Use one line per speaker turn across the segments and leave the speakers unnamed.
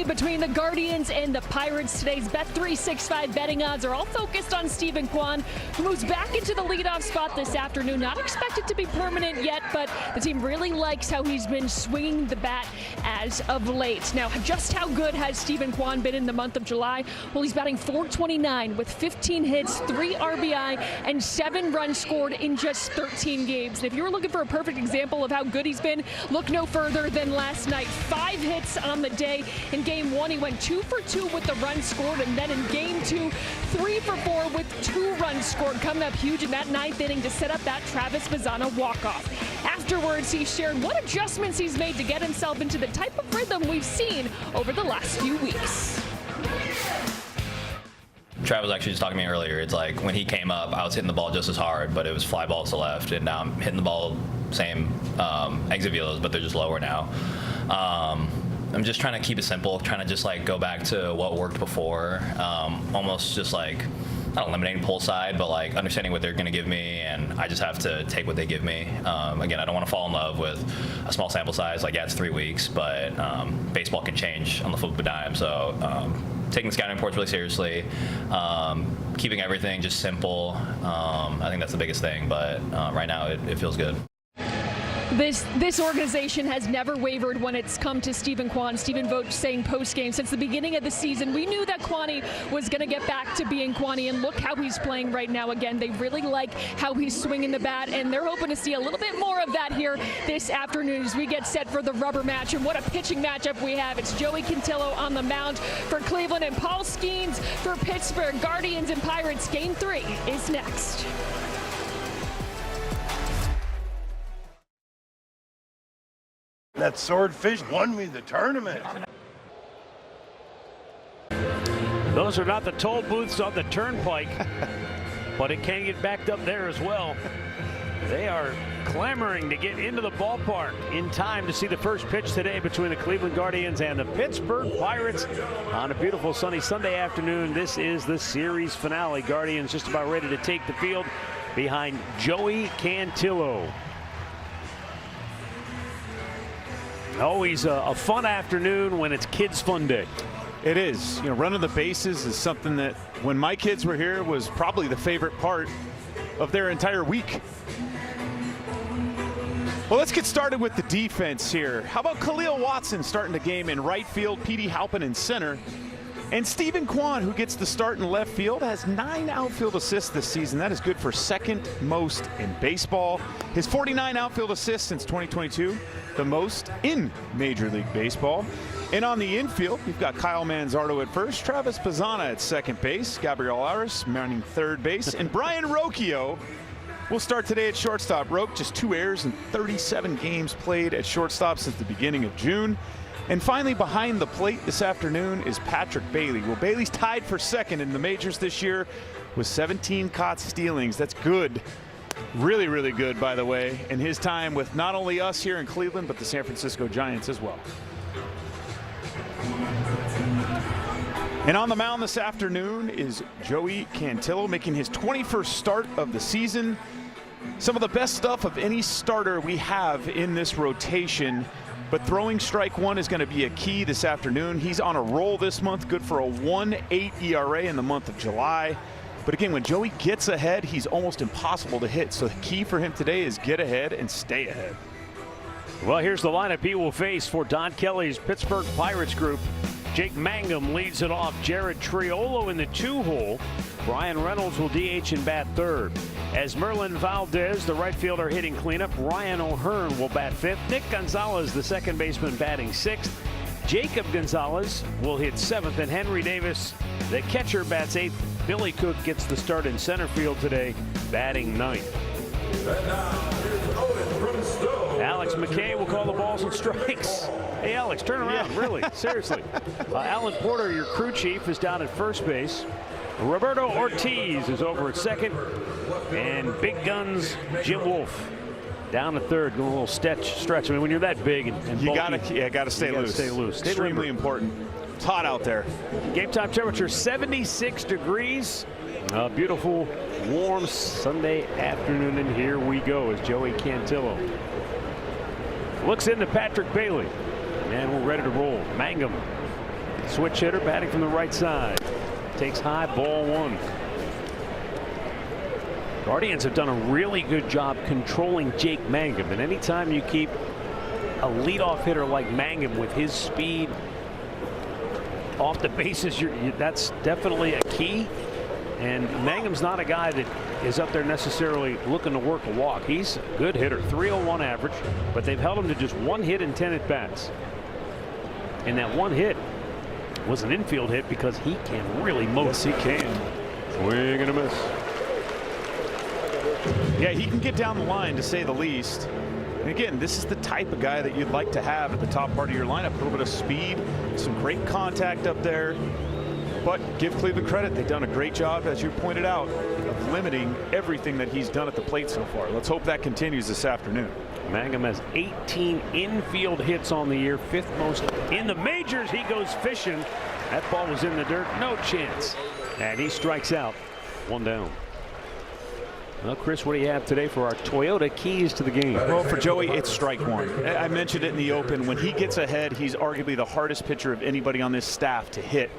Between the Guardians and the Pirates, today's Bet365 betting odds are all focused on Steven Kwan, who moves back into the leadoff spot this afternoon. Not expected to be permanent yet, but the team really likes how he's been swinging the bat as of late. Now, just how good has Steven Kwan been in the month of July? Well, he's batting .429 with 15 hits, 3 RBI, and 7 runs scored in just 13 games. And if you were looking for a perfect example of how good he's been, look no further than last night. 5 hits on the day. In Game 1, he went 2 for 2 with the runs scored, and then in Game 2, 3 for 4 with 2 runs scored, coming up huge in that 9th inning to set up that Travis Bazzana walk-off. Afterwards, he shared what adjustments he's made to get himself into the type of rhythm we've seen over the last few weeks.
Trav was actually just talking to me earlier. It's like when he came up, I was hitting the ball just as hard, but it was fly balls to left, and now I'm hitting the ball same exit velos, but they're just lower now. I'm just trying to keep it simple, trying to just like go back to what worked before, almost just like not eliminating pull side, but like understanding what they're going to give me, and I just have to take what they give me. Again, I don't want to fall in love with a small sample size. Like, yeah, it's 3 weeks, but baseball can change on the flip of a dime. So taking the scouting reports really seriously, keeping everything just simple. I think that's the biggest thing, but right now it feels good.
This organization has never wavered when it's come to Steven Kwan. Stephen Vogt saying post-game, since the beginning of the season, we knew that Kwani was going to get back to being Kwani, and look how he's playing right now. Again, they really like how he's swinging the bat, and they're hoping to see a little bit more of that here this afternoon as we get set for the rubber match. And what a pitching matchup we have. It's Joey Cantillo on the mound for Cleveland and Paul Skeens for Pittsburgh. Guardians and Pirates, Game 3 is next.
That swordfish won me the tournament.
Those are not the toll booths on the turnpike, but it can get backed up there as well. They are clamoring to get into the ballpark in time to see the first pitch today between the Cleveland Guardians and the Pittsburgh Pirates on a beautiful sunny Sunday afternoon. This is the series finale. Guardians just about ready to take the field behind Joey Cantillo. Always a fun afternoon when it's Kids Fun Day.
It is. You know, running the bases is something that when my kids were here was probably the favorite part of their entire week. Well, let's get started with the defense here. How about Khalil Watson starting the game in right field, Petey Halpin in center, and Steven Kwan, who gets the start in left field, has 9 outfield assists this season. That is good for second most in baseball. His 49 outfield assists since 2022, the most in Major League Baseball. And on the infield, we've got Kyle Manzardo at first, Travis Bazzana at second base, Gabriel Aris mounting third base, and Brian Rocchio will start today at shortstop. Roque just 2 errors in 37 games played at shortstop since the beginning of June. And finally, behind the plate this afternoon is Patrick Bailey. Well, Bailey's tied for second in the majors this year with 17 caught stealings. That's good. Really, really good, by the way, in his time with not only us here in Cleveland, but the San Francisco Giants as well. And on the mound this afternoon is Joey Cantillo, making his 21st start of the season. Some of the best stuff of any starter we have in this rotation. But throwing strike one is going to be a key this afternoon. He's on a roll this month, good for a 1.8 ERA in the month of July. But again, when Joey gets ahead, he's almost impossible to hit. So the key for him today is get ahead and stay ahead.
Well, here's the lineup he will face for Don Kelly's Pittsburgh Pirates group. Jake Mangum leads it off. Jared Triolo in the 2-hole. Brian Reynolds will DH and bat third. As Merlin Valdez, the right fielder, hitting cleanup, Ryan O'Hearn will bat fifth. Nick Gonzalez, the second baseman, batting sixth. Jacob Gonzalez will hit seventh, and Henry Davis, the catcher, bats eighth. Billy Cook gets the start in center field today, batting ninth. Alex McKay will call the balls and strikes. Hey, Alex, turn around, yeah. Really, seriously. Alan Porter, your crew chief, is down at first base. Roberto Ortiz is over at second. And big guns, Jim Wolf down at third, going a little stretch. I mean, when you're that big and bulky,
you gotta stay loose.
Stay loose.
Extremely important. It's hot out there.
Game time temperature 76 degrees. A beautiful, warm Sunday afternoon, and here we go as Joey Cantillo looks into Patrick Bailey, and we're ready to roll. Mangum Switch hitter batting from the right side. Takes high, ball one. Guardians have done a really good job controlling Jake Mangum, and anytime you keep a leadoff hitter like Mangum with his speed off the bases, that's definitely a key. And Mangum's not a guy that is up there necessarily looking to work a walk. He's a good hitter, 301 average, but they've held him to just 1 hit and 10 at-bats. And that 1 hit was an infield hit because he can really mow.
Yes, he can.
Swing and a miss.
Yeah, he can get down the line, to say the least. And again, this is the type of guy that you'd like to have at the top part of your lineup. A little bit of speed, some great contact up there. But give Cleveland credit. They've done a great job, as you pointed out, of limiting everything that he's done at the plate so far. Let's hope that continues this afternoon.
Mangum has 18 infield hits on the year, 5th most in the majors. He goes fishing. That ball was in the dirt. No chance. And he strikes out. 1 down. Well, Chris, what do you have today for our Toyota keys to the game?
Well, for Joey, it's strike one. I mentioned it in the open. When he gets ahead, he's arguably the hardest pitcher of anybody on this staff to hit.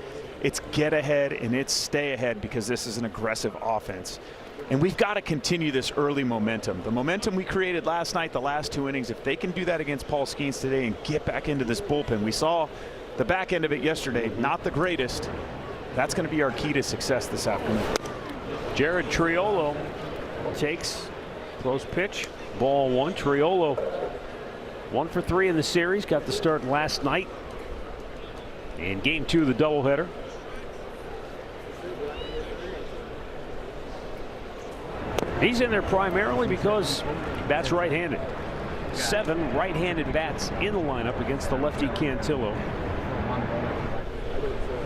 It's get ahead and it's stay ahead, because this is an aggressive offense. And we've got to continue this early momentum. The momentum we created last night, the last 2 innings, if they can do that against Paul Skeens today and get back into this bullpen. We saw the back end of it yesterday, not the greatest. That's going to be our key to success this afternoon.
Jared Triolo takes close pitch, ball one. Triolo 1 for 3 in the series, got the start last night in game 2 of the doubleheader. He's in there primarily because he bats right-handed. 7 right-handed bats in the lineup against the lefty Cantillo.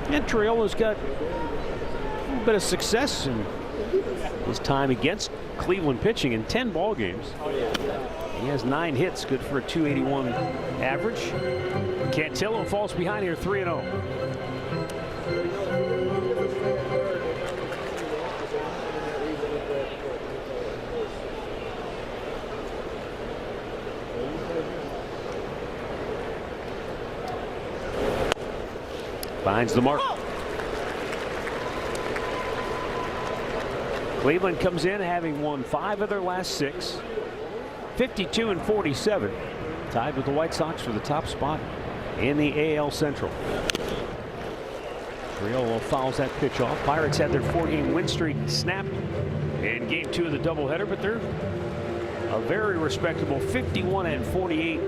And Triolo's got a little bit of success in his time against Cleveland pitching in 10 ball games. He has 9 hits, good for a 281 average. Cantillo falls behind here, 3-0. Finds the mark. Cleveland comes in having won 5 of their last 6, 52 and 47, tied with the White Sox for the top spot in the AL Central. Triolo fouls that pitch off. Pirates had their 4-game win streak snapped in game 2 of the doubleheader, but they're a very respectable 51 and 48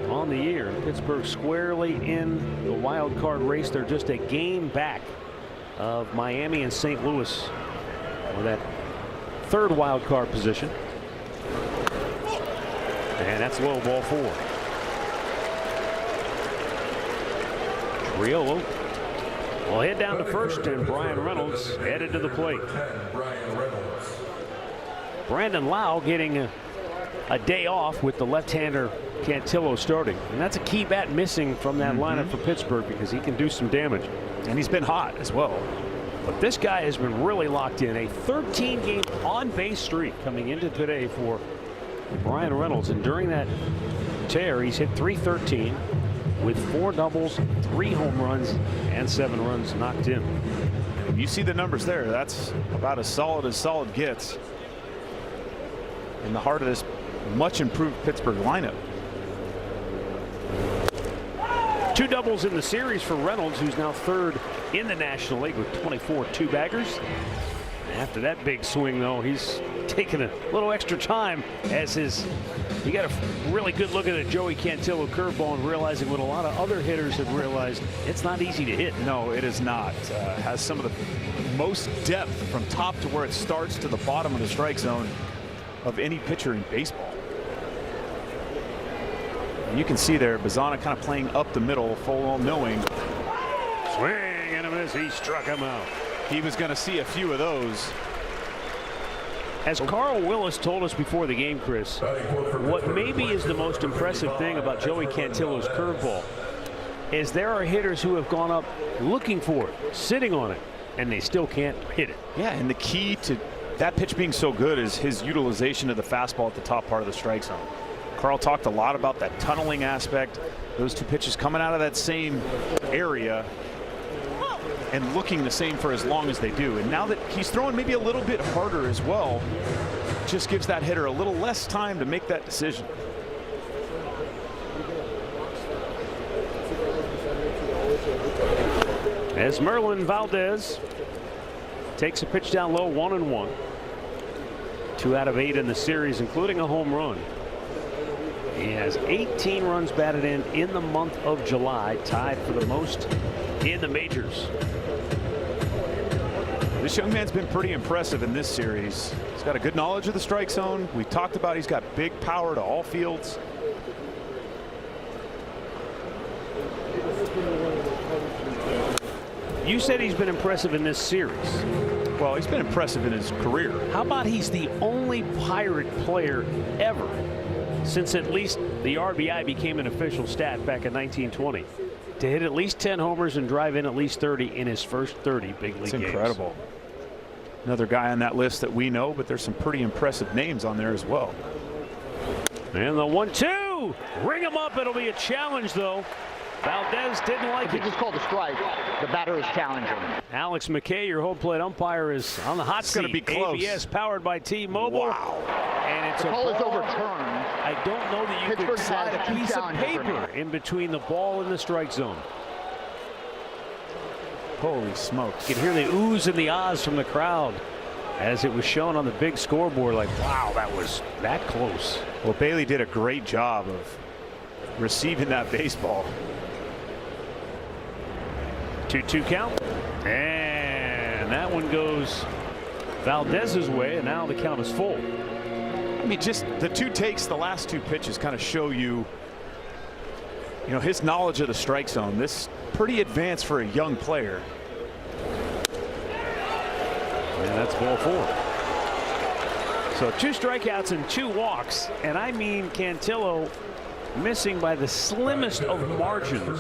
on the year. Pittsburgh squarely in the wild card race. They're just a game back of Miami and St. Louis for that 3rd wild card position. And that's low, ball 4. Triolo will head down to first, and Brian Reynolds headed to the plate. Brandon Lau getting a day off with the left-hander Cantillo starting, and that's a key bat missing from that lineup for Pittsburgh, because he can do some damage, and he's been hot as well. But this guy has been really locked in. A 13-game on-base streak coming into today for Brian Reynolds, and during that tear he's hit .313 with 4 doubles, 3 home runs, and 7 runs knocked in.
You see the numbers there. That's about as solid gets in the heart of this much improved Pittsburgh lineup.
2 doubles in the series for Reynolds, who's now 3rd in the National League with 24 2-baggers. After that big swing, though, he's taking a little extra time as he got a really good look at a Joey Cantillo curveball and realizing what a lot of other hitters have realized, it's not easy to hit.
No, it is not. Has some of the most depth from top to where it starts to the bottom of the strike zone of any pitcher in baseball. And you can see there Bazzana kind of playing up the middle, full well knowing.
Swing and a miss. He struck him out.
He was going to see a few of those.
As Carl Willis told us before the game, Chris, what maybe is the most impressive thing about Joey Cantillo's curveball is there are hitters who have gone up looking for it, sitting on it, and they still can't hit it.
Yeah, and the key to that pitch being so good is his utilization of the fastball at the top part of the strike zone. Carl talked a lot about that tunneling aspect. Those 2 pitches coming out of that same area and looking the same for as long as they do. And now that he's throwing maybe a little bit harder as well, just gives that hitter a little less time to make that decision.
As Merlin Valdez takes a pitch down low, 1-1. 2 out of 8 in the series, including a home run. He has 18 runs batted in the month of July, tied for the most in the majors.
This young man's been pretty impressive in this series. He's got a good knowledge of the strike zone. We talked about he's got big power to all fields.
You said he's been impressive in this series.
Well, he's been impressive in his career.
How about he's the only Pirate player ever since at least the RBI became an official stat back in 1920 to hit at least 10 homers and drive in at least 30 in his first 30 big league games.
It's incredible. Another guy on that list that we know, but there's some pretty impressive names on there as well.
And the 1-2, ring him up. It'll be a challenge though. Valdez didn't like it.
He just called a strike. The batter is challenging.
Alex McKay, your home plate umpire, is on the hot seat.
It's going to be close.
ABS powered by T-Mobile.
Wow.
And it's
The
a
call is
ball.
overturned.
I don't know that you
Pittsburgh
could slide
has
a
two
piece of
challenges
paper
remaining.
in between the ball and the strike zone.
Holy smokes.
You can hear the oohs and the ahs from the crowd as it was shown on the big scoreboard. Like, wow, that was that close.
Well, Bailey did a great job of receiving that baseball.
2-2 count. And that one goes Valdez's way, and now the count is full.
I mean, just the 2 takes, the last 2 pitches kind of show you, his knowledge of the strike zone. This pretty advanced for a young player.
And that's ball 4. So 2 strikeouts and 2 walks, and I mean Cantillo missing by the slimmest of margins.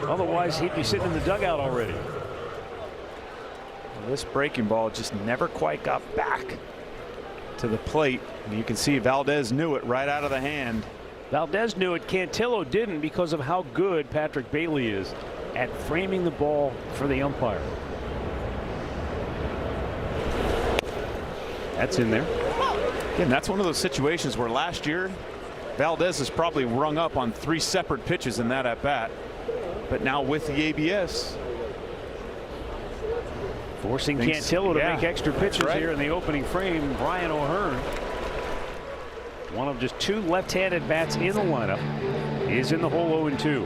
Otherwise, he'd be sitting in the dugout already.
Well, this breaking ball just never quite got back to the plate. And you can see Valdez knew it right out of the hand.
Valdez knew it. Cantillo didn't because of how good Patrick Bailey is at framing the ball for the umpire. That's in there.
Again, that's one of those situations where last year Valdez has probably rung up on 3 separate pitches in that at bat, but now with the ABS,
forcing Cantillo to make extra pitches here in the opening frame. Brian O'Hearn, one of just 2 left-handed bats in the lineup, is in the hole 0-2.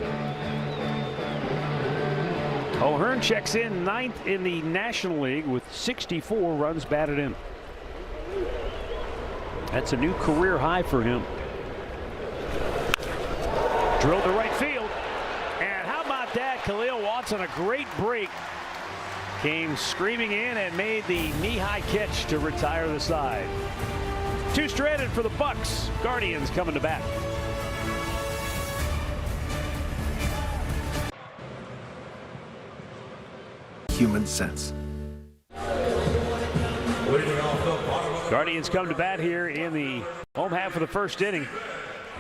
O'Hearn checks in 9th in the National League with 64 runs batted in. That's a new career high for him. Drilled to right field. And how about that? Khalil Watson, a great break. Came screaming in and made the knee-high catch to retire the side. 2 stranded for the Bucks. Guardians coming to bat.
Human sense.
Guardians come to bat here in the home half of the first inning.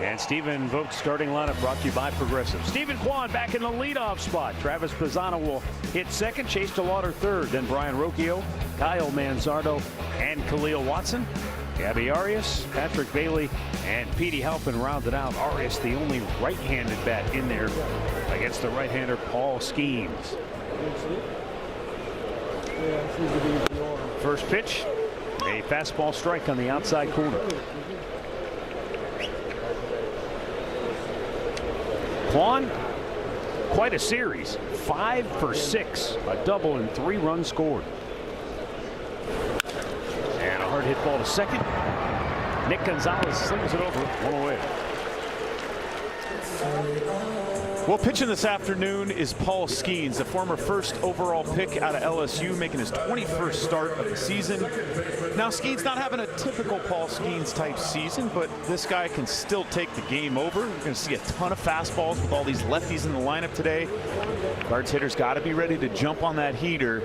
And Stephen Vogt's starting lineup brought to you by Progressive. Stephen Kwan back in the leadoff spot. Travis Pisano will hit second. Chase DeLauder third. Then Brian Rocchio, Kyle Manzardo, and Khalil Watson. Gabby Arias, Patrick Bailey, and Petey Halpin rounded out. Arias, the only right-handed bat in there against the right-hander Paul Skeens. First pitch, a fastball strike on the outside corner. Kwan, quite a series. 5 for 6, a double and 3 runs scored. And a hard hit ball to second. Nick Gonzalez slings it over, 1 away.
Well, pitching this afternoon is Paul Skeens, the former first overall pick out of LSU, making his 21st start of the season. Now, Skeens not having a typical Paul Skeens type season, but this guy can still take the game over. You're going to see a ton of fastballs with all these lefties in the lineup today. Guards hitters got to be ready to jump on that heater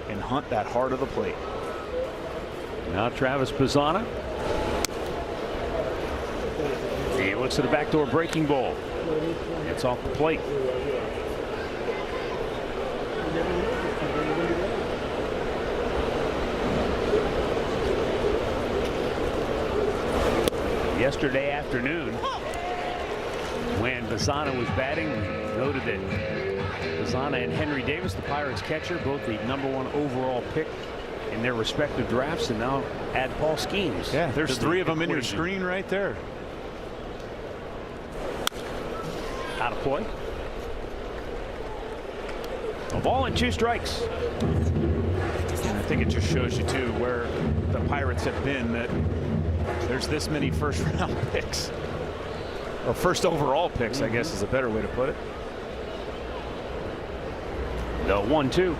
and hunt that heart of the plate.
Now Travis Pisano. He looks at a backdoor breaking ball. It's off the plate. yesterday afternoon when Bazzana was batting. We noted that Bazzana and Henry Davis, the Pirates catcher, both the #1 overall pick in their respective drafts, and now add Paul Skeens.
Yeah, there's 3 of them in your screen right there.
Out of play. A ball and 2 strikes.
And I think it just shows you too where the Pirates have been, that there's this many first-round picks, or first overall picks, I guess is a better way to put it.
The 1-2.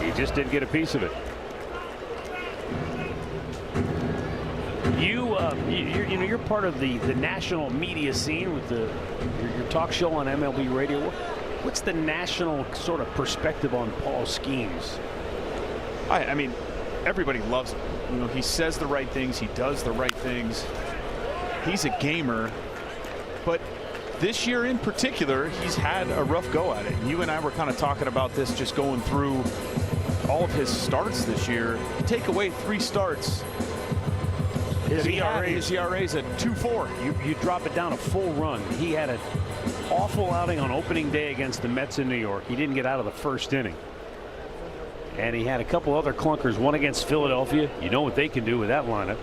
He just didn't get a piece of it. You're part of the national media scene with your talk show on MLB radio. What's the national sort of perspective on Paul Skeens?
I mean, everybody loves him. You know, he says the right things. He does the right things. He's a gamer. But this year in particular, he's had a rough go at it. You and I were kind of talking about this, just going through all of his starts this year. Take away 3 starts. His ERA is at 2.4.
You drop it down a full run. He had an awful outing on opening day against the Mets in New York. He didn't get out of the first inning. And he had a couple other clunkers, one against Philadelphia. You know what they can do with that lineup.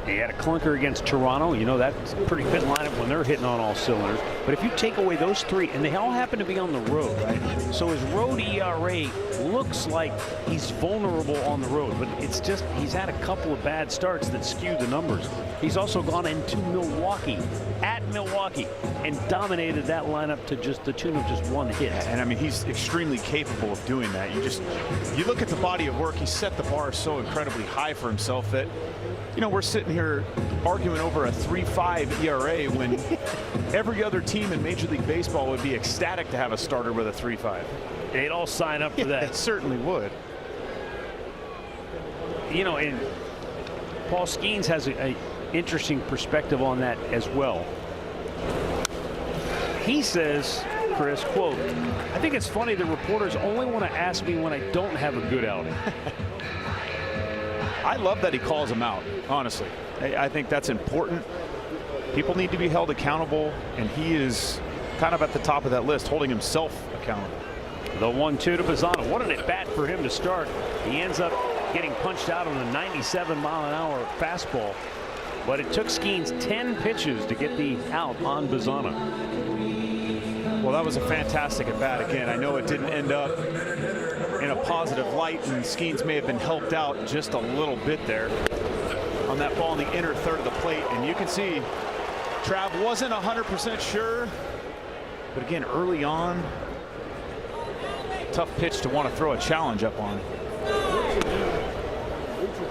He had a clunker against Toronto. You know that's a pretty good lineup when they're hitting on all cylinders. But if you take away those 3, and they all happen to be on the road, right? So his road ERA looks like he's vulnerable on the road, but it's just he's had a couple of bad starts that skewed the numbers. He's also gone into Milwaukee, and dominated that lineup to just the tune of just 1 hit.
And I mean, he's extremely capable of doing that. You look at the body of work. He set the bar so incredibly high for himself that, you know, we're sitting here arguing over a 3.5 ERA when every other team in Major League Baseball would be ecstatic to have a starter with a 3.5.
They'd all sign up for that.
They certainly would.
You know, and Paul Skeens has a interesting perspective on that as well. He says, Chris, quote, "I think it's funny the reporters only want to ask me when I don't have a good outing."
I love that he calls him out, honestly. I think that's important. People need to be held accountable, and he is kind of at the top of that list, holding himself accountable.
The 1-2 to Bazzana. What an at-bat for him to start. He ends up getting punched out on a 97-mile-an-hour fastball. But it took Skeens 10 pitches to get the out on Bazzana.
Well, that was a fantastic at-bat. Again, I know it didn't end up in a positive light, and Skeens may have been helped out just a little bit there on that ball in the inner third of the plate. And you can see Trav wasn't 100% sure, but again, early on, tough pitch to want to throw a challenge up on.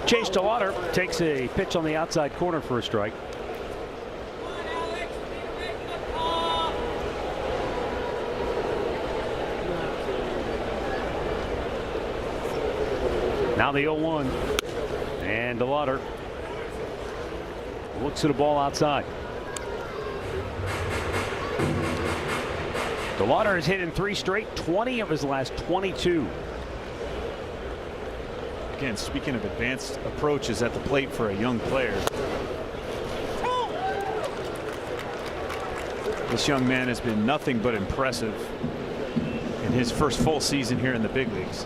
Chase DeLauder takes a pitch on the outside corner for a strike. Now the 0-1, and DeLauder looks at a ball outside. DeLauder has hit in 3 straight, 20 of his last 22.
Again, speaking of advanced approaches at the plate for a young player, this young man has been nothing but impressive in his first full season here in the big leagues.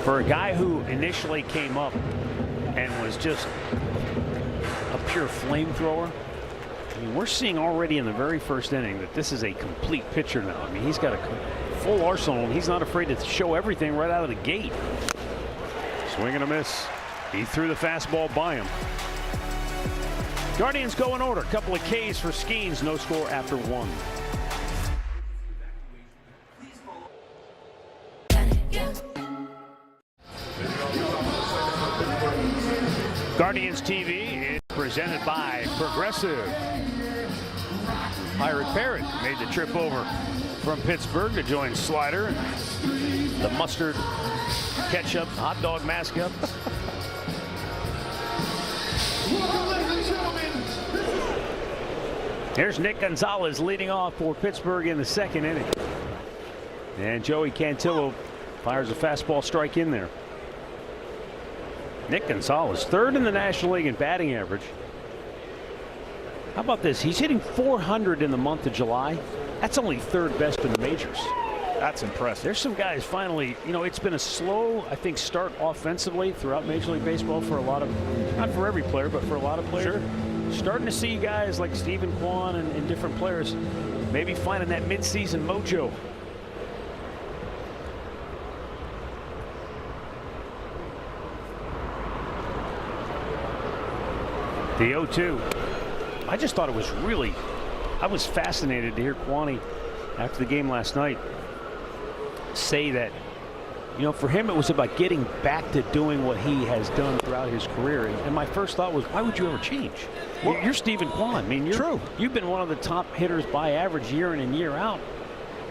For a guy who initially came up and was just a pure flamethrower, I mean, we're seeing already in the very first inning that this is a complete pitcher now. I mean, he's got a full arsenal, and he's not afraid to show everything right out of the gate. Swing and a miss. He threw the fastball by him. Guardians go in order. Couple of Ks for Skeens. No score after 1. Guardians TV is presented by Progressive. Pirate Parrot made the trip over from Pittsburgh to join Slider, the mustard ketchup hot dog mascot. Here's Nick Gonzalez leading off for Pittsburgh in the second inning. And Joey Cantillo fires a fastball strike in there. Nick Gonzalez, third in the National League in batting average. How about this? He's hitting .400 in the month of July. That's only third best in the majors.
That's impressive.
There's some guys finally, you know, it's been a slow, I think, start offensively throughout Major League Baseball for a lot of, not for every player, but for a lot of players.
Sure.
Starting to see guys like Stephen Kwan and different players maybe finding that midseason mojo. The 0-2. I just thought it was really, I was fascinated to hear Kwani after the game last night say that, you know, for him it was about getting back to doing what he has done throughout his career. And my first thought was, why would you ever change? Well, you're Stephen Kwan. I mean, you've been one of the top hitters by average year in and year out.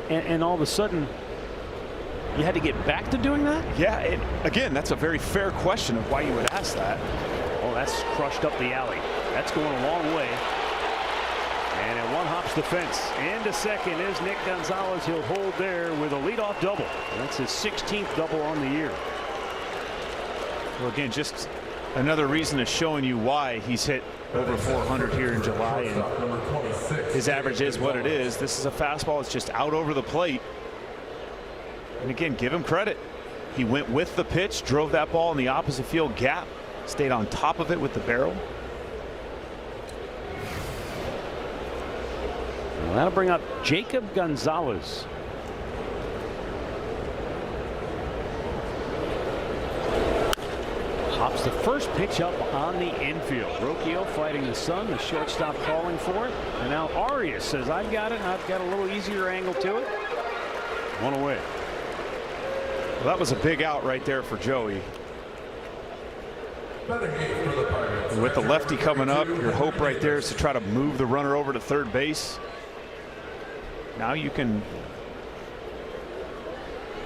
And all of a sudden, you had to get back to doing that?
Yeah, and again, that's a very fair question of why you would ask that.
Oh, that's crushed up the alley. That's going a long way. And it one-hops the fence. Into second is Nick Gonzalez. He'll hold there with a leadoff double. That's his 16th double on the year.
Well, again, just another reason of showing you why he's hit over 400 here in July. And his average is what it is. This is a fastball. It's just out over the plate. And again, give him credit. He went with the pitch, drove that ball in the opposite field gap, stayed on top of it with the barrel.
Well, that'll bring up Jacob Gonzalez. Hops the first pitch up on the infield. Rocchio fighting the sun. The shortstop calling for it. And now Arias says, I've got it. And I've got a little easier angle to it. One away.
Well, that was a big out right there for Joey. And with the lefty coming up, your hope right there is to try to move the runner over to third base. Now you can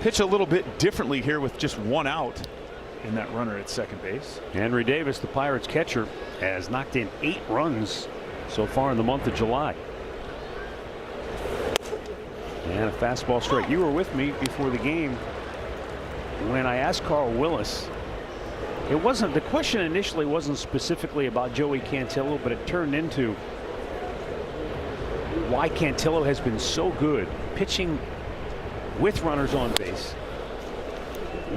pitch a little bit differently here with just one out in that runner at second base.
Henry Davis, the Pirates catcher, has knocked in 8 runs so far in the month of July. And a fastball strike. You were with me before the game when I asked Carl Willis. It wasn't, the question initially wasn't specifically about Joey Cantillo, but it turned into why Cantillo has been so good pitching with runners on base,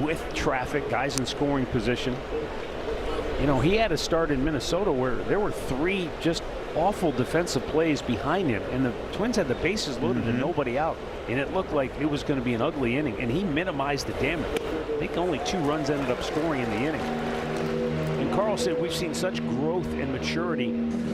with traffic, guys in scoring position. You know, he had a start in Minnesota where there were 3 just awful defensive plays behind him, and the Twins had the bases loaded and nobody out, and it looked like it was going to be an ugly inning, and he minimized the damage. I think only 2 runs ended up scoring in the inning. And Carl said we've seen such growth and maturity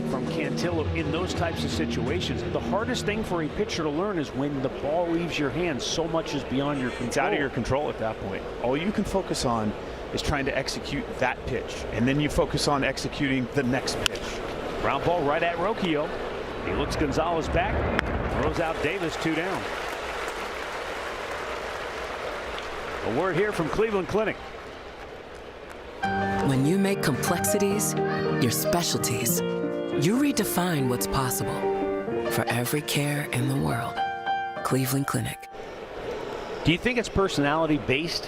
from Cantillo in those types of situations. The hardest thing for a pitcher to learn is when the ball leaves your hands, so much is beyond your control.
It's out of your control at that point. All you can focus on is trying to execute that pitch, and then you focus on executing the next pitch.
Ground ball right at Rocchio. He looks Gonzalez back, throws out Davis, 2 down. A word here from Cleveland Clinic.
When you make complexities your specialties, you redefine what's possible. For every care in the world, Cleveland Clinic.
Do you think it's personality based?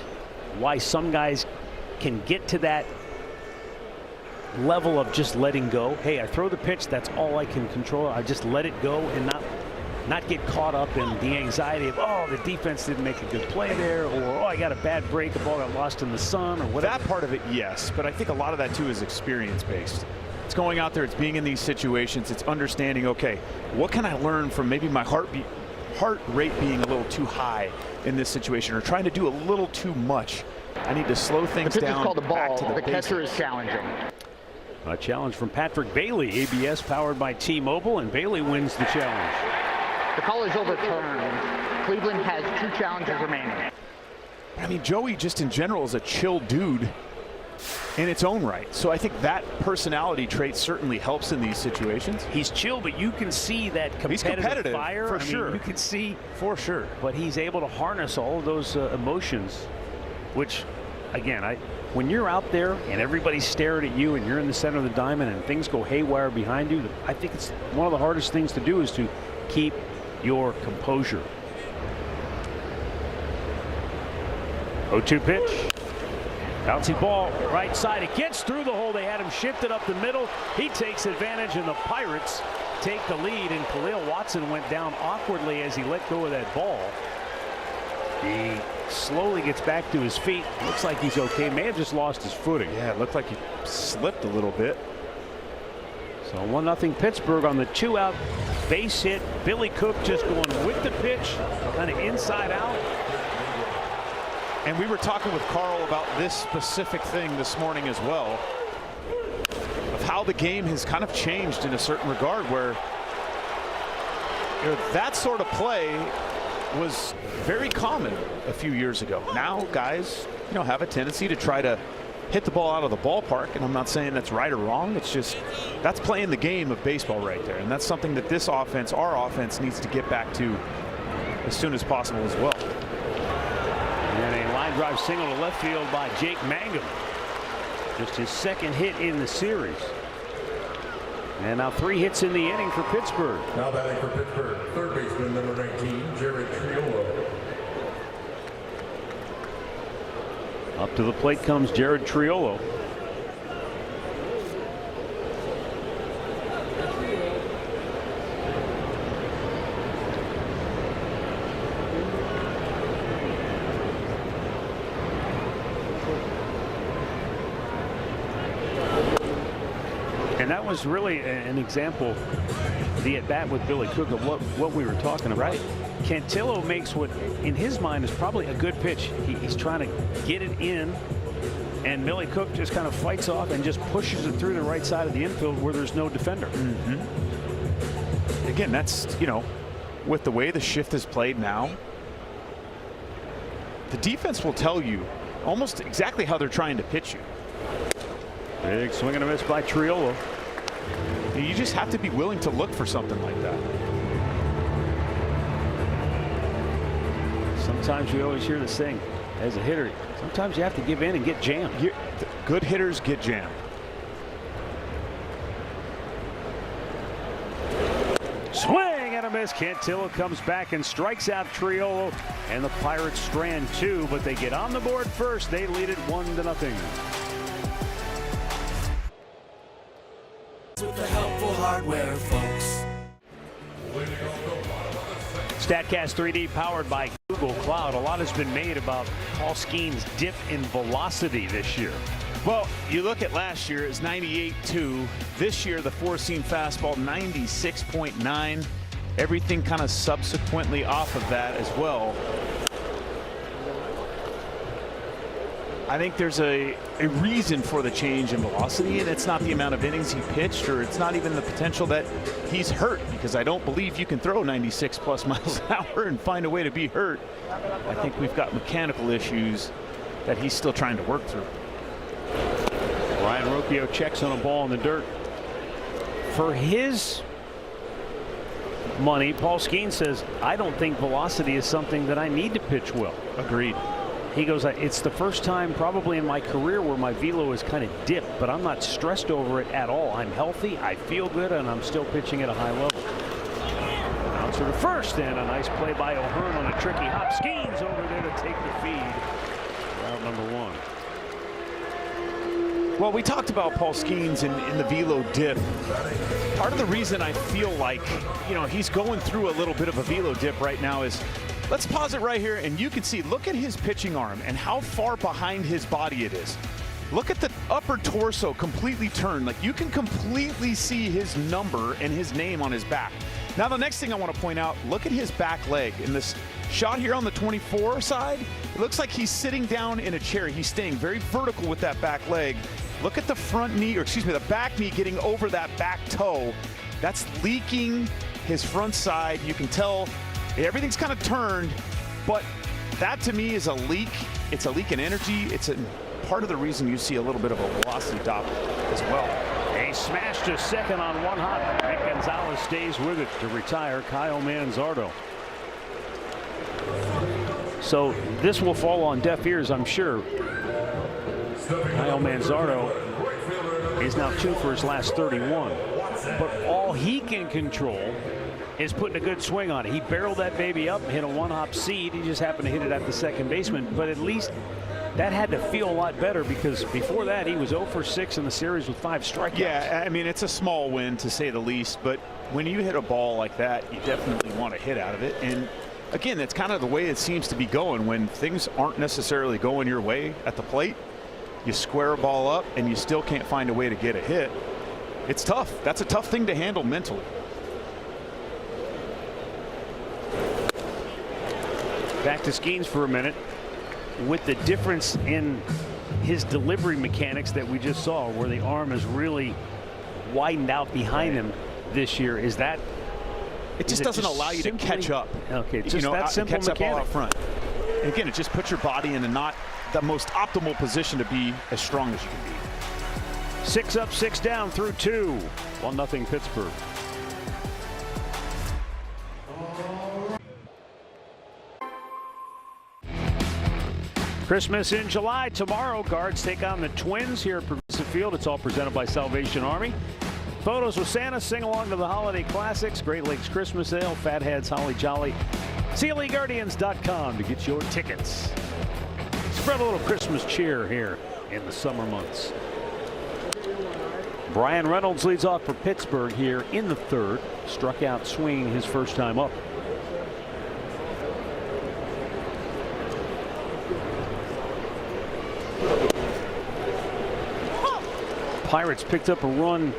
Why some guys can get to that level of just letting go? Hey, I throw the pitch, that's all I can control. I just let it go and not get caught up in the anxiety of, oh, the defense didn't make a good play there, or oh, I got a bad break, the ball got lost in the sun, or whatever.
That part of it, yes, but I think a lot of that too is experience based. It's going out there, it's being in these situations, it's understanding, okay, what can I learn from maybe my heart rate being a little too high in this situation, or trying to do a little too much. I need to slow things down.
The pitch is called the ball.
The
catcher is challenging.
A challenge from Patrick Bailey, ABS powered by T-Mobile, and Bailey wins the challenge.
The call is overturned. Cleveland has 2 challenges remaining.
I mean, Joey just in general is a chill dude in its own right. So I think that personality trait certainly helps in these situations.
He's chill, but you can see that competitive fire.
For sure.
You can see
for sure.
But he's able to harness all of those emotions, which again, when you're out there and everybody's staring at you and you're in the center of the diamond and things go haywire behind you, I think it's one of the hardest things to do is to keep your composure. 0-2 pitch. Bouncy ball right side. It gets through the hole. They had him shifted up the middle. He takes advantage, and the Pirates take the lead. And Khalil Watson went down awkwardly as he let go of that ball. He slowly gets back to his feet. Looks like he's okay. May have just lost his footing.
Yeah, it looked like he slipped a little bit.
So 1-0 Pittsburgh on the 2-out base hit. Billy Cook just going with the pitch, kind of inside out.
And we were talking with Carl about this specific thing this morning as well, of how the game has kind of changed in a certain regard, where that sort of play was very common a few years ago. Now guys, have a tendency to try to hit the ball out of the ballpark, and I'm not saying that's right or wrong. It's just that's playing the game of baseball right there, and that's something that this offense, our offense, needs to get back to as soon as possible as well.
And a line drive single to left field by Jake Mangum. Just his second hit in the series. And now 3 hits in the inning for Pittsburgh.
Now batting for Pittsburgh, third baseman number 19, Jared Triolo.
Up to the plate comes Jared Triolo. And that was really an example, the at bat with Billy Cook, of what we were talking about.
Right.
Cantillo makes what in his mind is probably a good pitch. He's trying to get it in, and Billy Cook just kind of fights off and just pushes it through the right side of the infield where there's no defender.
Again, that's, with the way the shift is played now, the defense will tell you almost exactly how they're trying to pitch you.
Big swing and a miss by Triolo.
You just have to be willing to look for something like that.
Sometimes we always hear this thing as a hitter. Sometimes you have to give in and get jammed.
Good hitters get jammed.
Swing and a miss. Cantillo comes back and strikes out Triolo, and the Pirates strand 2, but they get on the board first. They lead it 1-0.
With the helpful hardware, folks.
StatCast 3D powered by Google Cloud. A lot has been made about Paul Skeens' dip in velocity this year.
Well, you look at last year, it's 98.2. This year, the four-seam fastball, 96.9. Everything kind of subsequently off of that as well. I think there's a reason for the change in velocity, and it's not the amount of innings he pitched, or it's not even the potential that he's hurt, because I don't believe you can throw 96 plus miles an hour and find a way to be hurt. I think we've got mechanical issues that he's still trying to work through.
Ryan Rocchio checks on a ball in the dirt. For his money, Paul Skeens says, I don't think velocity is something that I need to pitch well.
Agreed.
He goes, it's the first time probably in my career where my velo is kind of dipped, but I'm not stressed over it at all. I'm healthy, I feel good, and I'm still pitching at a high level. Bouncer to first, and a nice play by O'Hearn on a tricky hop. Skeens over there to take the feed. Route number 1.
Well, we talked about Paul Skeens in the velo dip. Part of the reason I feel like, he's going through a little bit of a velo dip right now is, let's pause it right here, and you can see, look at his pitching arm and how far behind his body it is. Look at the upper torso completely turned. Like, you can completely see his number and his name on his back. Now, the next thing I want to point out, look at his back leg. In this shot here on the 24 side, it looks like he's sitting down in a chair. He's staying very vertical with that back leg. Look at the front knee, or excuse me, the back knee getting over that back toe. That's leaking his front side. You can tell everything's kind of turned, but that to me is a leak. It's a leak in energy. It's part of the reason you see a little bit of a velocity drop as well.
A smash to second on one hop. Nick Gonzalez stays with it to retire Kyle Manzardo. So this will fall on deaf ears, I'm sure. Kyle Manzardo is now 2 for his last 31. But all he can control is putting a good swing on it. He barreled that baby up and hit a one-hop seed. He just happened to hit it at the second baseman. But at least that had to feel a lot better, because before that he was 0 for 6 in the series with 5 strikeouts.
Yeah, I mean, it's a small win to say the least, but when you hit a ball like that, you definitely want a hit out of it. And again, that's kind of the way it seems to be going when things aren't necessarily going your way at the plate. You square a ball up and you still can't find a way to get a hit. It's tough. That's a tough thing to handle mentally.
Back to Skeens for a minute. With the difference in his delivery mechanics that we just saw, where the arm is really widened out behind him this year, is that
it just doesn't allow you to catch up?
Okay, just that simple
catch
mechanic.
Up all out front. And again, it just puts your body in not the most optimal position to be as strong as you can be.
6 up, 6 down through 2. 1-0 Pittsburgh. Christmas in July. Tomorrow, Guards take on the Twins here at Progressive Field. It's all presented by Salvation Army. Photos with Santa, sing along to the holiday classics, Great Lakes Christmas Ale, Fatheads, Holly Jolly. CLEGuardians.com to get your tickets. Spread a little Christmas cheer here in the summer months. Brian Reynolds leads off for Pittsburgh here in the third. Struck out swinging his first time up. Pirates picked up a run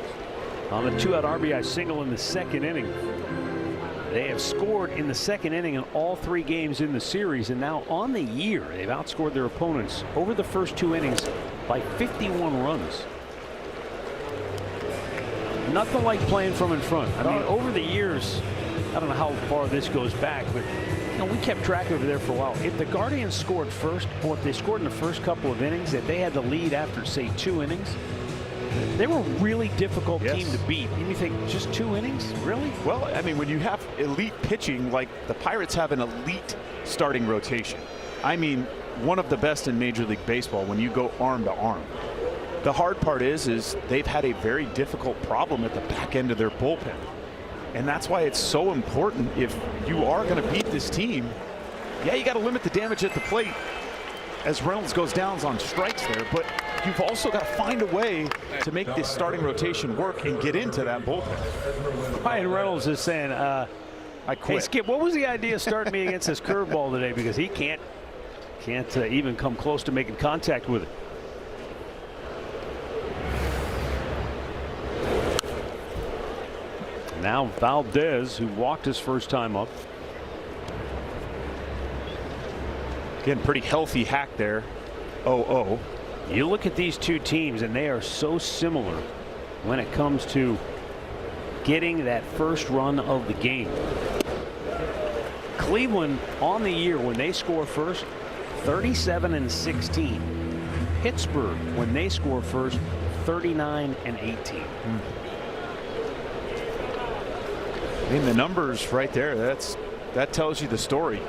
on the 2-out RBI single in the second inning. They have scored in the second inning in all 3 games in the series, and now on the year they've outscored their opponents over the first 2 innings by 51 runs. Nothing like playing from in front. I mean, over the years, I don't know how far this goes back, but you know, we kept track over there for a while. If the Guardians scored first, or if they scored in the first couple of innings, that they had the lead after, say, 2 innings, they were a really difficult team to beat. And you think, just 2 innings? Really?
Well, I mean, when you have elite pitching, like the Pirates have an elite starting rotation. I mean, one of the best in Major League Baseball when you go arm to arm. The hard part is they've had a very difficult problem at the back end of their bullpen. And that's why it's so important, if you are going to beat this team, yeah, you got to limit the damage at the plate as Reynolds goes down on strikes there, but you've also got to find a way to make this starting rotation work and get into that bullpen.
Brian Reynolds is saying,
I quit.
Hey, Skip, what was the idea of starting me against this curveball today? Because he can't even come close to making contact with it. Now Valdez, who walked his first time up.
Again, pretty healthy hack there. 0-0.
You look at these 2 teams, and they are so similar when it comes to getting that first run of the game. Cleveland on the year, when they score first, 37-16. Pittsburgh, when they score first, 39-18.
I mean, the numbers right there, that tells you the story.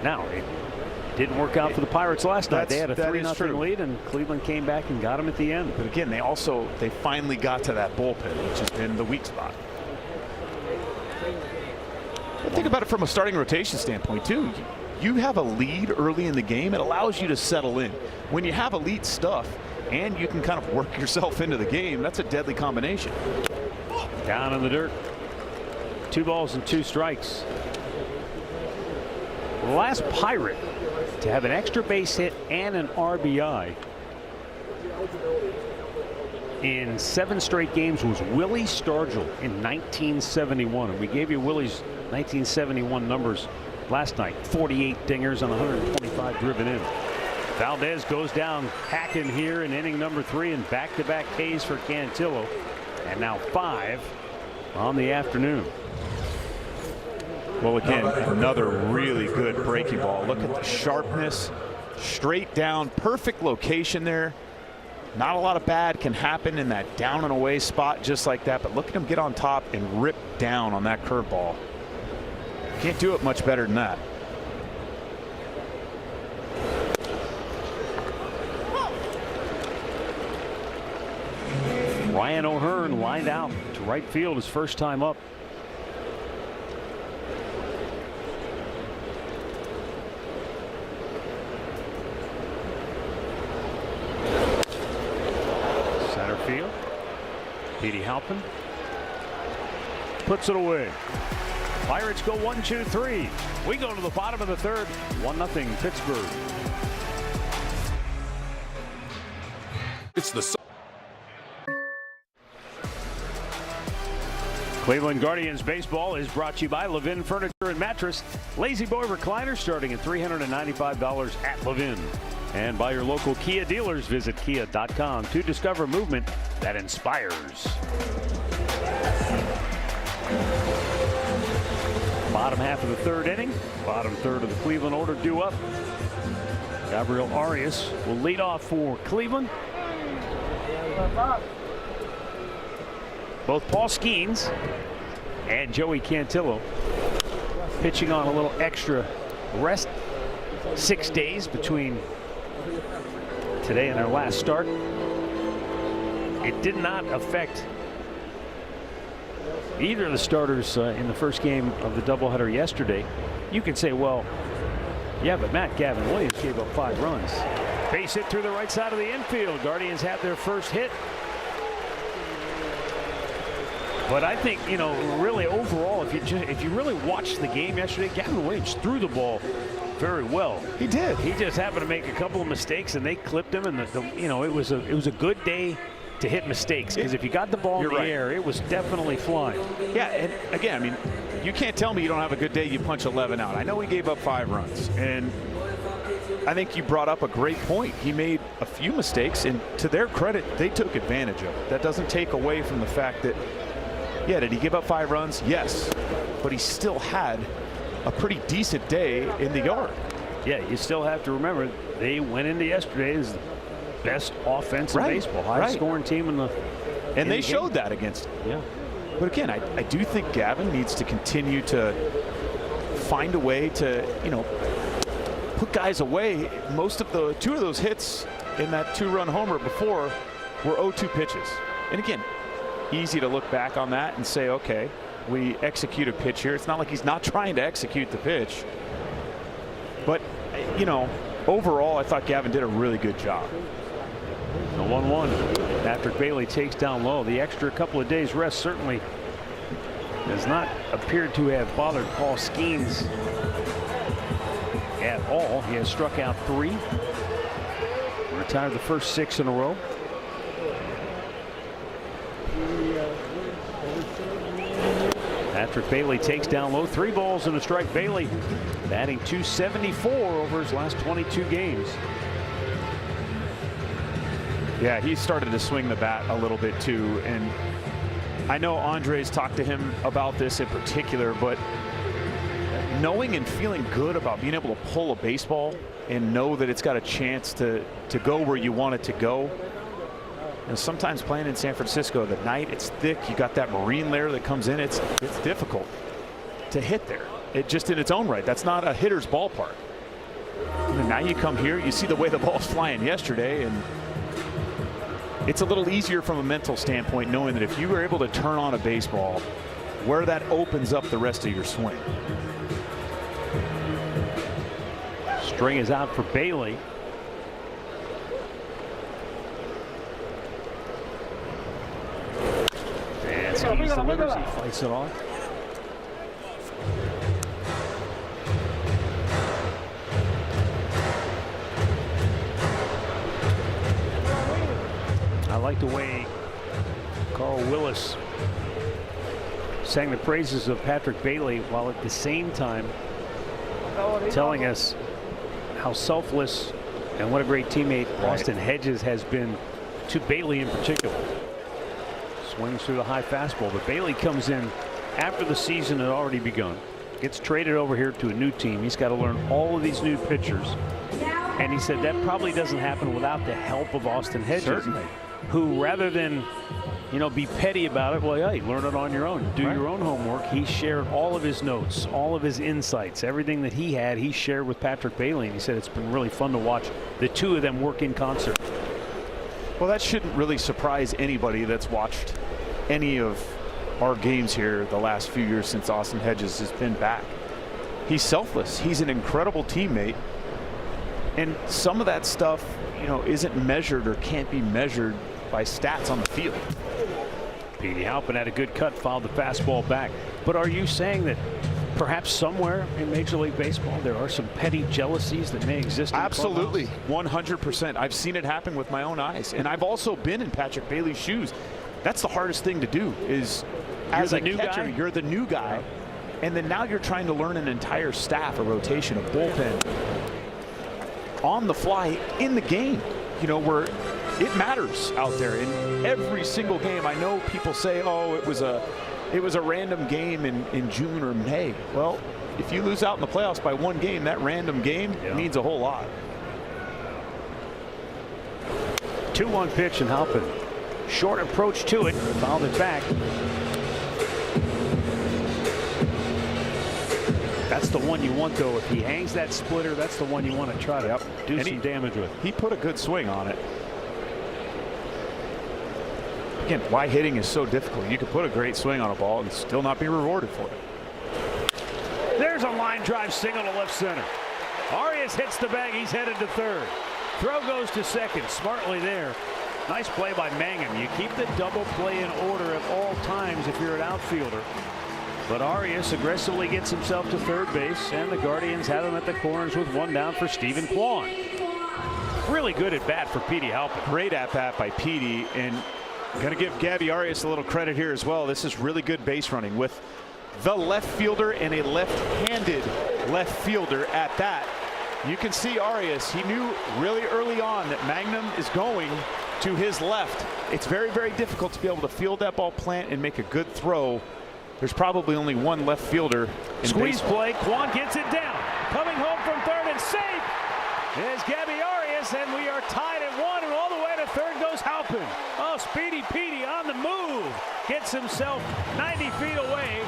Now, it didn't work out for the Pirates last night. They had a 3-0 lead, and Cleveland came back and got them at the end.
But again, they finally got to that bullpen, which has been the weak spot. But think about it from a starting rotation standpoint too. You have a lead early in the game, it allows you to settle in. When you have elite stuff and you can kind of work yourself into the game, that's a deadly combination.
Down in the dirt. 2 balls and 2 strikes. The last Pirate to have an extra base hit and an RBI in 7 straight games was Willie Stargell in 1971. And we gave you Willie's 1971 numbers last night. 48 dingers on 125 driven in. Valdez goes down hacking here in inning number 3, and back-to-back Ks for Cantillo. And now 5 on the afternoon.
Well, again, another really good breaking ball. Look at the sharpness, straight down, perfect location there. Not a lot of bad can happen in that down and away spot just like that, but look at him get on top and rip down on that curveball. Can't do it much better than that.
Ryan O'Hearn lined out to right field his first time up. Center field. Petey Halpin puts it away. Pirates go 1-2-3. We go to the bottom of the third. 1-0 Pittsburgh.
It's the
Cleveland Guardians baseball is brought to you by Levin Furniture and Mattress. Lazy Boy recliner starting at $395 at Levin. And by your local Kia dealers. Visit kia.com to discover movement that inspires. Bottom half of the third inning. Bottom third of the Cleveland order due up. Gabriel Arias will lead off for Cleveland. Both Paul Skeens and Joey Cantillo pitching on a little extra rest. 6 days between today and their last start. It did not affect either of the starters in the first game of the doubleheader yesterday. You can say, well, yeah, but Matt, Gavin Williams gave up 5 runs. Base hit through the right side of the infield. Guardians had their first hit. But I think, you know, really overall, if you really watched the game yesterday, Gavin Williams threw the ball very well.
He did.
He just happened to make a couple of mistakes, and they clipped him. And you know, it was a good day to hit mistakes, because if you got the ball in the air, it was definitely flying.
Yeah, and again, I mean, you can't tell me you don't have a good day. You punch 11 out. I know he gave up 5 runs, and I think you brought up a great point. He made a few mistakes, and to their credit, they took advantage of it. That doesn't take away from the fact that, yeah, did he give up 5 runs? Yes, but he still had a pretty decent day in the yard.
Yeah, you still have to remember they went into yesterday as the best offense in baseball, highest scoring team in the
and they showed that against him.
Yeah.
But again, I do think Gavin needs to continue to find a way to, you know, put guys away. Most of the 2 of those hits in that 2-run homer before were 0-2 pitches. And again, easy to look back on that and say, okay, we execute a pitch here. It's not like he's not trying to execute the pitch. But, you know, overall, I thought Gavin did a really good job.
The 1-1. Patrick Bailey takes down low. The extra couple of days rest certainly does not appear to have bothered Paul Skeens at all. He has struck out 3. Retired the first 6 in a row. Patrick Bailey takes down low. 3 balls and a strike. Bailey batting .274 over his last 22 games.
Yeah, he started to swing the bat a little bit too, and I know Andres talked to him about this in particular, but knowing and feeling good about being able to pull a baseball and know that it's got a chance to go where you want it to go. And sometimes playing in San Francisco, the night, it's thick. You got that marine layer that comes in. It's difficult to hit there. It just in its own right. That's not a hitter's ballpark. And now you come here, you see the way the ball's flying yesterday, and it's a little easier from a mental standpoint knowing that if you were able to turn on a baseball, where that opens up the rest of your swing.
String is out for Bailey. And Skeens delivers. He fights it off. I like the way Carl Willis sang the praises of Patrick Bailey while at the same time telling us how selfless and what a great teammate Austin Hedges has been to Bailey in particular. Swings through the high fastball, but Bailey comes in after the season had already begun. Gets traded over here to a new team. He's got to learn all of these new pitchers. And he said that probably doesn't happen without the help of Austin Hedges.
Certainly.
Who, rather than, you know, be petty about it, well, hey, learn it on your own. Do your own homework. He shared all of his notes, all of his insights, everything that he had, he shared with Patrick Bailey. And he said it's been really fun to watch the 2 of them work in concert.
Well, that shouldn't really surprise anybody that's watched any of our games here the last few years since Austin Hedges has been back. He's selfless. He's an incredible teammate. And some of that stuff, you know, isn't measured or can't be measured by stats on the field.
Petey Halpin had a good cut, fouled the fastball back. But are you saying that perhaps somewhere in Major League Baseball there are some petty jealousies that may exist in the
Absolutely,
clubhouse?
100%. I've seen it happen with my own eyes, and I've also been in Patrick Bailey's shoes. That's the hardest thing to do, is as a new catcher, you're the new guy, and then now you're trying to learn an entire staff, a rotation, a bullpen on the fly in the game, you know, where it matters out there in every single game. I know people say, oh, it was a random game in June or May. Well, if you lose out in the playoffs by one game, that random game means a whole lot.
2-1 pitch, and Halpin short approach to it, fouled it back. That's the one you want, though. If he hangs that splitter, that's the one you want to try to do some damage with.
He put a good swing on it. Again, why hitting is so difficult. You could put a great swing on a ball and still not be rewarded for it.
There's a line drive single to left center. Arias hits the bag. He's headed to third. Throw goes to second. Smartly there. Nice play by Mangum. You keep the double play in order at all times if you're an outfielder. But Arias aggressively gets himself to third base, and the Guardians have him at the corners with one down for Stephen Kwan. Really good at bat for Petey Halpin.
Great at bat by Petey, and going to give Gabby Arias a little credit here as well. This is really good base running with the left fielder and a left-handed left fielder at that. You can see Arias, he knew really early on that Magnum is going to his left. It's very, very difficult to be able to field that ball, plant, and make a good throw. There's probably only one left fielder in
Squeeze
baseball.
play. Kwan gets it down. Coming home from third and safe is Gabby Arias, and we are tied at 1, and all the way to third goes Halpin. Oh, Speedy Petey on the move. Gets himself 90 feet away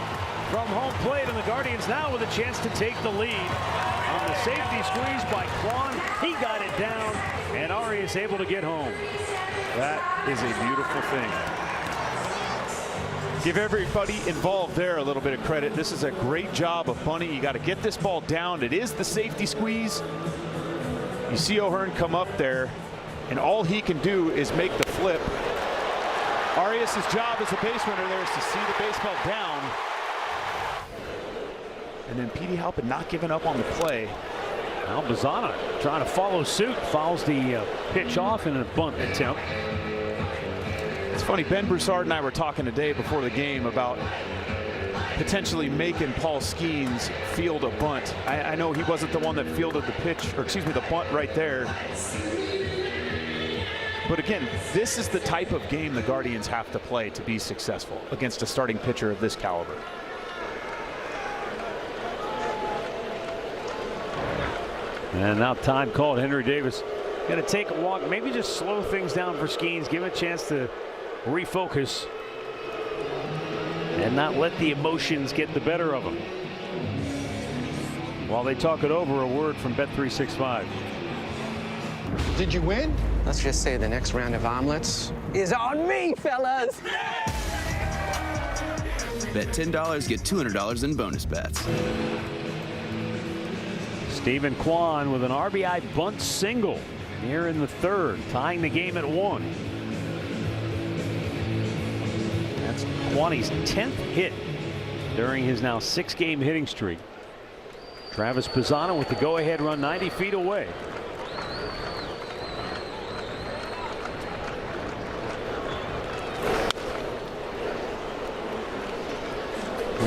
from home plate, and the Guardians now with a chance to take the lead. On the safety squeeze by Kwan, he got it down, and Arias able to get home.
That is a beautiful thing. Give everybody involved there a little bit of credit. This is a great job of Bunny. You got to get this ball down. It is the safety squeeze. You see O'Hearn come up there, and all he can do is make the flip. Arias' job as a base runner there is to see the baseball down. And then Petey Halpin not giving up on the play.
Albazana trying to follow suit, fouls the pitch off in a bunt attempt.
It's funny, Ben Broussard and I were talking today before the game about potentially making Paul Skeens field a bunt. I know he wasn't the one that fielded the pitch, or excuse me, the bunt right there. But again, this is the type of game the Guardians have to play to be successful against a starting pitcher of this caliber.
And now time called. Henry Davis going to take a walk, maybe just slow things down for Skeens, give him a chance to refocus and not let the emotions get the better of him. While they talk it over, a word from Bet365.
Did you win?
Let's just say the next round of omelets is on me, fellas.
Bet $10, get $200 in bonus bets.
Stephen Kwan with an RBI bunt single here in the third, tying the game at 1. That's Kwani's 10th hit during his now 6-game hitting streak. Travis Pisano with the go-ahead run 90 feet away.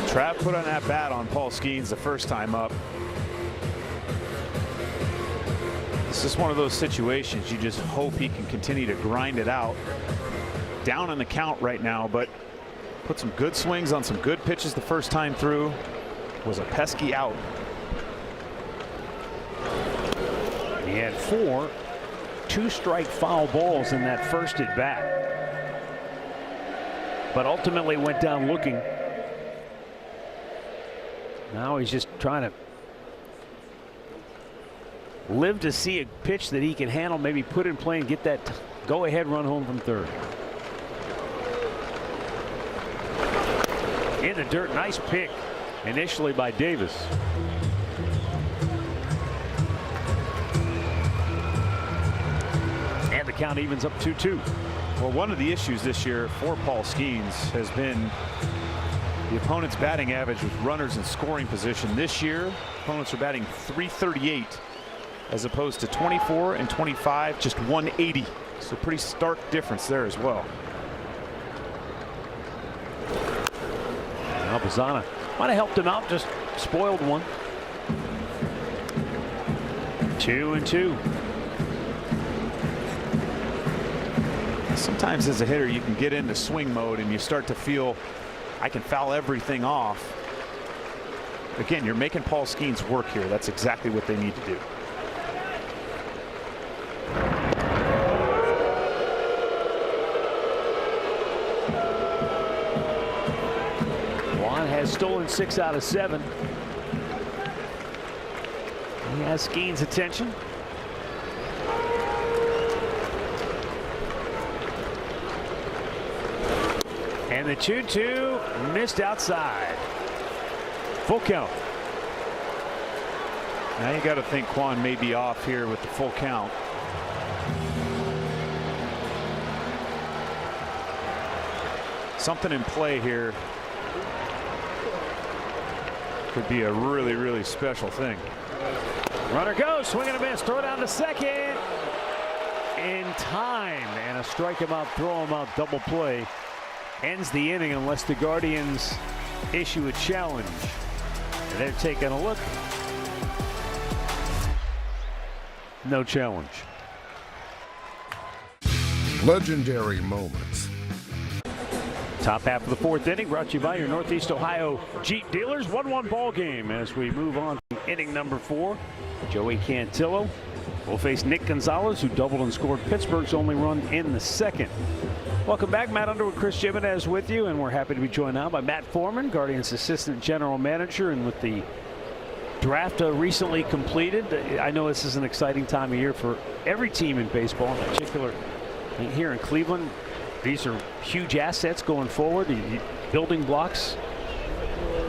Trav put on that bat on Paul Skeens the first time up. It's just one of those situations you just hope he can continue to grind it out. Down on the count right now, but put some good swings on some good pitches the first time through. Was a pesky out.
He had 4 two-strike foul balls in that first at bat, but ultimately went down looking. Now he's just trying to live to see a pitch that he can handle, maybe put in play and get that go-ahead run home from third. In the dirt, nice pick initially by Davis. And the count evens up 2-2.
Well, one of the issues this year for Paul Skeens has been the opponent's batting average with runners in scoring position. This year, opponents are batting .338 as opposed to 24 and 25, just .180. So pretty stark difference there as well.
Now Bazzana might have helped him out, just spoiled one. 2-2.
Sometimes as a hitter you can get into swing mode and you start to feel I can foul everything off. Again, you're making Paul Skeens work here. That's exactly what they need to do.
Juan has stolen 6 out of 7. He has Skeens' attention. And the 2-2 missed outside. Full count.
Now you got to think Quan may be off here with the full count. Something in play here. Could be a really, really special thing.
Runner goes, swing and a miss, throw down to second. In time, and a strike him out, throw him out, double play. Ends the inning unless the Guardians issue a challenge. And they're taking a look. No challenge.
Legendary moments.
Top half of the 4th inning brought to you by your Northeast Ohio Jeep dealers. 1-1 ball game as we move on to inning number 4. Joey Cantillo will face Nick Gonzalez, who doubled and scored Pittsburgh's only run in the 2nd. Welcome back. Matt Underwood, Chris Jimenez with you, and we're happy to be joined now by Matt Foreman, Guardians Assistant General Manager. And with the draft recently completed, I know this is an exciting time of year for every team in baseball, in particular here in Cleveland. These are huge assets going forward, building blocks.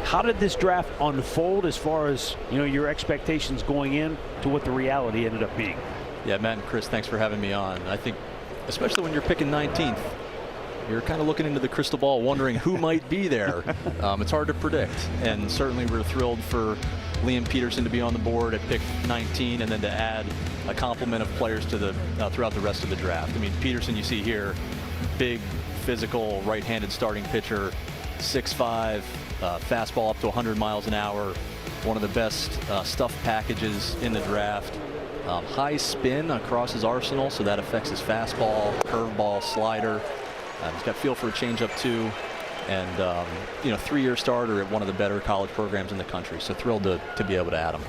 How did this draft unfold as far as your expectations going in to what the reality ended up being?
Yeah, Matt and Chris, thanks for having me on. I think especially when you're picking 19th, you're kind of looking into the crystal ball wondering who might be there. It's hard to predict, and certainly we're thrilled for Liam Peterson to be on the board at pick 19 and then to add a complement of players to the throughout the rest of the draft. I mean, Peterson, you see here, big physical right-handed starting pitcher, 6'5", fastball up to 100 miles an hour, one of the best stuff packages in the draft. High spin across his arsenal, so that affects his fastball, curveball, slider. He's got feel for a changeup too, and 3-year starter at one of the better college programs in the country. So thrilled to be able to add him.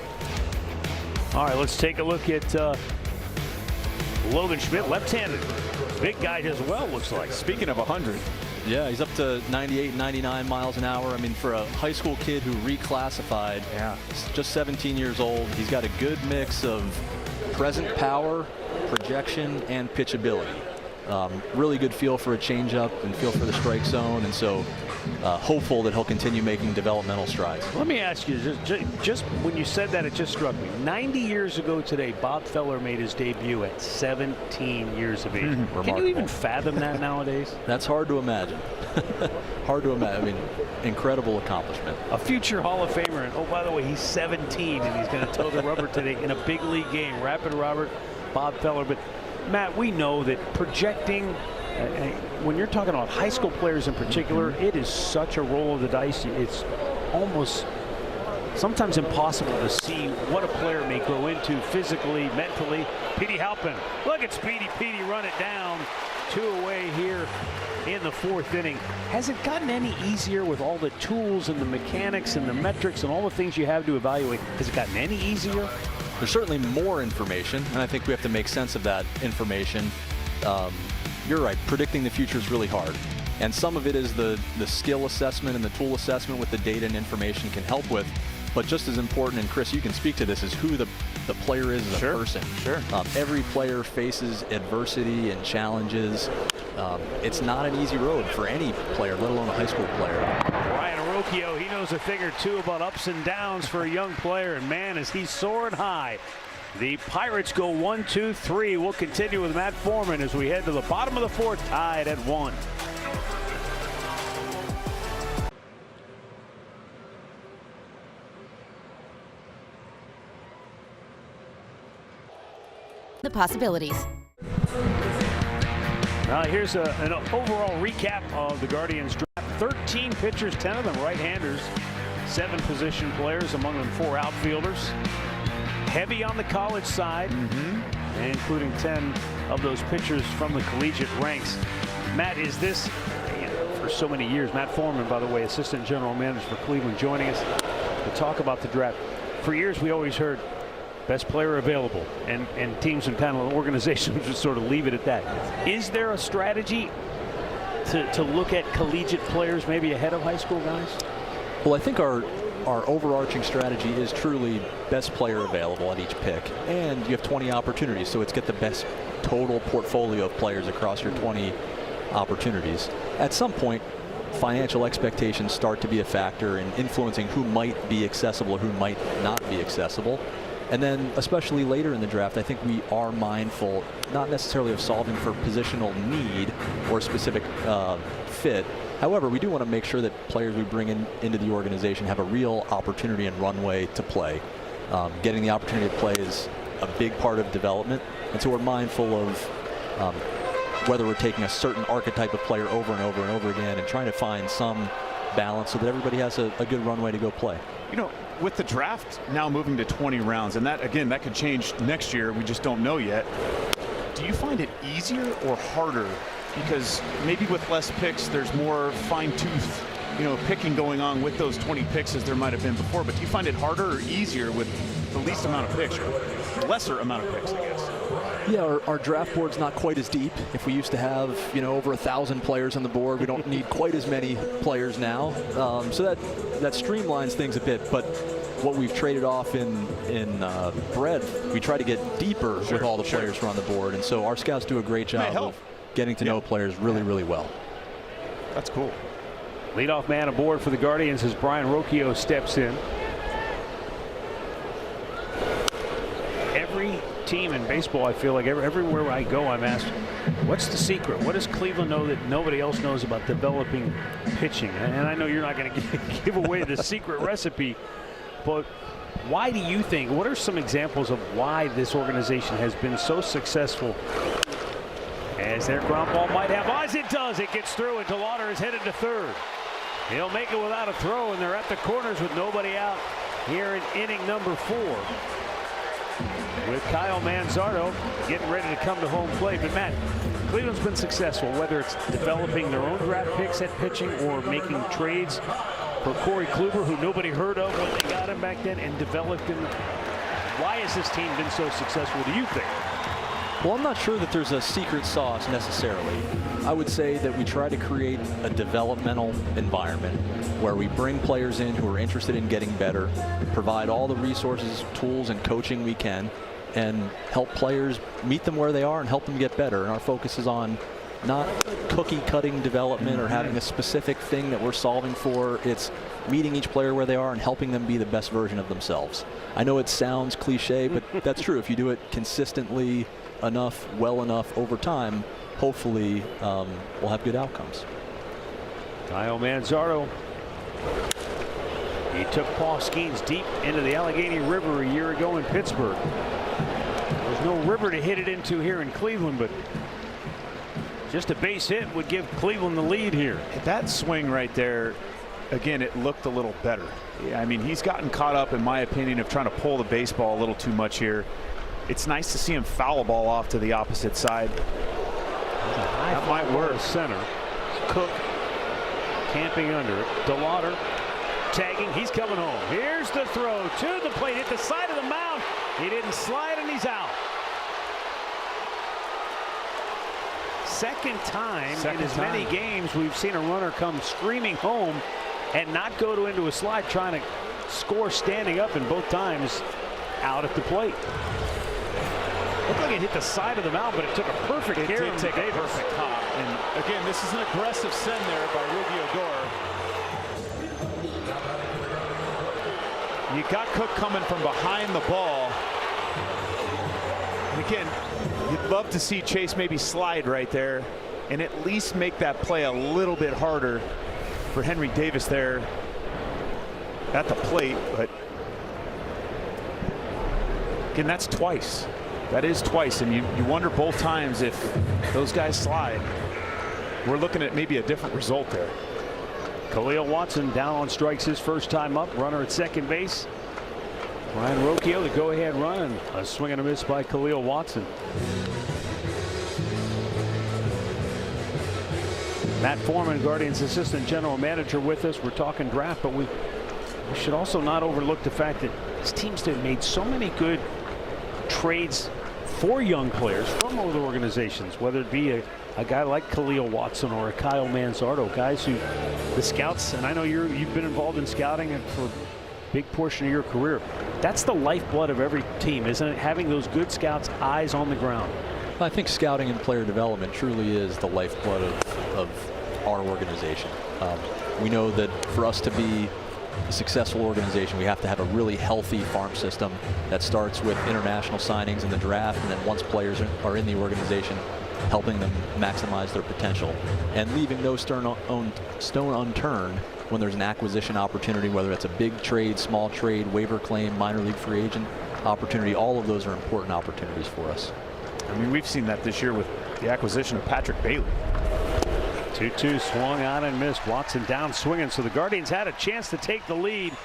All right, let's take a look at Logan Schmidt, left-handed, big guy as well. Looks like.
Speaking of 100.
Yeah, he's up to 98, 99 miles an hour. I mean, for a high school kid who reclassified, just 17 years old, he's got a good mix of present power, projection, and pitchability. Really good feel for a changeup and feel for the strike zone, and so hopeful that he'll continue making developmental strides.
Let me ask you, just when you said that, it just struck me. 90 years ago today, Bob Feller made his debut at 17 years of age. Can you even fathom that nowadays?
That's hard to imagine. Hard to imagine. I mean, incredible accomplishment.
A future Hall of Famer, and oh, by the way, he's 17 and he's going to toe the rubber today in a big league game. Rapid Robert, Bob Feller. But Matt, we know that projecting, when you're talking about high school players in particular, it is such a roll of the dice. It's almost sometimes impossible to see what a player may grow into physically, mentally. Petey Halpin, look at Speedy Petey run it down. 2 away here in the 4th inning. Has it gotten any easier with all the tools and the mechanics and the metrics and all the things you have to evaluate? Has it gotten any easier?
There's certainly more information, and I think we have to make sense of that information. You're right, predicting the future is really hard. And some of it is the skill assessment and the tool assessment with the data and information can help with. But just as important, and Chris, you can speak to this, is who the the player is as a person.
Sure.
Every player faces adversity and challenges. It's not an easy road for any player, let alone a high school player.
Brian Arocchio, he knows a thing or two about ups and downs for a young player, and man, is he soaring high. The Pirates go 1-2-3. We'll continue with Matt Foreman as we head to the bottom of the fourth, tied at 1.
The possibilities.
Here's an overall recap of the Guardians draft. 13 pitchers, 10 of them right-handers, 7 position players, among them 4 outfielders. Heavy on the college side, including 10 of those pitchers from the collegiate ranks. Matt, is this, for so many years, Matt Foreman, by the way, assistant general manager for Cleveland, joining us to talk about the draft. For years, we always heard best player available, and teams and kind of organizations would sort of leave it at that. Is there a strategy to look at collegiate players maybe ahead of high school guys?
Well, I think our overarching strategy is truly best player available at each pick, and you have 20 opportunities, so it's get the best total portfolio of players across your 20 opportunities. At some point, financial expectations start to be a factor in influencing who might be accessible or who might not be accessible. And then, especially later in the draft, I think we are mindful, not necessarily of solving for positional need or specific fit. However, we do want to make sure that players we bring into the organization have a real opportunity and runway to play. Getting the opportunity to play is a big part of development, and so we're mindful of whether we're taking a certain archetype of player over and over and over again and trying to find some balance so that everybody has a good runway to go play.
You know, with the draft now moving to 20 rounds, and that, again, that could change next year. We just don't know yet. Do you find it easier or harder? Because maybe with less picks, there's more fine-tooth, picking going on with those 20 picks as there might have been before. But do you find it harder or easier with the least amount of picks, or lesser amount of picks, I guess?
Yeah, our draft board's not quite as deep. If we used to have, over 1,000 players on the board, we don't need quite as many players now. So that streamlines things a bit. But what we've traded off in breadth, we try to get deeper with all the players who are on the board. And so our scouts do a great job of getting to know players really, really well.
That's cool.
Leadoff man aboard for the Guardians as Brian Arocchio steps in. Every team in baseball, I feel like everywhere I go, I'm asked, what's the secret? What does Cleveland know that nobody else knows about developing pitching? And I know you're not going to give away the secret recipe, but why do you think, what are some examples of why this organization has been so successful? As their ground ball might have, as it does, it gets through, and DeLauder is headed to third. He'll make it without a throw, and they're at the corners with nobody out here in inning number 4. With Kyle Manzardo getting ready to come to home plate. But Matt, Cleveland's been successful, whether it's developing their own draft picks at pitching or making trades for Corey Kluber, who nobody heard of when they got him back then, and developed him. Why has this team been so successful, do you think?
Well, I'm not sure that there's a secret sauce necessarily. I would say that we try to create a developmental environment where we bring players in who are interested in getting better, provide all the resources, tools, and coaching we can, and help players meet them where they are and help them get better. And our focus is on not cookie-cutting development or having a specific thing that we're solving for. It's meeting each player where they are and helping them be the best version of themselves. I know it sounds cliche, but that's true. If you do it consistently enough, well enough over time, hopefully we'll have good outcomes.
Kyle Manzardo. He took Paul Skeens deep into the Allegheny River a year ago in Pittsburgh. There's no river to hit it into here in Cleveland, but just a base hit would give Cleveland the lead here.
That swing right there, again, it looked a little better. Yeah, I mean, he's gotten caught up, in my opinion, of trying to pull the baseball a little too much here. It's nice to see him foul a ball off to the opposite side.
That might work. Center. Cook camping under it. DeLauder tagging. He's coming home. Here's the throw to the plate. Hit the side of the mound. He didn't slide, and he's out. Second time in as many games we've seen a runner come screaming home and not go into a slide, trying to score standing up, and both times out at the plate. Looked like it hit the side of the mound, but it took a perfect care of
take
Davis.
a perfect hop. And again, this is an aggressive send there by Rubiodor. You got Cook coming from behind the ball. And again, you'd love to see Chase maybe slide right there and at least make that play a little bit harder for Henry Davis there at the plate. But again, that's twice. That is twice, and you wonder both times if those guys slide. We're looking at maybe a different result there.
Khalil Watson down on strikes his first time up. Runner at second base. Ryan Rocchio, the go-ahead run, and a swing and a miss by Khalil Watson. Matt Foreman, Guardians assistant general manager, with us. We're talking draft, but we should also not overlook the fact that these teams have made so many good trades for young players from other organizations, whether it be a guy like Khalil Watson or a Kyle Manzardo, guys who the scouts, and I know you've been involved in scouting for a big portion of your career. That's the lifeblood of every team, isn't it? Having those good scouts, eyes on the ground.
I think scouting and player development truly is the lifeblood of our organization. We know that for us to be a successful organization, we have to have a really healthy farm system that starts with international signings in the draft, and then once players are in the organization, helping them maximize their potential and leaving no stone unturned when there's an acquisition opportunity, whether it's a big trade, small trade, waiver claim, minor league free agent opportunity. All of those are important opportunities for us.
I mean, we've seen that this year with the acquisition of Patrick Bailey.
2-2 swung on and missed. Watson down swinging, so the Guardians had a chance to take the lead,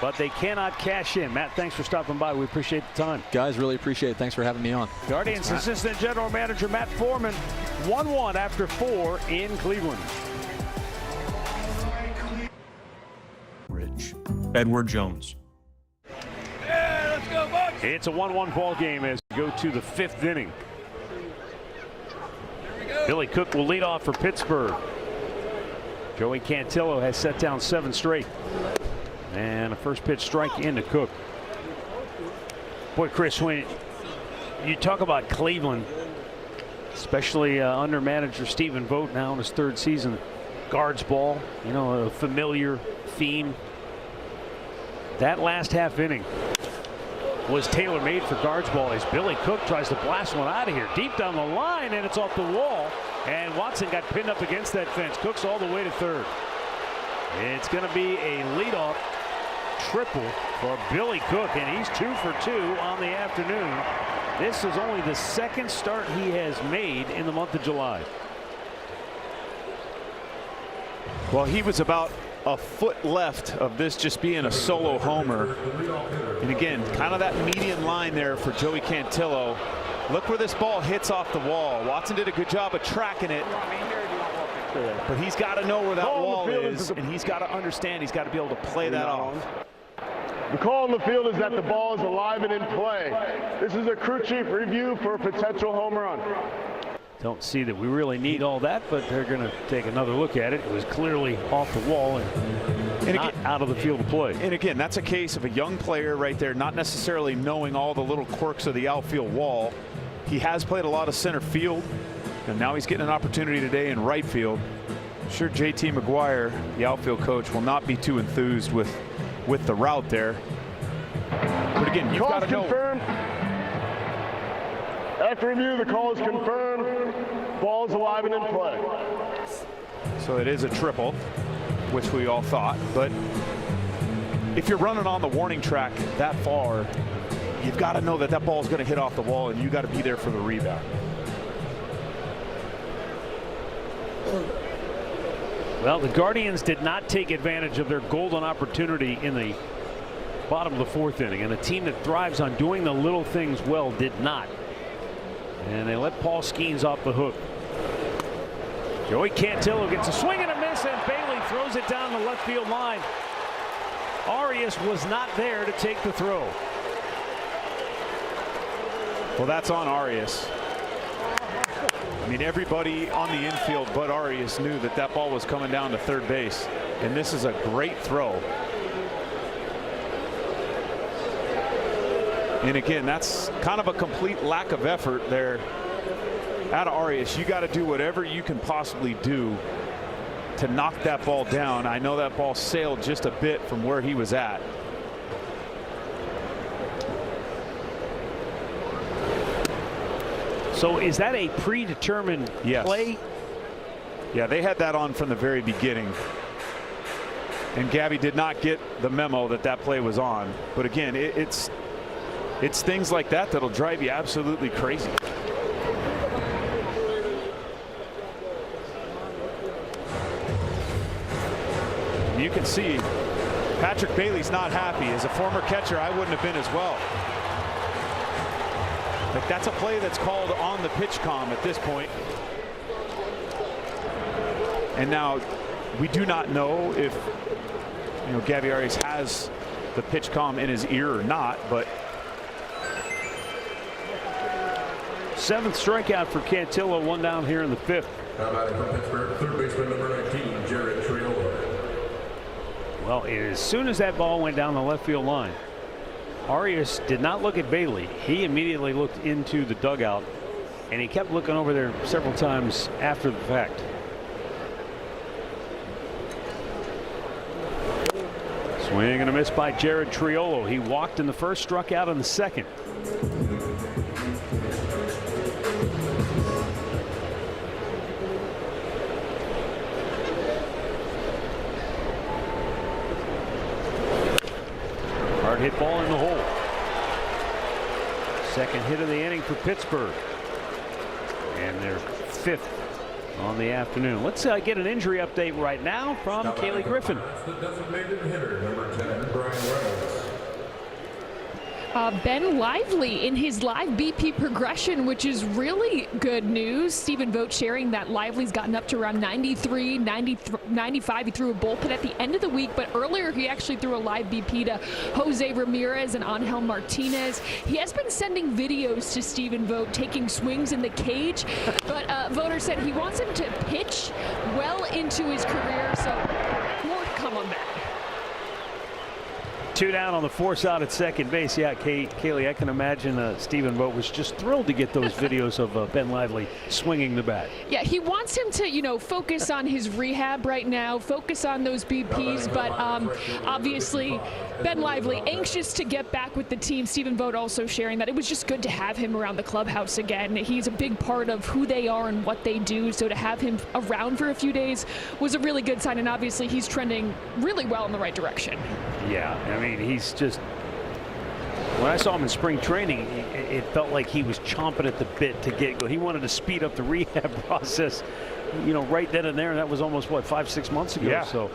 but they cannot cash in. Matt, thanks for stopping by. We appreciate the time.
Guys, really appreciate it. Thanks for having me on.
Guardians assistant general manager Matt Foreman, 1-1 after 4 in Cleveland.
Rich. Edward Jones.
Yeah, let's go, Bucks. It's a 1-1 ball game as we go to the 5th inning. Billy Cook will lead off for Pittsburgh. Joey Cantillo has set down 7 straight. And a first pitch strike into Cook. Boy, Chris, when you talk about Cleveland, especially under manager Stephen Vogt now in his 3rd season, guards ball, you know, a familiar theme. That last half inning was tailor-made for guards ball as Billy Cook tries to blast one out of here deep down the line, and it's off the wall, and Watson got pinned up against that fence. Cook's all the way to 3rd. It's going to be a leadoff triple for Billy Cook, and he's 2 for 2 on the afternoon. This is only the 2nd start he has made in the month of July.
Well, he was about a foot left of this just being a solo homer. And again, kind of that median line there for Joey Cantillo. Look where this ball hits off the wall. Watson did a good job of tracking it, but he's got to know where that wall is, and he's got to understand, he's got to be able to play that off.
The call on the field is that the ball is alive and in play. This is a crew chief review for a potential home run.
Don't see that we really need all that, but they're going to take another look at it. It was clearly off the wall and not out of the field of play.
And again, that's a case of a young player right there, not necessarily knowing all the little quirks of the outfield wall. He has played a lot of center field, and now he's getting an opportunity today in right field. I'm sure JT McGuire, the outfield coach, will not be too enthused with the route there. But again, you've got to know.
Confirmed. After review, the call is confirmed. Ball is alive and in play.
So it is a triple, which we all thought. But if you're running on the warning track that far, you've got to know that that ball is going to hit off the wall, and you got to be there for the rebound.
Well, the Guardians did not take advantage of their golden opportunity in the bottom of the 4th inning, and a team that thrives on doing the little things well did not. And they let Paul Skeens off the hook. Joey Cantillo gets a swing and a miss, and Bailey throws it down the left field line. Arias was not there to take the throw.
Well, that's on Arias. I mean, everybody on the infield but Arias knew that that ball was coming down to 3rd base, and this is a great throw. And again, that's kind of a complete lack of effort there out of Arias. You got to do whatever you can possibly do to knock that ball down. I know that ball sailed just a bit from where he was at.
So is that a predetermined play?
Yeah, they had that on from the very beginning. And Gabby did not get the memo that that play was on. But again, it's things like that that'll drive you absolutely crazy. And you can see Patrick Bailey's not happy. As a former catcher, I wouldn't have been as well. Like, that's a play that's called on the pitch comm at this point. And now we do not know if Gabby Arias has the pitch comm in his ear or not, but
7th strikeout for Cantillo, 1 down here in the 5th.
Now batting for Pittsburgh, third baseman number 19, Jared Triolo.
Well, as soon as that ball went down the left field line, Arias did not look at Bailey. He immediately looked into the dugout, and he kept looking over there several times after the fact. Swing and a miss by Jared Triolo. He walked in the first, struck out in the second. Hard hit ball in the hole. Second hit of the inning for Pittsburgh. And their 5th on the afternoon. Let's get an injury update right now from Kaylee Griffin.
The designated hitter, number 10, Brian Reynolds.
Ben Lively in his live BP progression, which is really good news. Stephen Vogt sharing that Lively's gotten up to around 93, 95. He threw a bullpen at the end of the week, but earlier he actually threw a live BP to Jose Ramirez and Angel Martinez. He has been sending videos to Stephen Vogt taking swings in the cage, but Voter said he wants him to pitch well into his career, so more to come on that.
2 down on the force out at second base. Yeah, Kaylee, I can imagine Stephen Vogt was just thrilled to get those videos of Ben Lively swinging the bat.
Yeah, he wants him to, focus on his rehab right now, focus on those BPs, but obviously Ben Lively anxious to get back with the team. Stephen Vogt also sharing that it was just good to have him around the clubhouse again. He's a big part of who they are and what they do, so to have him around for a few days was a really good sign, and obviously he's trending really well in the right direction.
Yeah, I mean, he's just, when I saw him in spring training, it felt like he was chomping at the bit to get going. He wanted to speed up the rehab process, right then and there, and that was almost, 5-6 months ago.
Yeah.
So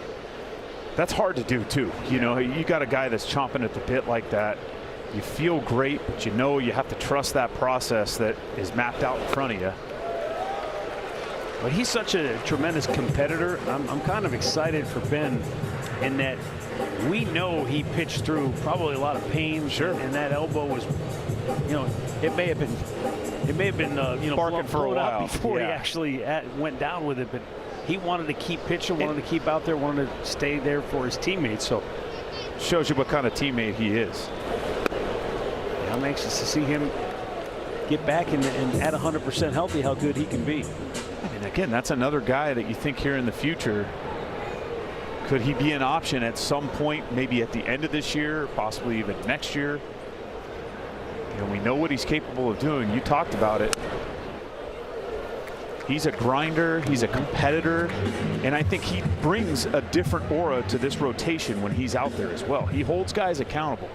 that's hard to do too. You got a guy that's chomping at the bit like that. You feel great, but you have to trust that process that is mapped out in front of you.
But he's such a tremendous competitor. I'm kind of excited for Ben in that we know he pitched through probably a lot of pain.
Sure.
And that elbow was, it may have been
barking for a while
before he actually went down with it. But he wanted to keep pitching, wanted to keep out there, wanted to stay there for his teammates. So
shows you what kind of teammate he is.
Yeah, I'm anxious to see him get back and at 100% healthy, how good he can be.
And again, that's another guy that you think here in the future, could he be an option at some point, maybe at the end of this year, possibly even next year? We know what he's capable of doing. You talked about it. He's a grinder, he's a competitor, and I think he brings a different aura to this rotation when he's out there as well. He holds guys accountable,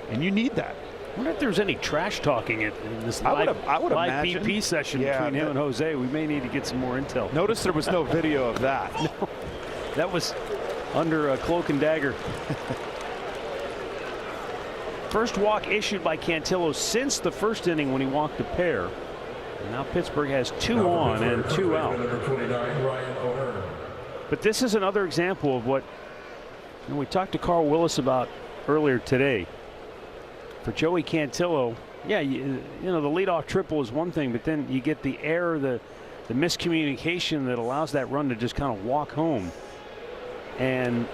and you need that.
I wonder if there's any trash talking in this live BP session between him and Jose. We may need to get some more intel.
Notice there was no video of that.
No, that was under a cloak and dagger. First walk issued by Cantillo since the first inning when he walked a pair. And now Pittsburgh has 2 on and 2 out. But this is another example of what we talked to Carl Willis about earlier today. For Joey Cantillo, yeah, the leadoff triple is one thing, but then you get the error, the miscommunication that allows that run to just kind of walk home. And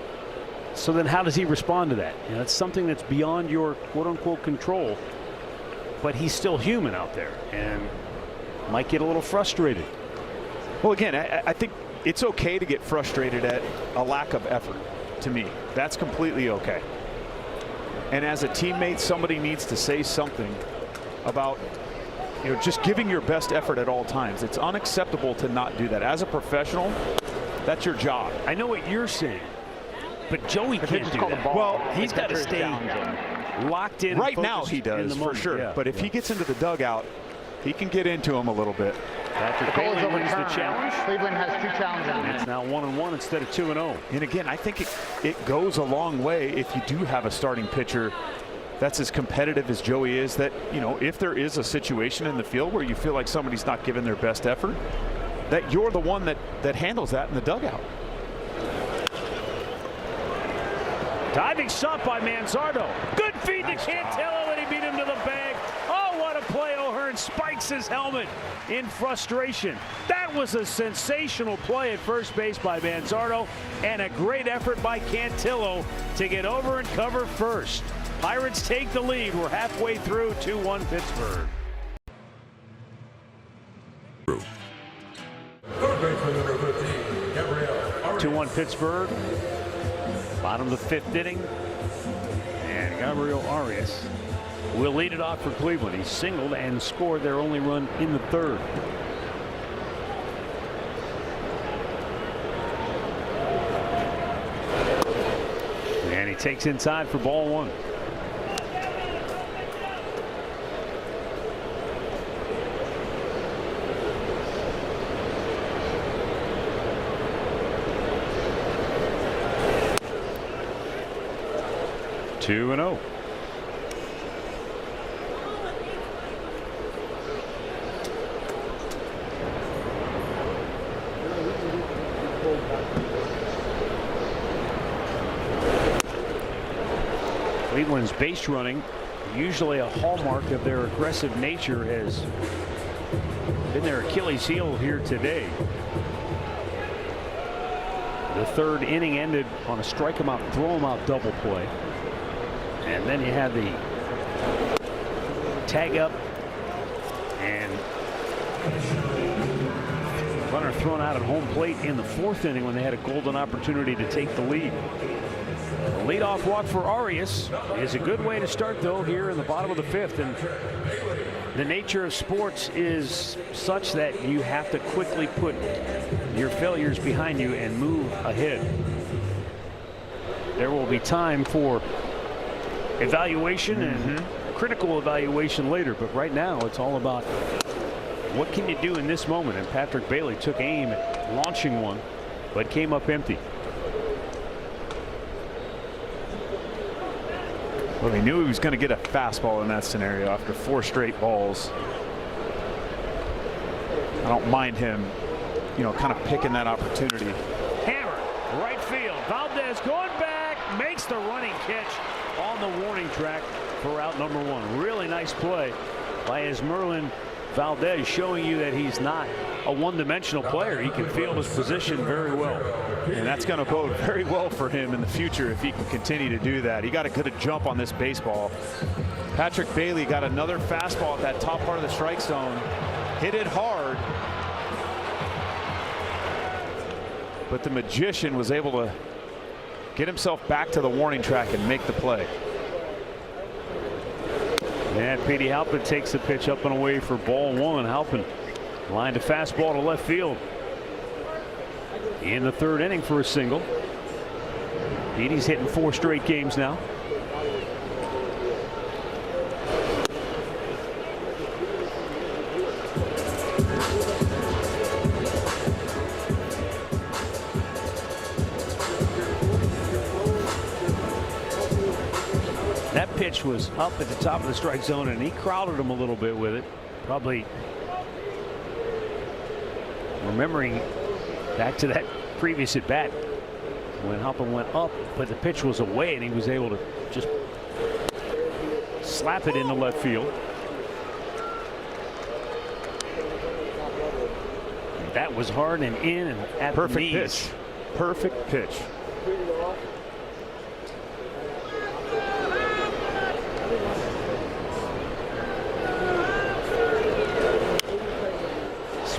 so then how does he respond to that? It's something that's beyond your quote-unquote control. but he's still human out there and might get a little frustrated.
Well, again, I think it's okay to get frustrated at a lack of effort. To me, that's completely okay. And as a teammate, somebody needs to say something about, you know, just giving your best effort at all times. It's unacceptable to not do that. As a professional, that's your job.
I know what you're saying, but Joey can't do that.
Well,
he's got to stay locked in.
Right now he does, for sure. Yeah. But if he gets into the dugout, he can get into him a little bit.
Patrick Bailey wins the challenge.
Cleveland has 2 challenges.
It's now 1-1 instead of 2-0.
And again, I think it goes a long way if you do have a starting pitcher that's as competitive as Joey is, that, you know, if there is a situation in the field where you feel like somebody's not giving their best effort, that you're the one that handles that in the dugout.
Diving shot by Manzardo. Good feed to Cantillo, and he beat him to the bag. Oh, what a play. O'Hearn spikes his helmet in frustration. That was a sensational play at first base by Manzardo, and a great effort by Cantillo to get over and cover first. Pirates take the lead. We're halfway through. 2-1 Pittsburgh.
Third baseman number 13, Gabriel.
2-1 Pittsburgh. Bottom of the 5th inning. And Gabriel Arias will lead it off for Cleveland. He singled and scored their only run in the 3rd. And he takes inside for ball 1. Two and 0. Cleveland's base running, usually a hallmark of their aggressive nature, has been their Achilles heel here today. The 3rd inning ended on a strike him out, throw him out double play. And then you had the tag up and runner thrown out at home plate in the 4th inning when they had a golden opportunity to take the lead. The leadoff walk for Arias is a good way to start, though, here in the bottom of the 5th. And the nature of sports is such that you have to quickly put your failures behind you and move ahead. There will be time for evaluation and critical evaluation later, but right now it's all about what can you do in this moment. And Patrick Bailey took aim at launching one, but came up empty.
Well, he knew he was going to get a fastball in that scenario after 4 straight balls. I don't mind him, you know, kind of picking that opportunity.
Hammer, right field. Valdez going back, makes the running catch on the warning track for out number 1. Really nice play by Esmerlin Valdez, showing you that he's not a one-dimensional player. He can field his position very well.
And that's going to bode very well for him in the future if he can continue to do that. He got a good jump on this baseball. Patrick Bailey got another fastball at that top part of the strike zone. Hit it hard. But the magician was able to get himself back to the warning track and make the play.
And Petey Halpin takes the pitch up and away for ball 1. Halpin lined a fastball to left field in the 3rd inning for a single. Petey's hitting 4 straight games now. That pitch was up at the top of the strike zone, and he crowded him a little bit with it. Probably remembering back to that previous at bat when Halpin went up, but the pitch was away, and he was able to just slap it into left field. That was hard and in and at the knees.
Pitch. Perfect pitch.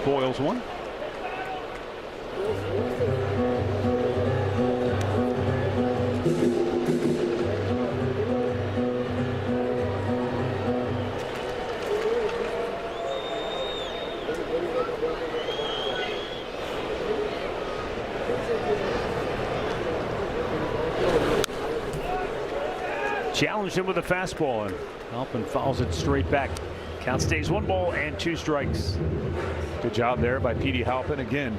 spoils one. Challenged him with a fastball, and Halpin fouls it straight back. Count stays 1 ball and 2 strikes.
Good job there by Petey Halpin again.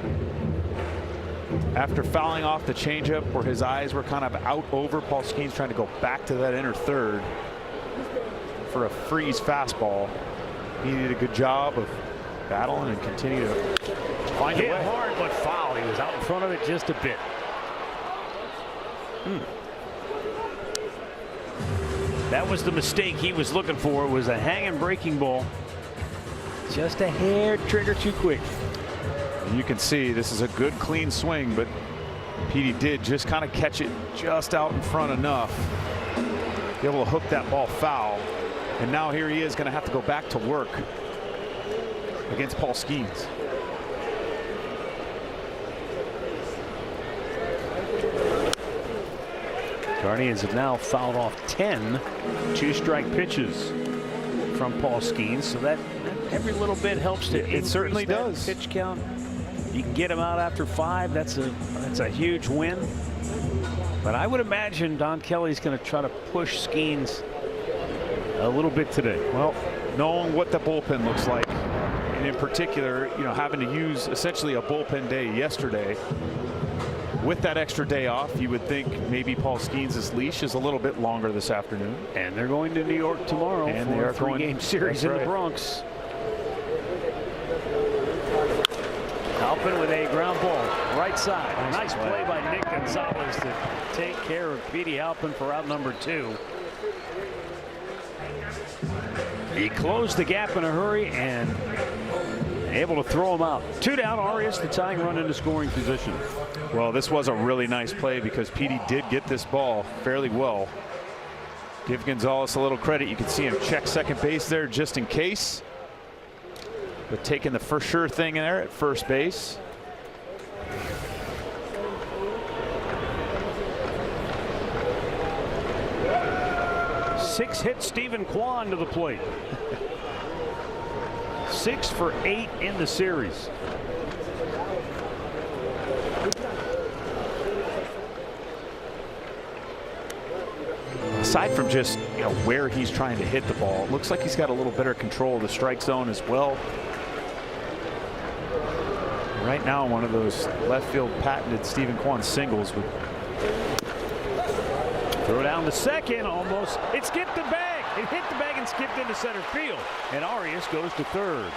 After fouling off the changeup where his eyes were kind of out over, Paul Skeens trying to go back to that inner third for a freeze fastball. He did a good job of battling and continue to find a way.
Hard but foul. He was out in front of it just a bit. That was the mistake he was looking for. It was a hanging breaking ball. Just a hair trigger too quick.
And you can see this is a good clean swing, but Petey did just kind of catch it just out in front enough. Be able to hook that ball foul. And now here he is going to have to go back to work against Paul Skeens.
Guardians have now fouled off 10 2-strike pitches from Paul Skeens, so that every little bit helps to
it certainly does.
Pitch count. You can get him out after 5. That's a huge win. But I would imagine Don Kelly's going to try to push Skeens a little bit today.
Well, knowing what the bullpen looks like, and in particular, you know, having to use essentially a bullpen day yesterday. With that extra day off, you would think maybe Paul Skeens' leash is a little bit longer this afternoon.
And they're going to New York tomorrow for a 3-game series in the Bronx. Halpin with a ground ball, right side. Nice play by Nick Gonzalez to take care of Petey Halpin for out number 2. He closed the gap in a hurry and able to throw him out. 2 down, Arias, the tying run into scoring position.
Well, this was a really nice play because Petey did get this ball fairly well. Give Gonzalez a little credit. You can see him check second base there just in case. But taking the for sure thing in there at first base.
Six hit Stephen Kwan to the plate. 6 for 8 in the series.
Aside from just, you know, where he's trying to hit the ball, it looks like he's got a little better control of the strike zone as well. Right now, one of those left field patented Stephen Kwan singles would
throw down to second, almost. It skipped the bag. It hit the bag and skipped into center field. And Arias goes to third.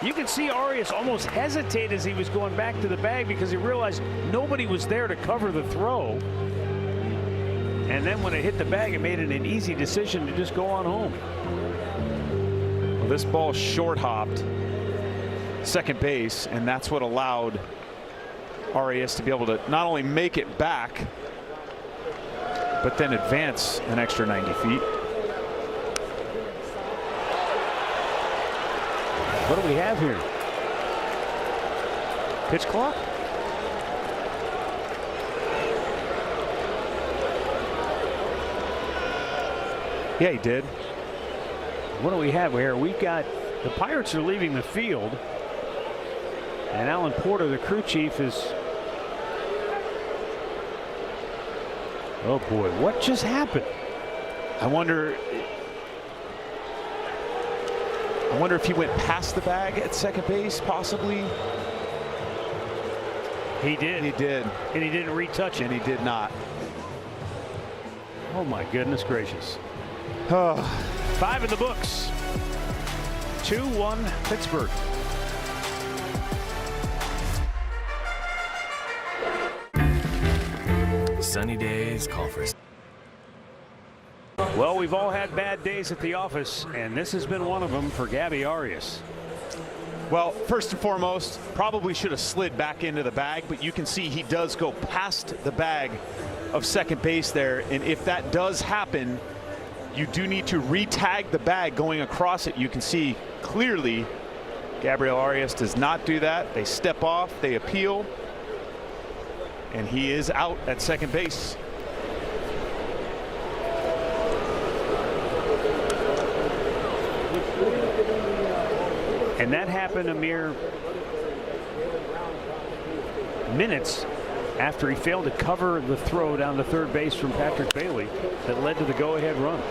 You can see Arias almost hesitate as he was going back to the bag because he realized nobody was there to cover the throw. And then when it hit the bag, it made it an easy decision to just go on home.
Well, this ball short hopped second base, and that's what allowed Arias to be able to not only make it back, but then advance an extra 90 feet.
What do we have here? Pitch clock?
Yeah, he did.
What do we have here? We've got the Pirates are leaving the field, and Alan Porter, the crew chief, is. Oh boy, what just happened?
I wonder if he went past the bag at second base, possibly.
He did.
He did.
And he didn't retouch it.
And he did not.
Oh my goodness gracious. 5 in the books. 2-1 Pittsburgh.
Sunny days call for.
Well, we've all had bad days at the office, and this has been one of them for Gabby Arias.
Well, first and foremost, probably should have slid back into the bag, but you can see he does go past the bag of second base there, and if that does happen, you do need to re-tag the bag going across it. You can see clearly Gabriel Arias does not do that. They step off, they appeal, and he is out at second base.
And that happened a mere minutes after he failed to cover the throw down to third base from Patrick Bailey that led to the go-ahead run.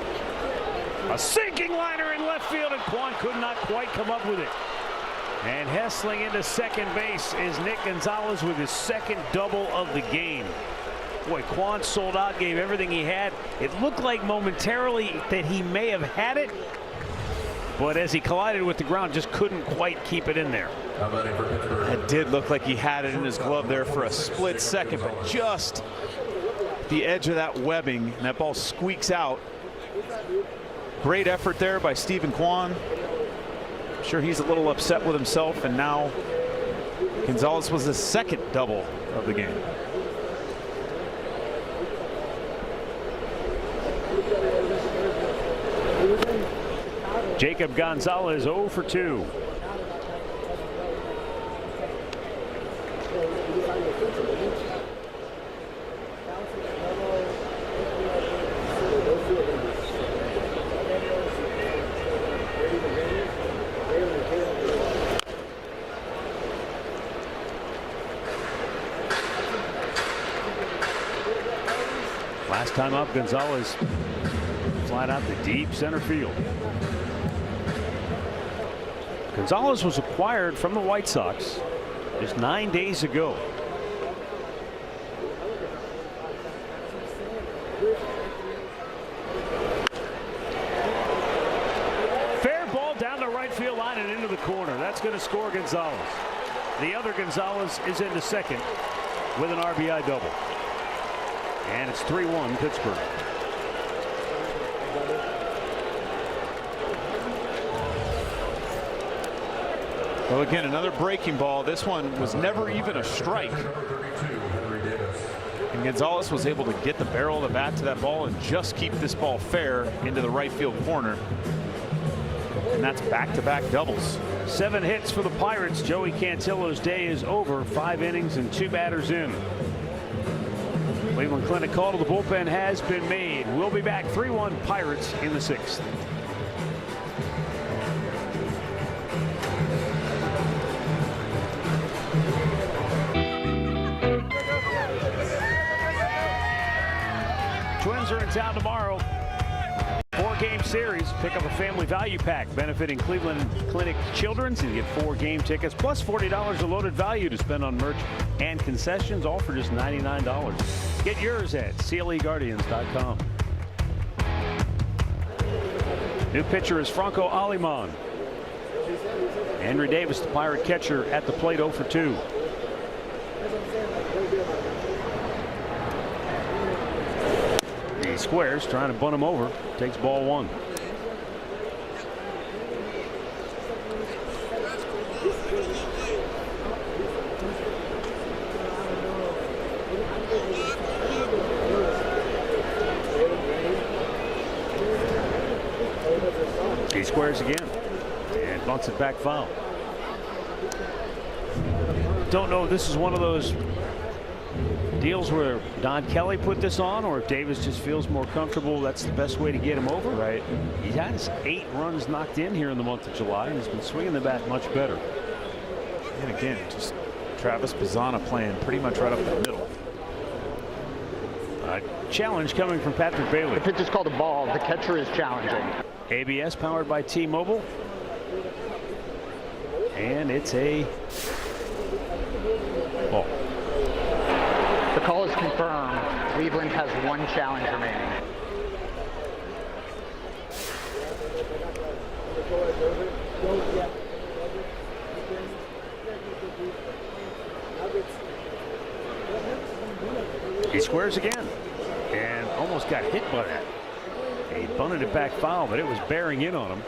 A sinking liner in left field, and Kwan could not quite come up with it. And hustling into second base is Nick Gonzalez with his second double of the game. Boy, Kwan sold out, gave everything he had. It looked like momentarily that he may have had it, but as he collided with the ground, just couldn't quite keep it in there.
It did look like he had it in his glove there for a split second, but just the edge of that webbing, and that ball squeaks out. Great effort there by Stephen Kwan. I'm sure he's a little upset with himself, and now Gonzalez was his second double of the game.
Jacob Gonzalez 0 for 2. Last time up, Gonzalez flat out to deep center field. Gonzalez was acquired from the White Sox just 9 days ago. Fair ball down the right field line and into the corner. That's going to score Gonzalez. The other Gonzalez is into second with an RBI double. And it's 3-1 Pittsburgh.
Well, again, another breaking ball. This one was never even a strike. And Gonzalez was able to get the barrel of the bat to that ball and just keep this ball fair into the right field corner. And that's back-to-back doubles.
7 hits for the Pirates. Joey Cantillo's day is over. 5 innings and 2 batters in. Cleveland Clinic call to the bullpen has been made. We'll be back. 3-1 Pirates in the 6th. Twins are in town tomorrow. 4-game series. Pick up a family value pack benefiting Cleveland Clinic children. So you get 4 game tickets plus $40 of loaded value to spend on merch and concessions, all for just $99. Get yours at CLEGuardians.com. New pitcher is Franco Aliman. Henry Davis, the Pirate catcher, at the plate 0 for 2. He squares, trying to bunt him over. Takes ball 1. He squares again and bunts it back foul. Don't know if this is one of those deals where Don Kelly put this on, or if Davis just feels more comfortable that's the best way to get him over.
Right.
He has 8 runs knocked in here in the month of July and has been swinging the bat much better.
And again, just Travis Pizzana playing pretty much right up the middle.
A challenge coming from Patrick Bailey.
The pitch is called a ball. The catcher is challenging.
ABS powered by T-Mobile. And it's a ball.
The call is confirmed. Cleveland has 1 challenge remaining.
He squares again and almost got hit by that. He bunted it back foul, but it was bearing in on him.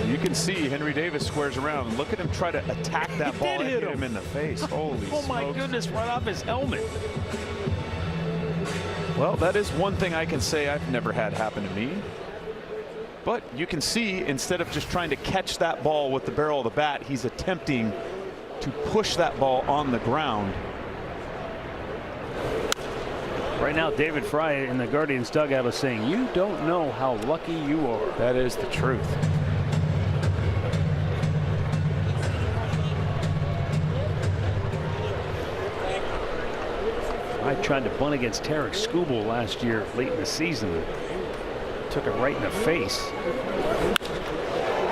You can see Henry Davis squares around. Look at him try to attack that ball and hit him in the face. Holy
oh my
smokes.
goodness, right off his helmet.
Well, that is one thing I can say I've never had happen to me. But you can see, instead of just trying to catch that ball with the barrel of the bat, he's attempting to push that ball on the ground.
Right now, David Fry in the Guardians dugout is saying, "You don't know how lucky you are."
That is the truth.
I tried to bunt against Tarek Skubal last year late in the season. Took it right in the face.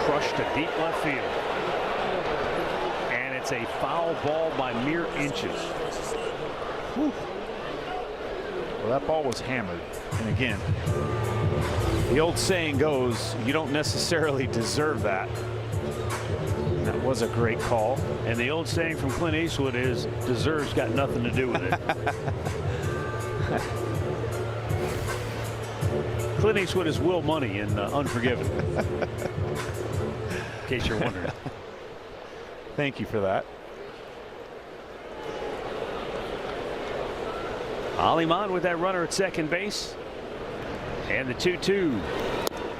Crushed to deep left field. And it's a foul ball by mere inches.
Whew. Well, that ball was hammered. And again, the old saying goes, you don't necessarily deserve that. That was a great call.
And the old saying from Clint Eastwood is, deserves got nothing to do with it. Clint Eastwood is Will Money in Unforgiven. In case you're wondering.
Thank you for that.
Aliman with that runner at second base. And the 2-2.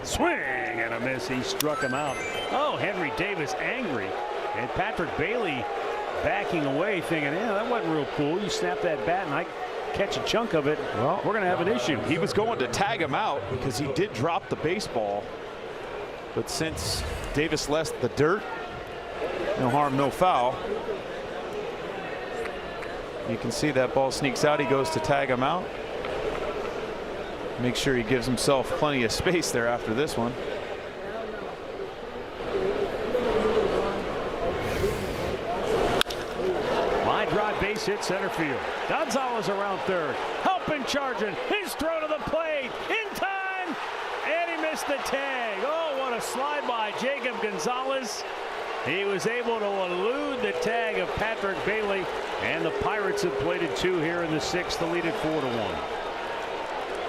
Swing and a miss. He struck him out. Oh, Henry Davis angry. And Patrick Bailey backing away, thinking, yeah, that wasn't real cool. You snap that bat and I catch a chunk of it. Well, we're going to have an issue.
He was going to tag him out because he did drop the baseball. But since Davis left the dirt, no harm, no foul. You can see that ball sneaks out. He goes to tag him out. Make sure he gives himself plenty of space there after this one.
Line drive, base hit, center field. Gonzalez around third. Helping, charging. His throw to the plate. In time. And he missed the tag. Oh, what a slide by Jacob Gonzalez. He was able to elude the tag of Patrick Bailey. And the Pirates have plated two here in the sixth to lead it 4-1.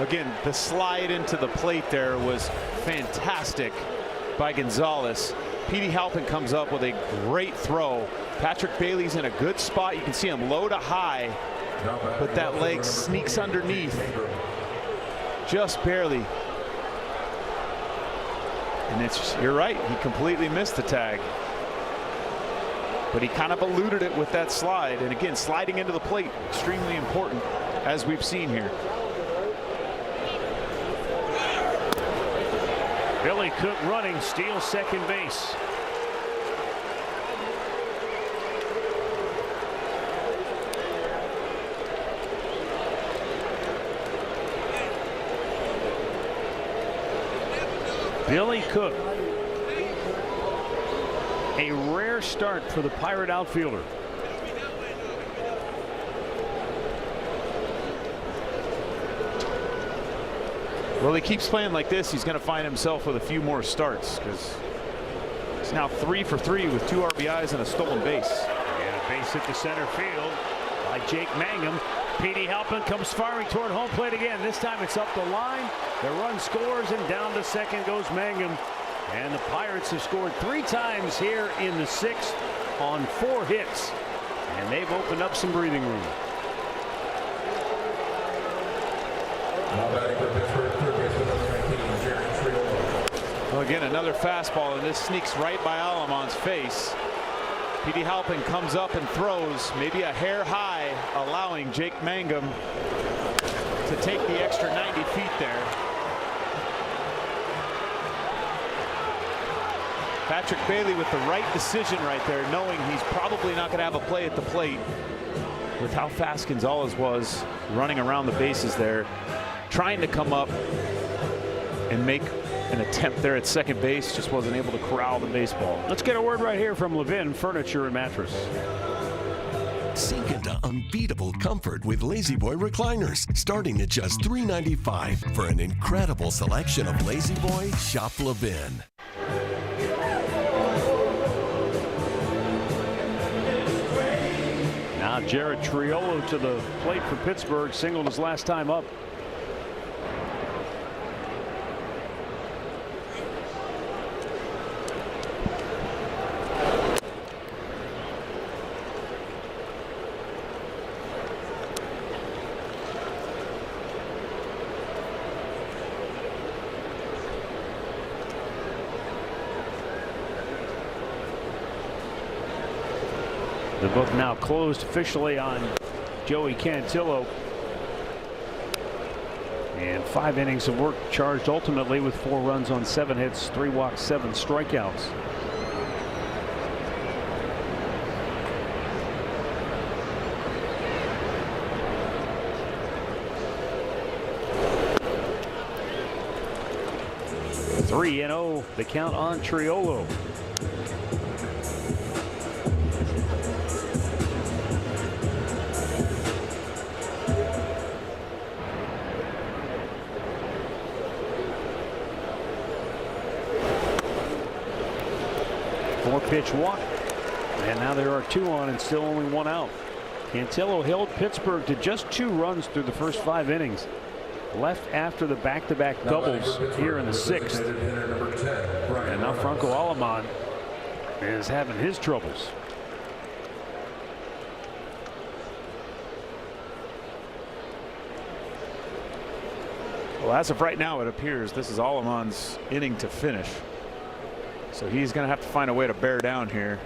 Again, the slide into the plate there was fantastic by Gonzalez. Petey Halpin comes up with a great throw. Patrick Bailey's in a good spot. You can see him low to high, but that leg sneaks underneath just barely. And you're right, he completely missed the tag. But he kind of eluded it with that slide. And again, sliding into the plate, extremely important, as we've seen here.
Billy Cook running, steals second base. Billy Cook. A rare start for the Pirate outfielder.
Well, he keeps playing like this. He's going to find himself with a few more starts because he's now 3 for 3 with 2 RBIs and a stolen base.
And a base hit to center field by Jake Mangum. Petey Halpin comes firing toward home plate again. This time it's up the line. The run scores and down to second goes Mangum. And the Pirates have scored 3 times here in the sixth on 4 hits. And they've opened up some breathing room.
Well, again, another fastball, and this sneaks right by Alamon's face. Petey Halpin comes up and throws, maybe a hair high, allowing Jake Mangum to take the extra 90 feet there. Patrick Bailey with the right decision right there, knowing he's probably not going to have a play at the plate with how fast Gonzalez was running around the bases there, trying to come up and make an attempt there at second base, just wasn't able to corral the baseball.
Let's get a word right here from Levin Furniture and Mattress.
Sink into unbeatable comfort with Lazy Boy recliners, starting at just $395 for an incredible selection of Lazy Boy. Shop Levin.
Now Jared Triolo to the plate for Pittsburgh, singled his last time up. The book now closed officially on Joey Cantillo. And 5 innings of work charged ultimately with 4 runs on 7 hits, 3 walks, 7 strikeouts. Three and 0 the count on Triolo. Pitch walk, and now there are 2 on and still only 1 out. Cantillo held Pittsburgh to just 2 runs through the first 5 innings. Left after the back-to-back doubles here in the 6th. And now Franco Aleman is having his troubles.
Well, as of right now, it appears this is Aleman's inning to finish. So he's going to have to find a way to bear down here.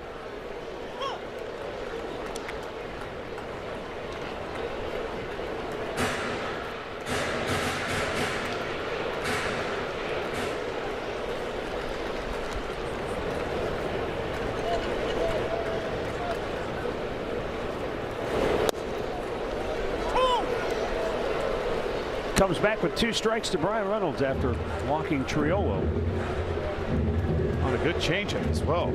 Comes back with 2 strikes to Brian Reynolds after walking Triolo.
On a good changeup as well.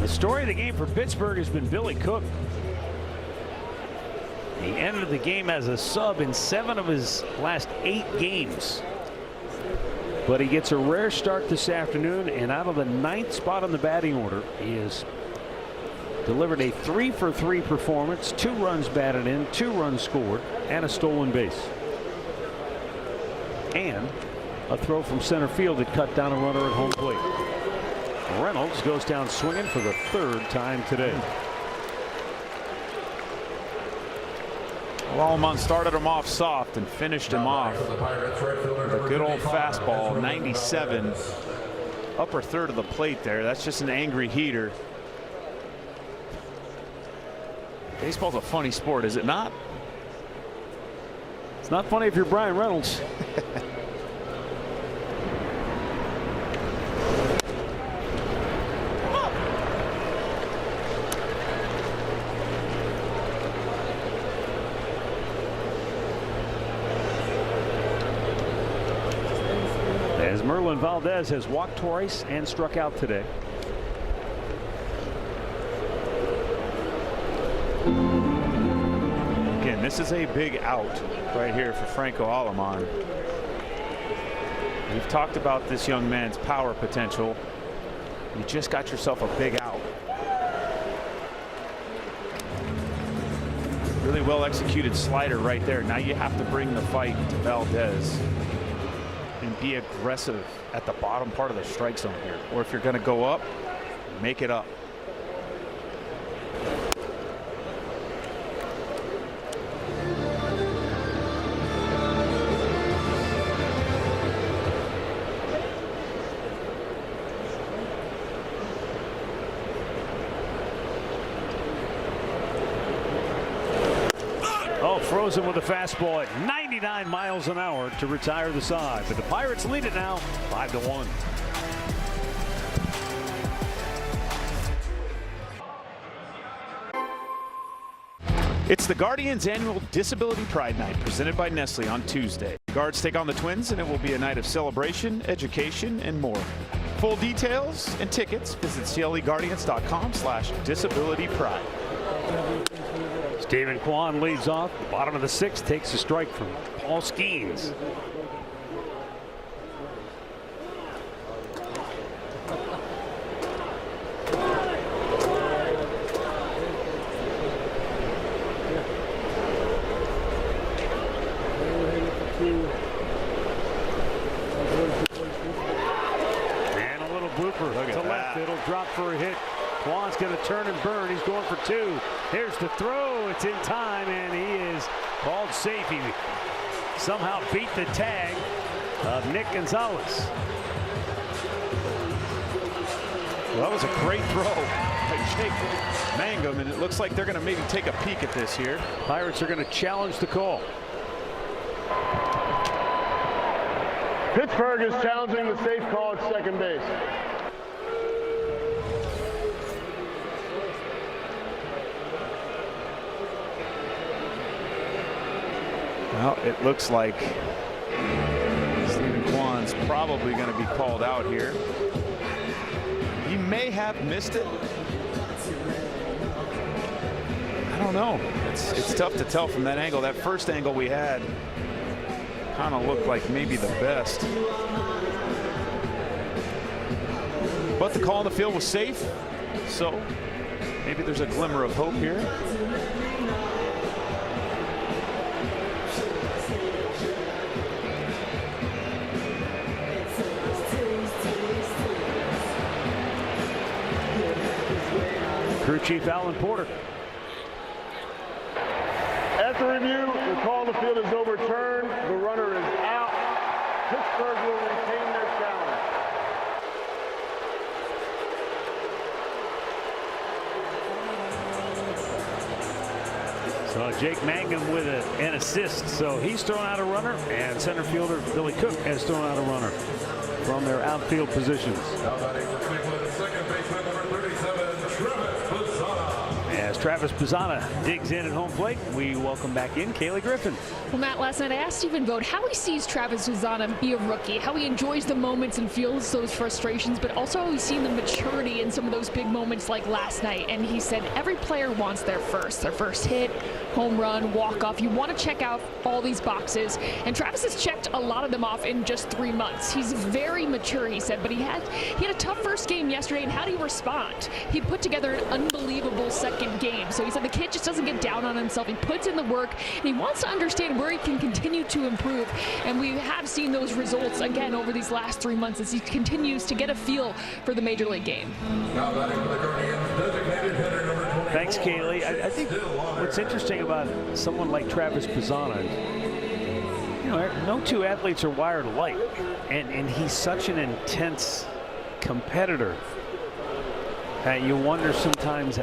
The story of the game for Pittsburgh has been Billy Cook. He entered the game as a sub in 7 of his last 8 games. But he gets a rare start this afternoon, and out of the 9th spot on the batting order, he has delivered a 3-for-3 performance, 2 runs batted in, 2 runs scored, and a stolen base. And a throw from center field that cut down a runner at home plate. Reynolds goes down swinging for the 3rd time today.
Well, Aleman started him off soft and finished him off with a good old fastball, 97, upper third of the plate there. That's just an angry heater. Baseball's a funny sport, is it not?
It's not funny if you're Brian Reynolds. As Merlin Valdez has walked twice and struck out today.
Again, this is a big out right here for Franco Aleman. We've talked about this young man's power potential. You just got yourself a big out. Really well executed slider right there. Now you have to bring the fight to Valdez and be aggressive at the bottom part of the strike zone here. Or if you're going to go up, make it up.
Frozen with a fastball at 99 miles an hour to retire the side. But the Pirates lead it now 5-1.
It's the Guardians' annual Disability Pride Night presented by Nestle on Tuesday. The Guards take on the Twins, and it will be a night of celebration, education, and more. Full details and tickets, visit cleguardians.com/disabilitypride.
Stephen Kwan leads off. The bottom of the 6th, takes a strike from Paul Skeens. And a little blooper. Look drop for a hit. Kwan's going to turn and burn. He's going for 2. Here's the throw. It's in time, and he is called safe. He somehow beat the tag of Nick Gonzalez.
Well, that was a great throw by Jake Mangum, and it looks like they're going to maybe take a peek at this here.
Pirates are going to challenge the call.
Pittsburgh is challenging the safe call at second base.
Well, it looks like Stephen Kwan's probably going to be called out here. He may have missed it. I don't know. It's tough to tell from that angle. That first angle we had kind of looked like maybe the best. But the call on the field was safe, so maybe there's a glimmer of hope here.
Crew Chief Alan Porter.
After review, the call on the field is overturned. The runner is out. Pittsburgh will retain their challenge.
So Jake Mangum with an assist. So he's thrown out a runner, and center fielder Billy Cook has thrown out a runner from their outfield positions. As Travis Pizzana digs in at home plate, we welcome back in Kaylee Griffin.
Well, Matt, last night I asked Stephen Vogt how he sees Travis Pizzana be a rookie, how he enjoys the moments and feels those frustrations, but also how he's seen the maturity in some of those big moments like last night. And he said every player wants their first hit, home run, walk-off. You want to check out all these boxes, and Travis has checked a lot of them off in just 3 months. He's very mature, he said, but he had a tough first game yesterday, and how did he respond? He put together an unbelievable second game. So he said the kid just doesn't get down on himself. He puts in the work, and he wants to understand where he can continue to improve. And we have seen those results again over these last 3 months as he continues to get a feel for the Major League game.
Thanks, Kaylee. I think what's interesting about someone like Travis Pizzana, no two athletes are wired alike, and he's such an intense competitor that you wonder sometimes,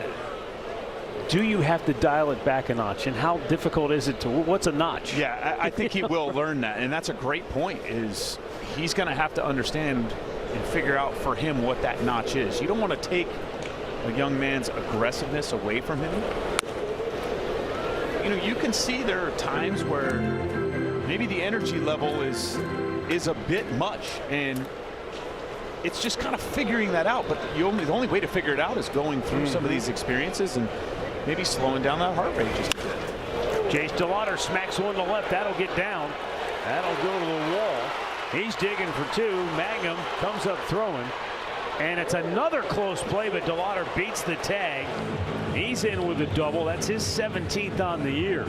do you have to dial it back a notch, and how difficult is it to, what's a notch?
Yeah, I think he will learn that, and that's a great point. Is he's going to have to understand and figure out for him what that notch is. You don't want to take a young man's aggressiveness away from him. You can see there are times where maybe the energy level is a bit much, and it's just kind of figuring that out. But the only way to figure it out is going through some of these experiences and maybe slowing down that heart rate just a bit.
Jace DeLauder smacks one to left. That'll get down. That'll go to the wall. He's digging for 2. Mangum comes up throwing. And it's another close play, but DeLauder beats the tag. He's in with a double. That's his 17th on the year.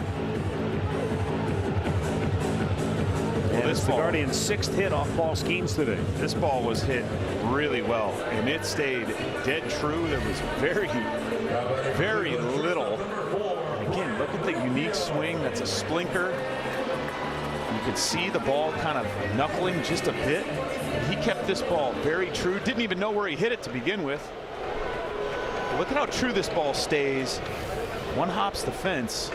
And it's the Guardians' 6th hit off ball schemes today.
This ball was hit really well, and it stayed dead true. There was very little. Again, look at the unique swing. That's a splinker. You could see the ball kind of knuckling just a bit. He kept this ball very true. Didn't even know where he hit it to begin with. Look at how true this ball stays. One hops the fence.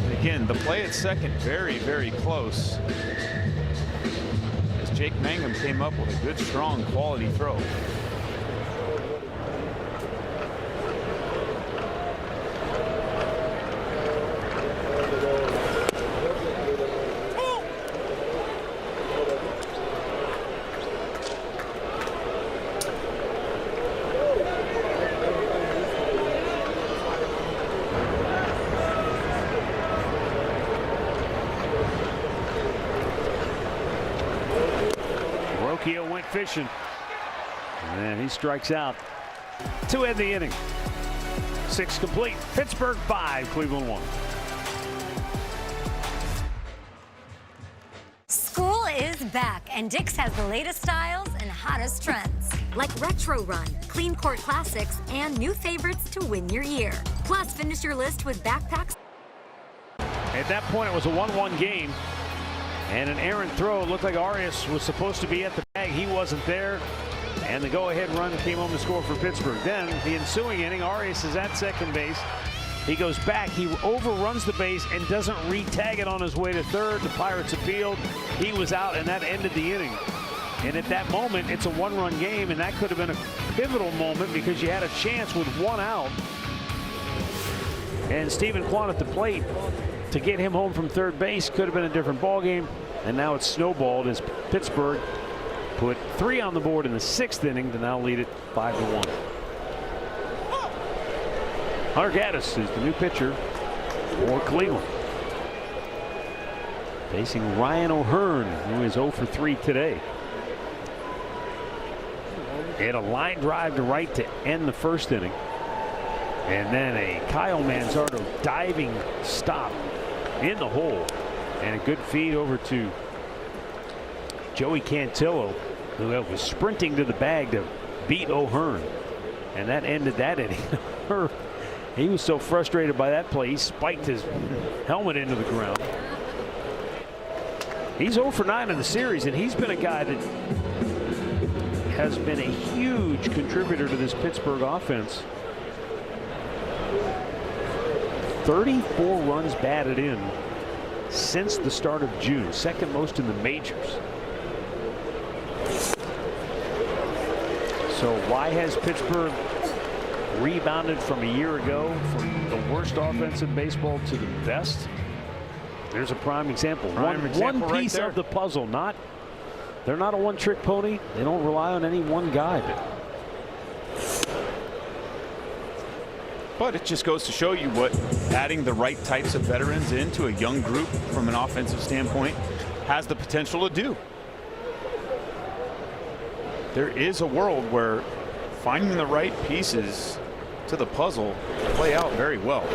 And again, the play at second, very close. As Jake Mangum came up with a good, strong, quality throw.
Went fishing, and he strikes out to end the inning. 6 complete. Pittsburgh 5, Cleveland 1.
School is is back, and Dick's has the latest styles and hottest trends. Like Retro Run, Clean Court Classics, and new favorites to win your year. Plus, finish your list with backpacks.
At that point, it was a 1-1 game. And an errant throw. It looked like Arias was supposed to be at the bag. He wasn't there. And the go-ahead run came home to score for Pittsburgh. Then, the ensuing inning, Arias is at second base. He goes back. He overruns the base and doesn't re-tag it on his way to third. The Pirates appealed. He was out, and that ended the inning. And at that moment, it's a one-run game, and that could have been a pivotal moment because you had a chance with one out. And Stephen Kwan at the plate to get him home from third base could have been a different ball game. And now it's snowballed as Pittsburgh put 3 on the board in the 6th inning to now lead it 5-1. Hunter Gaddis is the new pitcher for Cleveland, facing Ryan O'Hearn, who is 0 for 3 today. He had a line drive to right to end the 1st inning, and then a Kyle Manzardo diving stop in the hole, and a good feed over to Joey Cantillo, who was sprinting to the bag to beat O'Hearn, and that ended that inning. He was so frustrated by that play, he spiked his helmet into the ground. He's 0 for 9 in the series, and he's been a guy that has been a huge contributor to this Pittsburgh offense. 34 runs batted in since the start of June, second most in the majors. So why has Pittsburgh rebounded from a year ago from the worst offense in baseball to the best? There's a prime example. One piece of the puzzle. They're not a one-trick pony. They don't rely on any one guy.
But it just goes to show you what adding the right types of veterans into a young group from an offensive standpoint has the potential to do. There is a world where finding the right pieces to the puzzle play out very well.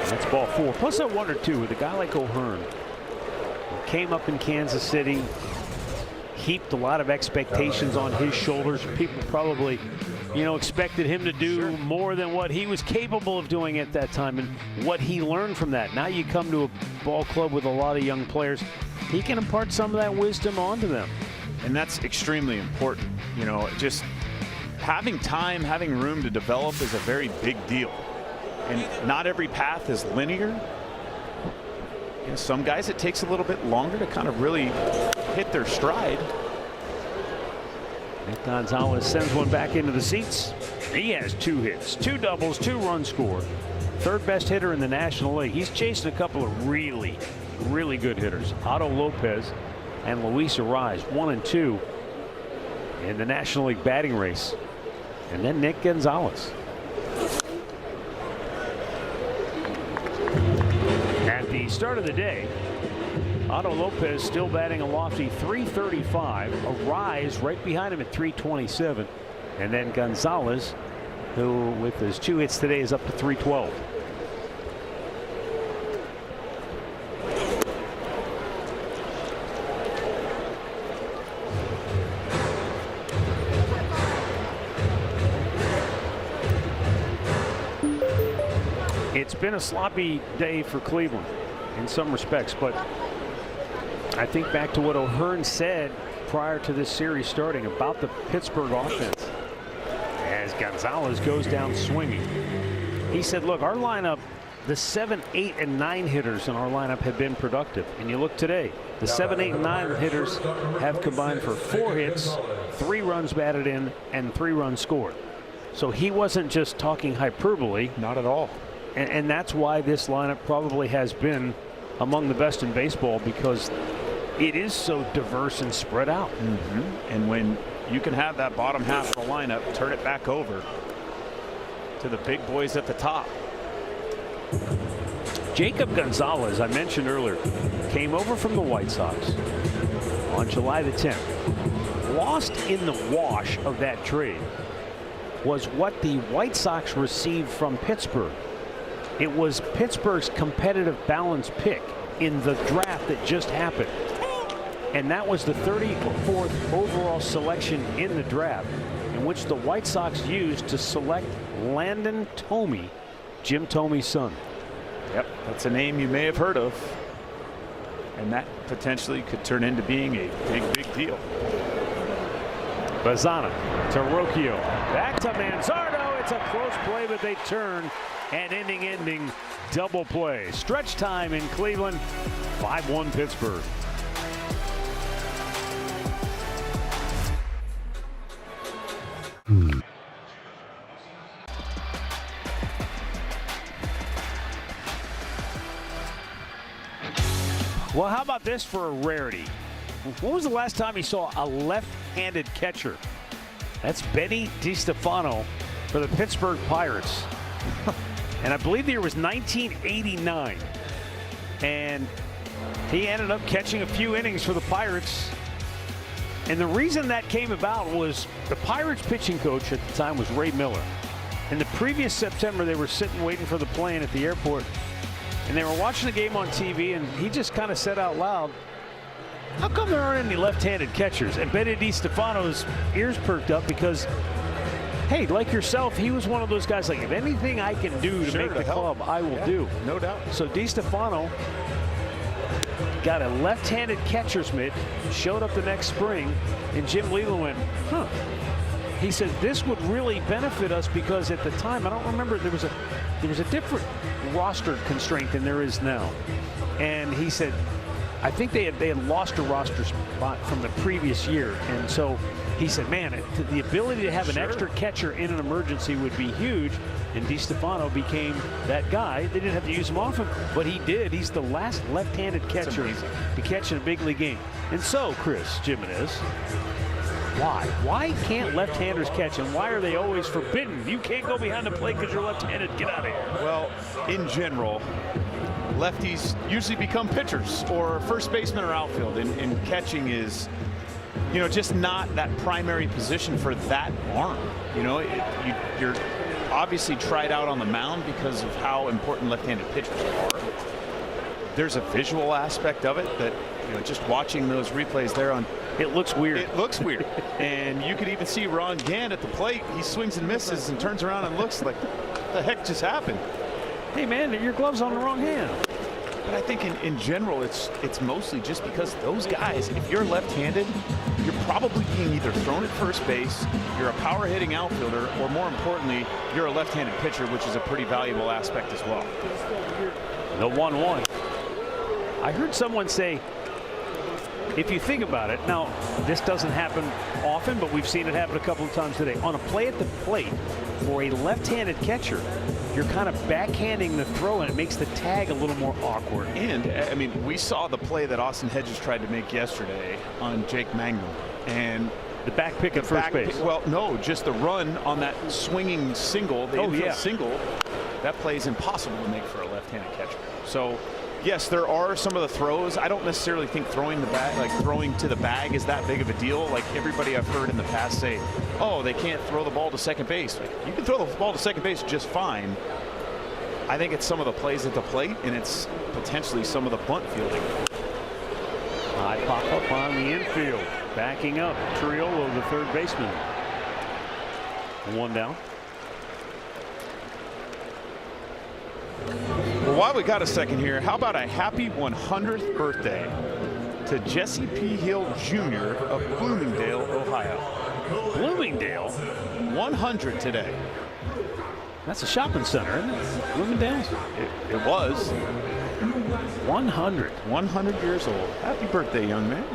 That's ball 4. Plus, I wonder too, with a guy like O'Hearn, who came up in Kansas City, heaped a lot of expectations on his shoulders. People probably, expected him to do more than what he was capable of doing at that time, and what he learned from that. Now you come to a ball club with a lot of young players. He can impart some of that wisdom onto them.
And that's extremely important. Just having time, having room to develop is a very big deal. And not every path is linear. Some guys, it takes a little bit longer to kind of really hit their stride.
Nick Gonzalez sends one back into the seats. He has 2 hits, 2 doubles, 2 runs scored. Third best hitter in the National League. He's chasing a couple of really, really good hitters. Otto Lopez and Luis Arraez, 1 and 2 in the National League batting race. And then Nick Gonzalez. At the start of the day, Otto Lopez still batting a lofty .335. Arraez right behind him at .327. And then Gonzalez, who with his 2 hits today is up to .312. It's been a sloppy day for Cleveland in some respects, but I think back to what O'Hearn said prior to this series starting about the Pittsburgh offense as Gonzalez goes down swinging. He said, look, our lineup, the 7, 8, and 9 hitters in our lineup have been productive. And you look today, the 7, 8, and 9 hitters have combined for 4 hits, 3 runs batted in, and 3 runs scored. So he wasn't just talking hyperbole.
Not at all.
And that's why this lineup probably has been among the best in baseball, because it is so diverse and spread out.
And when you can have that bottom half of the lineup turn it back over to the big boys at the top.
Jacob Gonzalez, I mentioned earlier, came over from the White Sox on July the 10th. Lost in the wash of that trade was what the White Sox received from Pittsburgh. It was Pittsburgh's competitive balance pick in the draft that just happened. And that was the 34th overall selection in the draft, in which the White Sox used to select Landon Thome, Jim Thome's son.
Yep, that's a name you may have heard of. And that potentially could turn into being a big deal.
Bazana to Rocchio. Back to Manzardo. It's a close play, but they turn. And ending double play. Stretch time in Cleveland. 5-1 Pittsburgh. Well, how about this for a rarity? When was the last time you saw a left-handed catcher? That's Benny DiStefano for the Pittsburgh Pirates. And I believe the year was 1989. And he ended up catching a few innings for the Pirates. And the reason that came about was the Pirates pitching coach at the time was Ray Miller. In the previous September, they were sitting waiting for the plane at the airport. And they were watching the game on TV, and he just kind of said out loud, how come there aren't any left-handed catchers? And Benny DiStefano's ears perked up because, hey, like yourself, he was one of those guys like, if anything I can do to make the club, I will do.
No doubt.
So DiStefano got a left-handed catcher's mitt, showed up the next spring, and Jim Leland went, huh. He said this would really benefit us because at the time, I don't remember, there was a different roster constraint than there is now. And he said, I think they had lost a roster spot from the previous year. And so he said, man, the ability to have an extra catcher in an emergency would be huge. And DiStefano became that guy. They didn't have to use him often, but he did. He's the last left-handed catcher to catch in a big league game. And so, Chris Jimenez, why? Why can't left-handers catch, and why are they always forbidden? You can't go behind the plate because you're left-handed. Get out of here.
Well, in general, lefties usually become pitchers or first baseman or outfield, and catching is, you know, just not that primary position for that arm. You know, you're obviously tried out on the mound because of how important left-handed pitchers are. There's a visual aspect of it that, you know, just watching those replays there on,
it looks weird.
It looks weird. And you could even see Ron Gant at the plate. He swings and misses and turns around and looks like, what the heck just happened?
Hey man, your glove's on the wrong hand.
But I think in general, it's mostly just because those guys, if you're left-handed, you're probably being either thrown at first base, you're a power hitting outfielder, or more importantly, you're a left-handed pitcher, which is a pretty valuable aspect as well.
The 1-1. I heard someone say, if you think about it, now this doesn't happen often, but we've seen it happen a couple of times today. On a play at the plate for a left-handed catcher, you're kind of backhanding the throw, and it makes the tag a little more awkward.
And I mean, we saw the play that Austin Hedges tried to make yesterday on Jake Mangum, and
the back pick at first base.
Well, no, just the run on that swinging single, the infield single. That play is impossible to make for a left-handed catcher. So, yes, there are some of the throws. I don't necessarily think throwing the bag, like throwing to the bag, is that big of a deal. Like everybody I've heard in the past say, oh, they can't throw the ball to second base. Like, you can throw the ball to second base just fine. I think it's some of the plays at the plate, and it's potentially some of the bunt fielding.
High pop up on the infield. Backing up, Triolo, the third baseman. 1 down.
Well, while we got a second here, how about a happy 100th birthday to Jesse P. Hill Jr. of Bloomingdale, Ohio.
Bloomingdale?
100 today.
That's a shopping center, isn't it? Bloomingdale's?
It was.
100.
100 years old. Happy birthday, young man.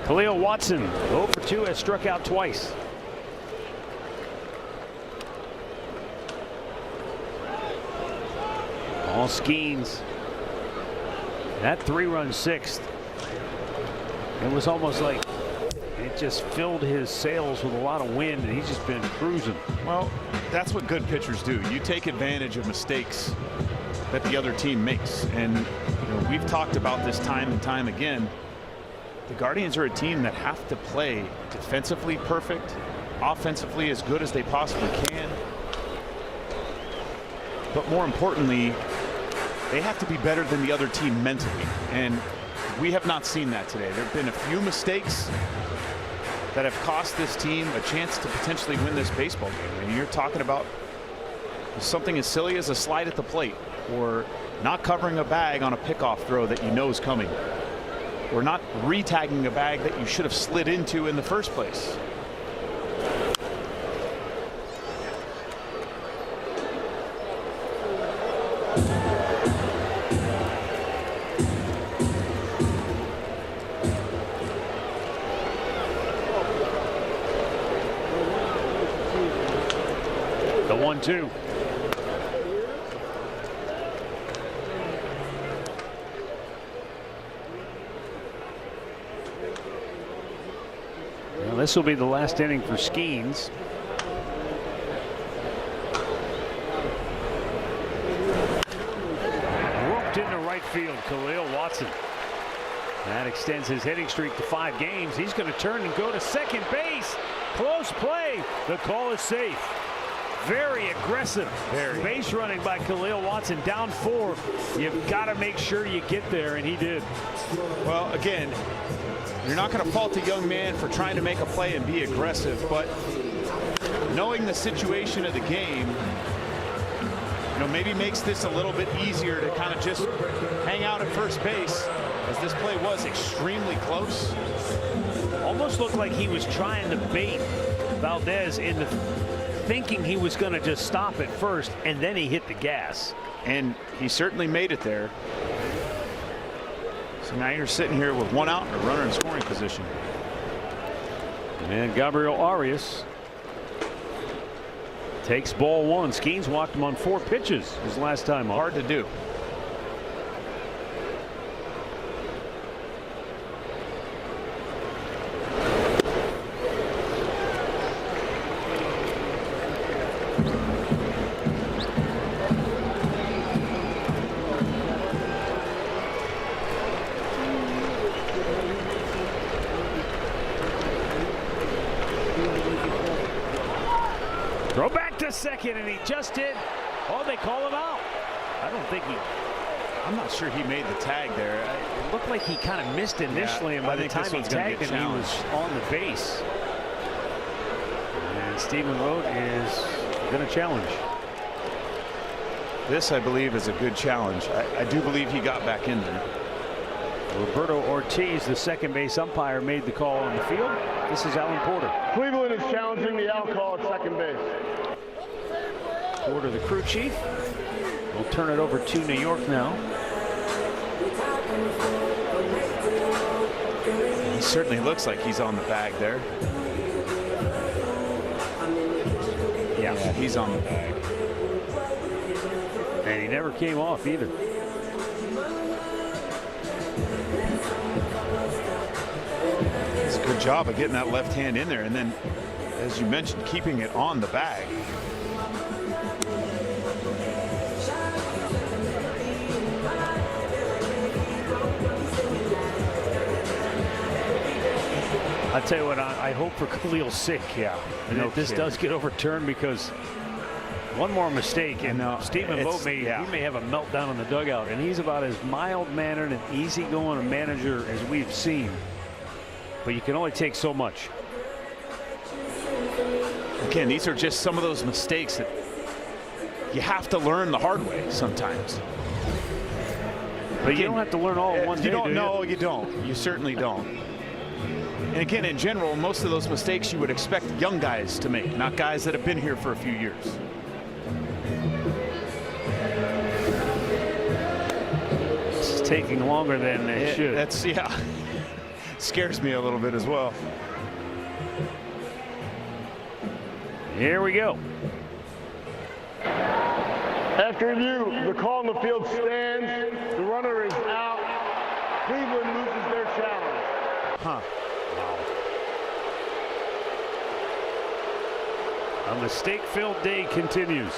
Khalil Watson, 0 for 2, has struck out twice. All Skeens. That 3-run sixth. It was almost like it just filled his sails with a lot of wind, and he's just been cruising.
Well, that's what good pitchers do. You take advantage of mistakes that the other team makes. And you know, we've talked about this time and time again. The Guardians are a team that have to play defensively perfect, offensively as good as they possibly can. But more importantly, they have to be better than the other team mentally. And we have not seen that today. There have been a few mistakes that have cost this team a chance to potentially win this baseball game. And you're talking about something as silly as a slide at the plate, or not covering a bag on a pickoff throw that you know is coming, or not re-tagging a bag that you should have slid into in the first place.
The 1-2. Well, this will be the last inning for Skeens. Roped into right field, Khalil Watson. That extends his hitting streak to 5 games. He's going to turn and go to second base. Close play. The call is safe. Very aggressive base running by Khalil Watson. Down 4. You've got to make sure you get there, and he did.
Well, again, you're not going to fault a young man for trying to make a play and be aggressive, but knowing the situation of the game, you know, maybe makes this a little bit easier to kind of just hang out at first base, as this play was extremely close.
Almost looked like he was trying to bait Valdez into thinking he was going to just stop at first, and then he hit the gas.
And he certainly made it there. So now you're sitting here with 1 out and a runner in scoring position.
And Gabriel Arias takes ball 1. Skeens walked him on 4 pitches his last time up.
Hard to do.
Throw back to second, and he just did. Oh, they call him out. I don't think he.
I'm not sure he made the tag there.
It looked like he kind of missed initially, and by the time he tagged him, he was on the base. And Stephen Vogt is going to challenge.
This, I believe, is a good challenge. I do believe he got back in there.
Roberto Ortiz, the second base umpire, made the call on the field. This is Alan Porter.
Cleveland is challenging the out call at second base.
Porter, the crew chief. We'll turn it over to New York now.
He certainly looks like he's on the bag there. Yeah, he's on the bag.
And he never came off either.
It's a good job of getting that left hand in there, and then, as you mentioned, keeping it on the bag.
I tell you what, I hope for Khalil's sake, and
No
this
kidding.
does get overturned, because one more mistake and Stephen Vogt he may have a meltdown in the dugout, and he's about as mild-mannered and easygoing a manager as we've seen. But you can only take so much.
Again, these are just some of those mistakes that you have to learn the hard way sometimes.
But you don't have to learn all in one day,
You don't.
do you?
No, you don't. You certainly don't. And again, in general, most of those mistakes you would expect young guys to make, not guys that have been here for a few years.
It's taking longer than it should.
That's, scares me a little bit as well.
Here we go.
After review, the call on the field stands. The runner is out. Cleveland loses their challenge.
Huh.
A mistake-filled day continues.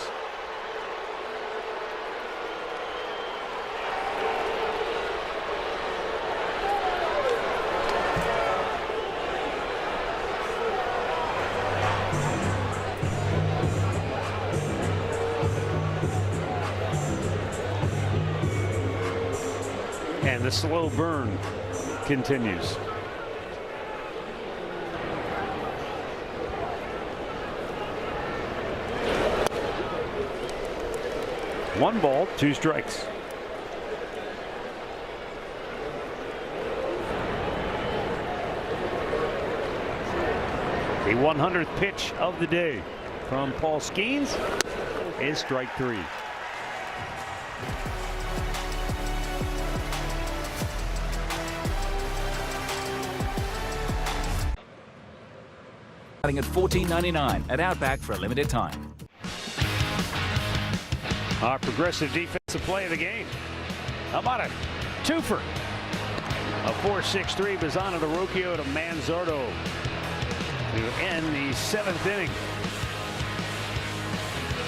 And the slow burn continues. One ball, two strikes. The 100th pitch of the day from Paul Skeens is strike three.
Starting at $14.99 at Outback for a limited time.
Our progressive defensive play of the game. How about a twofer? A 4-6-3 Bazzano to Rocchio to Manzardo to end the 7th inning.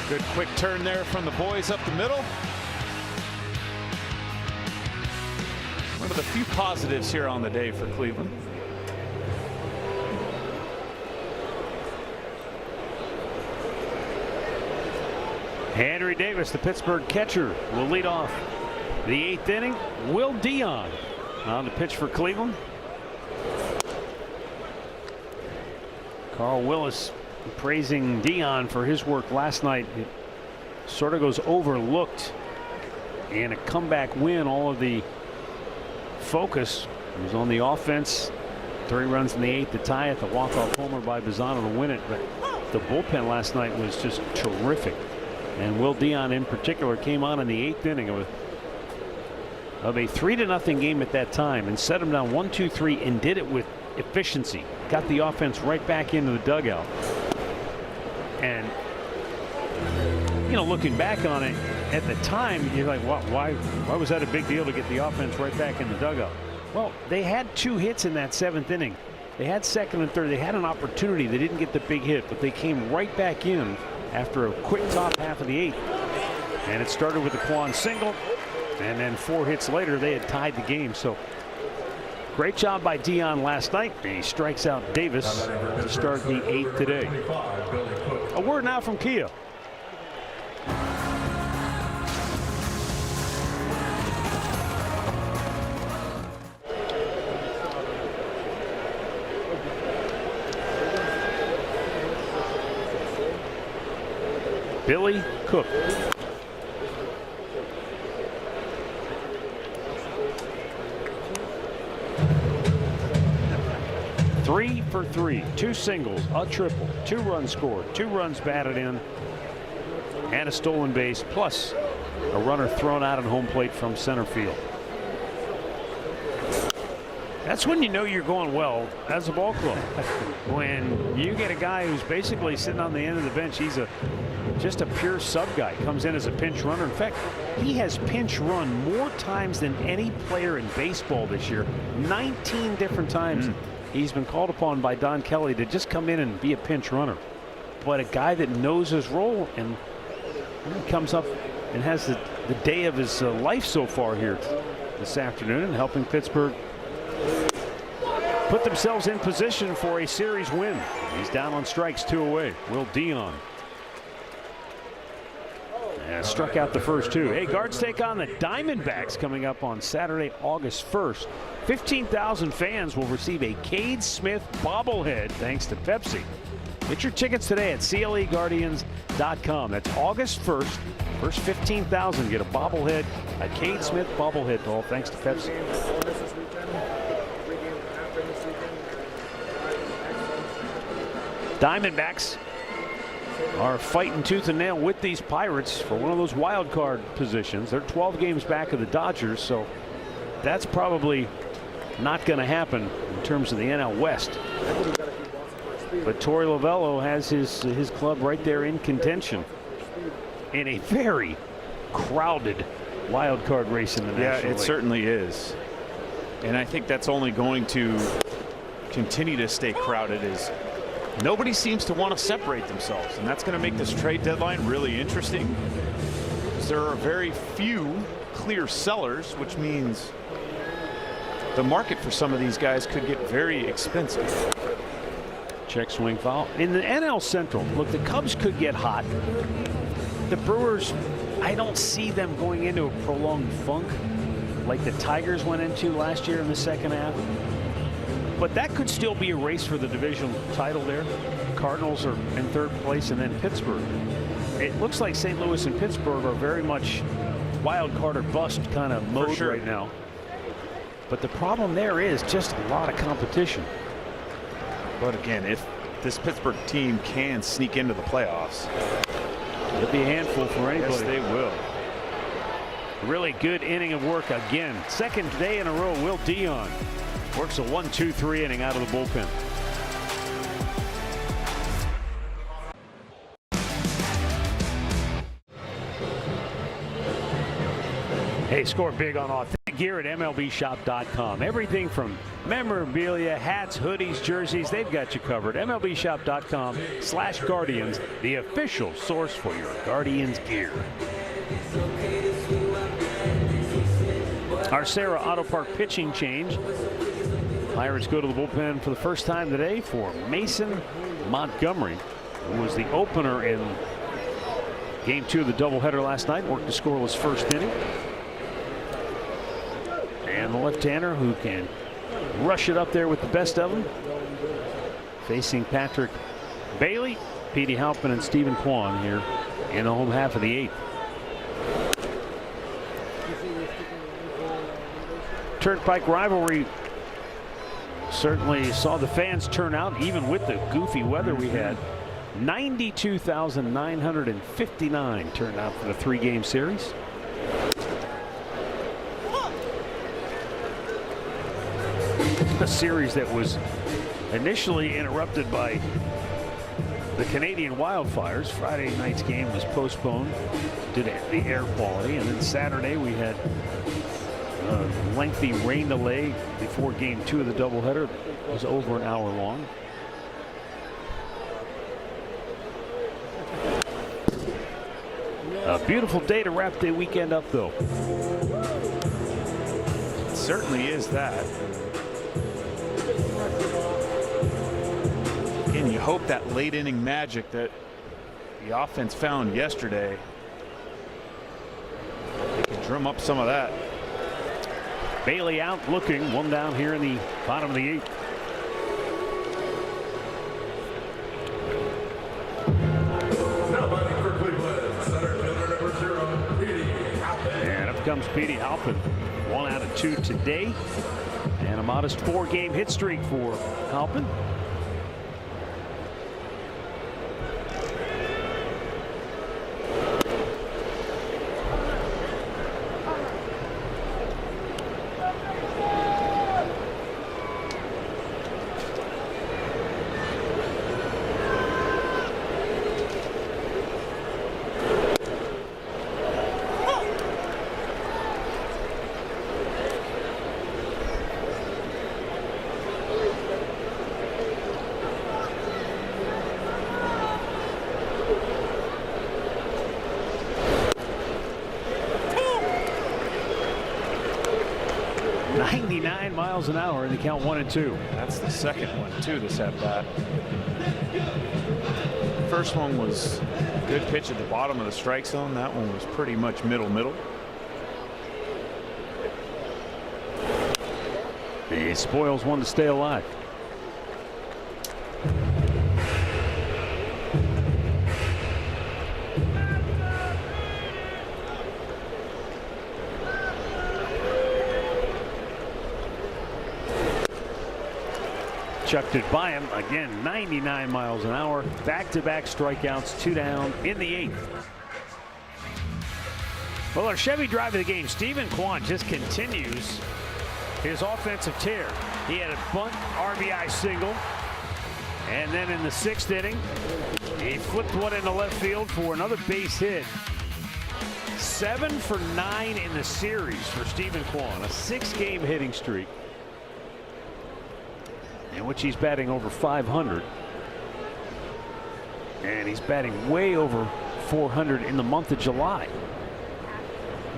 Good quick turn there from the boys up the middle. One of the few positives here on the day for Cleveland.
Henry Davis, the Pittsburgh catcher, will lead off the 8th inning. Will Dion on the pitch for Cleveland. Carl Willis praising Dion for his work last night. It sort of goes overlooked in a comeback win. All of the focus was on the offense. 3 runs in the 8th to tie it. The walk-off homer by Bazzano to win it. But the bullpen last night was just terrific. And Will Dion in particular came on in the 8th inning of a 3-0 game at that time and set him down 1-2-3 and did it with efficiency. Got the offense right back into the dugout. And you know, looking back on it at the time, you're like, why was that a big deal to get the offense right back in the dugout? Well, they had 2 hits in that 7th inning. They had 2nd and 3rd. They had an opportunity. They didn't get the big hit, but they came right back in after a quick top half of the 8th. And it started with a Kwan single, and then 4 hits later they had tied the game. So great job by Dion last night. He strikes out Davis to start the 8th today. A word now from Kia. Billy Cook. Three for 3, 2 singles, a triple, 2 runs scored, 2 runs batted in, and a stolen base, plus a runner thrown out at home plate from center field. That's when you know you're going well as a ball club. When you get a guy who's basically sitting on the end of the bench. He's just a pure sub guy. Comes in as a pinch runner. In fact, he has pinch run more times than any player in baseball this year. 19 different times he's been called upon by Don Kelly to just come in and be a pinch runner. But a guy that knows his role and comes up and has the day of his life so far here this afternoon, and helping Pittsburgh put themselves in position for a series win. He's down on strikes, 2 away. Will Dion. And struck out the first 2. Hey, Guards take on the Diamondbacks coming up on Saturday, August 1st. 15,000 fans will receive a Cade Smith bobblehead thanks to Pepsi. Get your tickets today at CLEGuardians.com. That's August 1st. First 15,000 get a bobblehead, a Cade Smith bobblehead, all thanks to Pepsi. Diamondbacks are fighting tooth and nail with these Pirates for one of those wild card positions. They're 12 games back of the Dodgers, so that's probably not going to happen in terms of the NL West. But Torey Lovello has his club right there in contention in a very crowded wild card race in the National League.
It certainly is. And I think that's only going to continue to stay crowded as nobody seems to want to separate themselves, and that's going to make this trade deadline really interesting, because there are very few clear sellers, which means the market for some of these guys could get very expensive.
Check swing foul. In the NL Central, look, the Cubs could get hot. The Brewers, I don't see them going into a prolonged funk. like the Tigers went into last year in the second half. But that could still be a race for the divisional title there. Cardinals are in third place, and then Pittsburgh. It looks like St. Louis and Pittsburgh are very much wild card or bust kind of mode right now. But the problem there is just a lot of competition.
But again, if this Pittsburgh team can sneak into the playoffs,
it'll be a handful for anybody.
Yes, they will.
Really good inning of work again. Second day in a row, Will Dion works a 1-2-3 inning out of the bullpen. Hey, score big on authentic gear at MLBshop.com. Everything from memorabilia, hats, hoodies, jerseys, they've got you covered. MLBshop.com/Guardians, the official source for your Guardians gear. Our Sarah Auto Park pitching change. Pirates go to the bullpen for the first time today for Mason Montgomery, who was the opener in Game 2 of the doubleheader last night. Worked the scoreless first inning. And the left-hander who can rush it up there with the best of them. Facing Patrick Bailey, Petey Halpin, and Stephen Kwan here in the home half of the 8th. Turnpike rivalry certainly saw the fans turn out, even with the goofy weather we had. 92,959 turned out for the 3-game series. A series that was initially interrupted by the Canadian wildfires. Friday night's game was postponed due to the air quality, and then Saturday we had a lengthy rain delay before Game 2 of the doubleheader. It was over an hour long. A beautiful day to wrap the weekend up, though.
It certainly is that. Again, you hope that late inning magic that the offense found yesterday, they can drum up some of that.
Bailey out looking, one down here in the bottom of the 8th.
Now batting for Cleveland, center fielder number 0, Petey Halpin.
And up comes Petey Halpin. 1 out of 2 today, and a modest 4-game hit streak for Halpin. Miles an hour in the count 1-2.
That's the second one too this at bat. First one was a good pitch at the bottom of the strike zone. That one was pretty much middle.
He spoils one to stay alive. Chucked it by him again. 99 miles an hour. Back-to-back strikeouts, 2 down in the 8th. Well, our Chevy drive of the game, Stephen Kwan just continues his offensive tear. He had a bunt RBI single, and then in the 6th inning he flipped one into left field for another base hit. 7 for 9 in the series for Stephen Kwan, a 6-game hitting streak, in which he's batting over 500. And he's batting way over 400 in the month of July.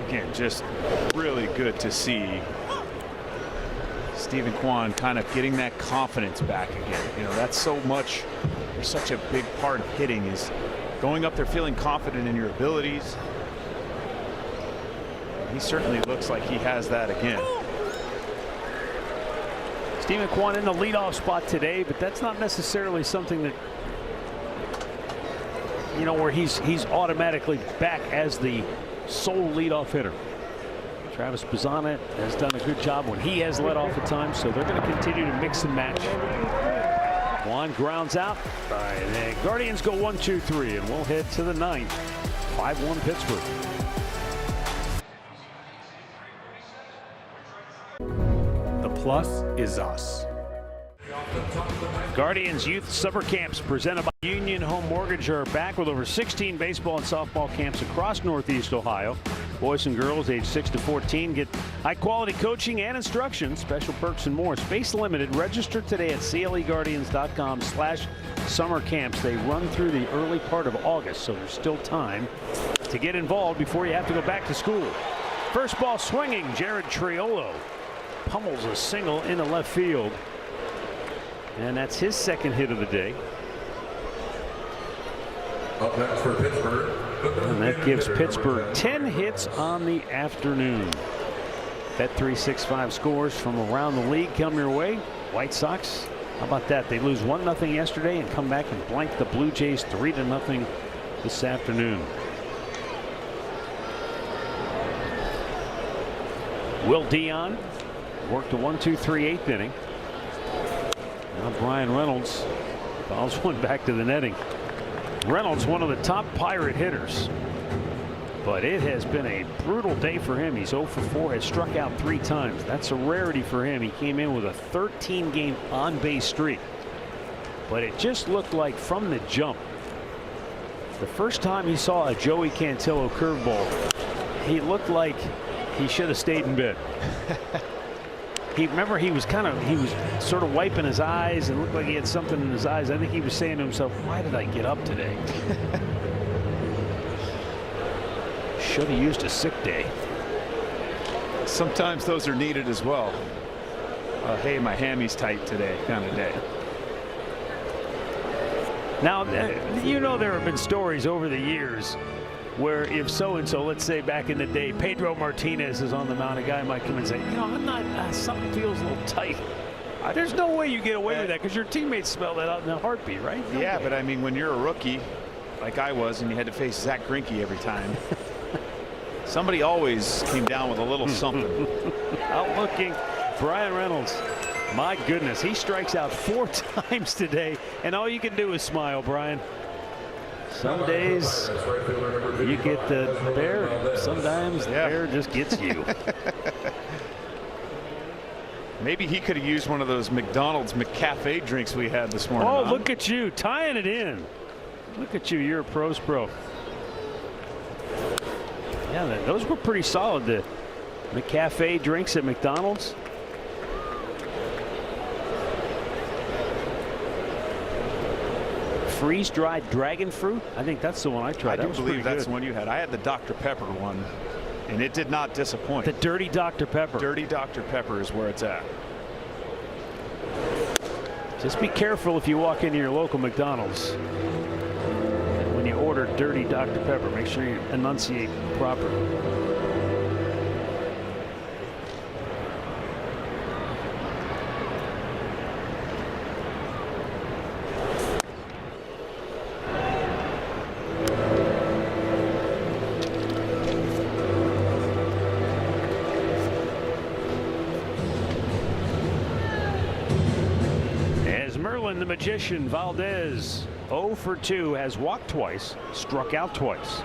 Again, just really good to see Stephen Kwan kind of getting that confidence back again. You know, that's so much, there's such a big part of hitting, is going up there feeling confident in your abilities. He certainly looks like he has that again.
Stephen Kwan in the leadoff spot today, but that's not necessarily something that, you know, where he's automatically back as the sole leadoff hitter. Travis Bazzana has done a good job when he has led off at times, so they're going to continue to mix and match. Kwan grounds out. All right, the Guardians go 1-2-3, and we'll head to the ninth. 5-1 Pittsburgh.
The plus is us.
Guardians Youth Summer Camps presented by Union Home Mortgage are back with over 16 baseball and softball camps across Northeast Ohio. Boys and girls aged 6 to 14 get high-quality coaching and instruction, special perks and more. Space limited. Register today at cleguardians.com/summer camps. They run through the early part of August, so there's still time to get involved before you have to go back to school. First ball swinging, Jared Triolo pummels a single into left field. And that's his second hit of the day.
Up next for Pittsburgh.
And that gives Pittsburgh 10 hits on the afternoon. Bet365 scores from around the league come your way. White Sox, how about that? They lose 1-0 yesterday and come back and blank the Blue Jays 3-0 this afternoon. Will Dion worked a 1-2-3 eighth inning. Now Brian Reynolds fouls one back to the netting. Reynolds, one of the top Pirate hitters, but it has been a brutal day for him. He's 0 for 4, has struck out 3 times. That's a rarity for him. He came in with a 13-game on-base streak, but it just looked like from the jump, the first time he saw a Joey Cantillo curveball, he looked like he should have stayed in bed. He was sort of wiping his eyes and looked like he had something in his eyes. I think he was saying to himself, why did I get up today? Should have used a sick day.
Sometimes those are needed as well. Hey, my hammy's tight today kind of day.
Now, you know, there have been stories over the years where if so-and-so, let's say back in the day, Pedro Martinez is on the mound, a guy might come and say, you know, I'm not, something feels a little tight. There's no way you get away with that because your teammates smell that out in a heartbeat, right?
Yeah, but I mean, when you're a rookie, like I was, and you had to face Zach Greinke every time, somebody always came down with a little something.
Out looking, Brian Reynolds. My goodness, he strikes out 4 times today, and all you can do is smile, Brian. Some days you get the bear, sometimes the bear just gets you.
Maybe he could have used one of those McDonald's McCafe drinks we had this morning.
Oh, look at you tying it in. Look at you, you're a pro's pro. Yeah, those were pretty solid, the McCafe drinks at McDonald's. Freeze-dried dragon fruit. I think that's the one I tried.
I do believe that's the one you had. I had the Dr. Pepper one, and it did not disappoint.
The dirty Dr. Pepper.
Dirty Dr. Pepper is where it's at.
Just be careful if you walk into your local McDonald's. When you order dirty Dr. Pepper, make sure you enunciate properly. The magician Valdez 0 for 2 has walked twice, struck out twice.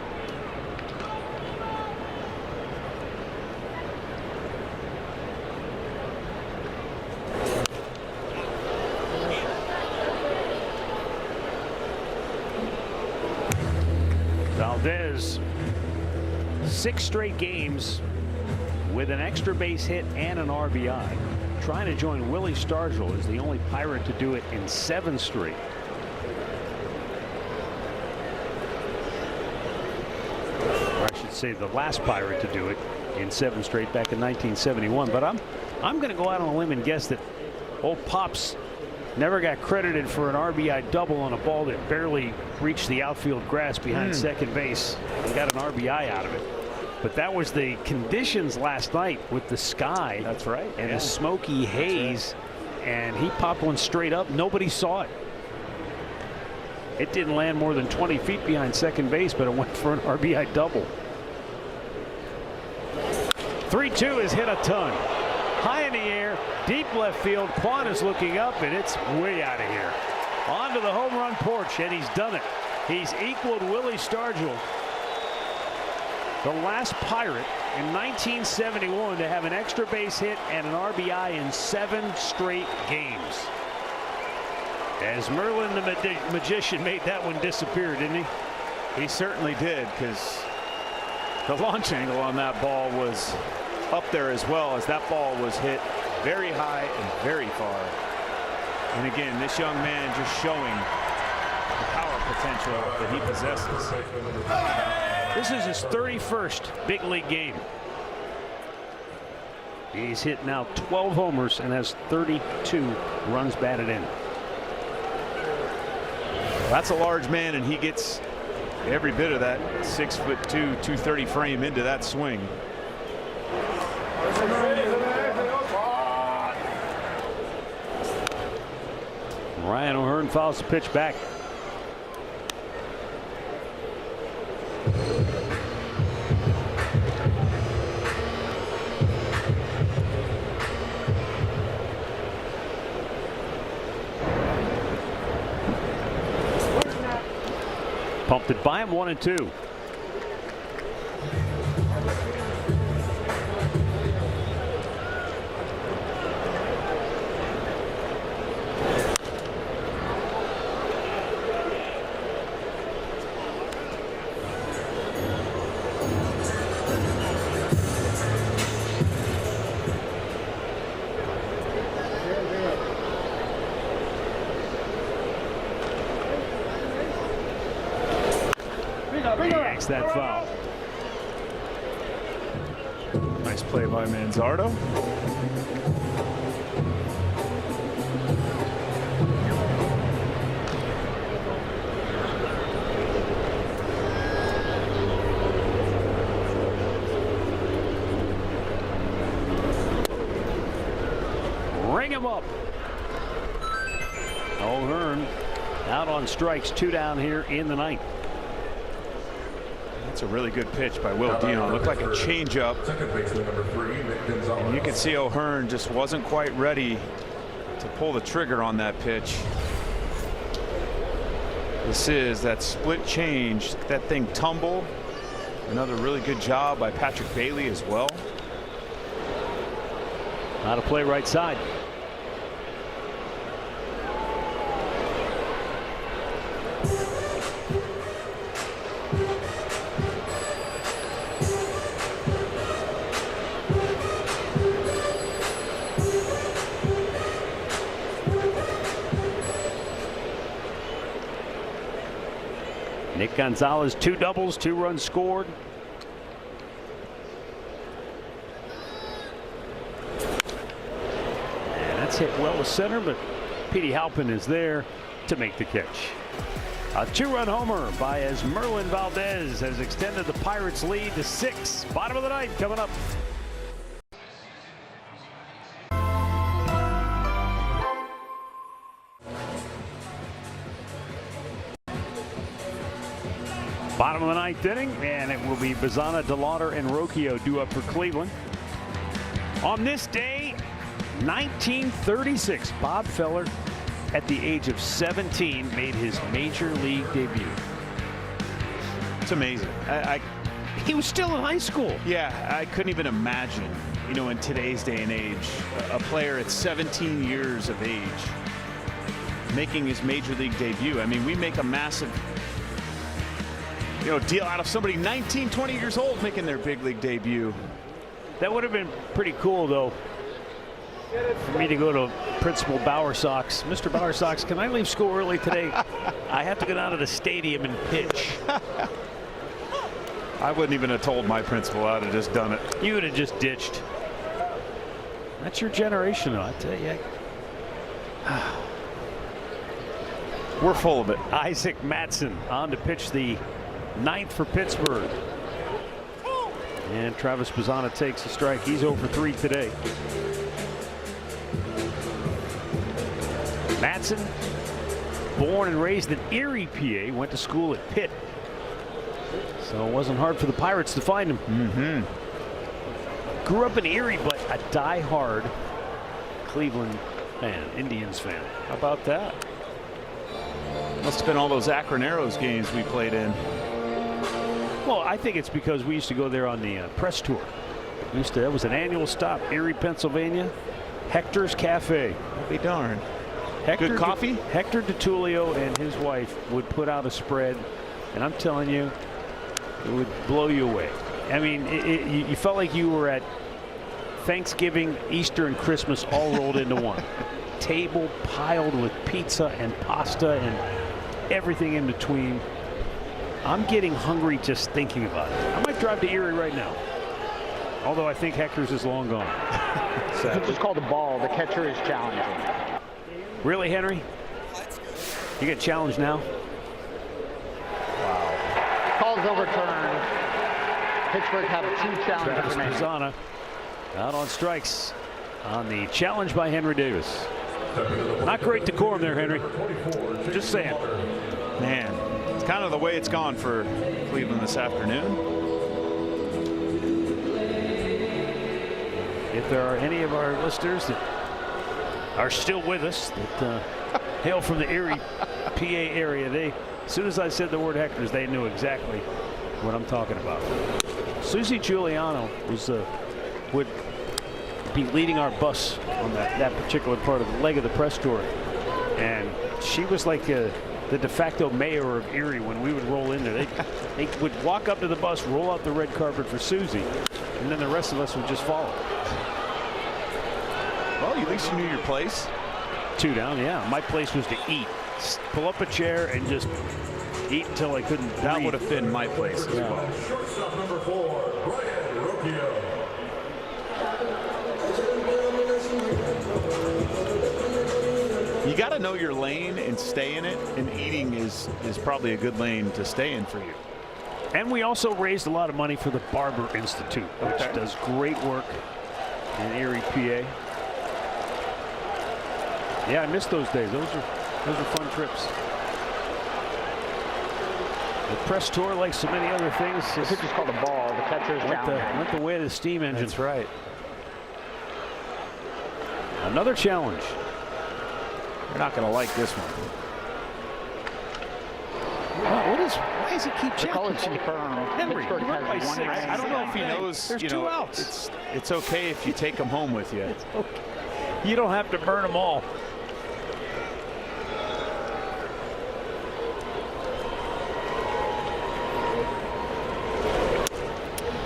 Valdez 6 straight games with an extra base hit and an RBI. Trying to join Willie Stargell as the only Pirate to do it in 7 straight. Or I should say the last Pirate to do it in 7 straight back in 1971. But I'm going to go out on a limb and guess that old Pops never got credited for an RBI double on a ball that barely reached the outfield grass behind second base and got an RBI out of it. But that was the conditions last night with the sky.
That's right.
And the smoky haze. Right. And he popped one straight up. Nobody saw it. It didn't land more than 20 feet behind second base, but it went for an RBI double. 3-2 is hit a ton. High in the air, deep left field. Kwan is looking up, and it's way out of here. Onto the home run porch, and he's done it. He's equaled Willie Stargell, the last Pirate in 1971 to have an extra base hit and an RBI in 7 straight games. As Merlin the Magician made that one disappear, didn't he?
He certainly did, because the launch angle on that ball was up there as well, as that ball was hit very high and very far. And again, this young man just showing the power potential that he possesses.
This is his 31st big league game. He's hit now 12 homers and has 32 runs batted in.
That's a large man, and he gets every bit of that 6'2", 230 frame into that swing.
Ryan O'Hearn fouls the pitch back. Pumped it by him, 1-2. Yanks that foul.
Nice play by Manzardo.
Ring him up. O'Hearn out on strikes, 2 down here in the ninth.
That's a really good pitch by Will Dion. Looked like a changeup. And you can see O'Hearn just wasn't quite ready to pull the trigger on that pitch. This is that split change. That thing tumble. Another really good job by Patrick Bailey as well.
How to play right side. Nick Gonzalez, 2 doubles, 2 runs scored. And that's hit well to center, but Petey Halpin is there to make the catch. A 2-run homer by Merlin Valdez has extended the Pirates' lead to 6. Bottom of the ninth coming up. Bottom of the ninth inning, and it will be Bazzana, DeLauder, and Rocchio due up for Cleveland. On this day, 1936, Bob Feller, at the age of 17, made his major league debut.
It's amazing.
He was still in high school.
Yeah, I couldn't even imagine, you know, in today's day and age, a player at 17 years of age making his major league debut. I mean, we make a massive deal out of somebody 19, 20 years old making their big league debut.
That would have been pretty cool, though, for me to go to Principal Bowersox. Mr. Bowersox, can I leave school early today? I have to go down to the stadium and pitch.
I wouldn't even have told my principal. I'd have just done it.
You would have just ditched. That's your generation, though, I tell you.
We're full of it.
Isaac Mattson on to pitch the ninth for Pittsburgh. And Travis Bazzana takes a strike. He's 0 for 3 today. Matson, born and raised in Erie, PA, went to school at Pitt. So it wasn't hard for the Pirates to find him. Grew up in Erie, but a die-hard Cleveland fan, Indians fan.
How about that? Must have been all those Akron Arrows games we played in.
Well, I think it's because we used to go there on the press tour. That was an annual stop, Erie, Pennsylvania. Hector's Cafe.
I'll be darned. Good coffee?
Hector DiTullio and his wife would put out a spread, and I'm telling you, it would blow you away. I mean, you felt like you were at Thanksgiving, Easter, and Christmas all rolled into one. Table piled with pizza and pasta and everything in between. I'm getting hungry just thinking about it. I might drive to Erie right now. Although I think Hector's is long gone.
It's just called the ball. The catcher is challenging.
Really, Henry? You get challenged now?
Wow. Call's overturned. Pittsburgh have 2 challenges remaining.
Bazzana out on strikes on the challenge by Henry Davis. Not great decorum there, Henry. Just saying.
Man, it's kind of the way it's gone for Cleveland this afternoon.
If there are any of our listeners that are still with us that hail from the Erie, PA area, as soon as I said the word Hector's, they knew exactly what I'm talking about. Susie Giuliano would be leading our bus on that particular part of the leg of the press tour, and she was like the de facto mayor of Erie when we would roll in there. They would walk up to the bus, roll out the red carpet for Susie, and then the rest of us would just follow.
Well, at least you knew your place.
2 down, yeah. My place was to eat. Pull up a chair and just eat until I couldn't breathe.
That would have been my place as well.
Shortstop number 4, Brian Rocchio.
You got to know your lane and stay in it, and eating is probably a good lane to stay in for you.
And we also raised a lot of money for the Barber Institute, which does great work in Erie, PA. Yeah, I missed those days. Those are fun trips. The press tour, like so many other things,
this is called the ball. The catcher is
went the way of the steam engine.
That's right.
Another challenge.
You're not going to like this one. Why does he keep challenging?
Henry,
I don't know if he knows.
There's 2 outs.
It's okay if you take them home with you.
It's okay. You don't have to burn them all.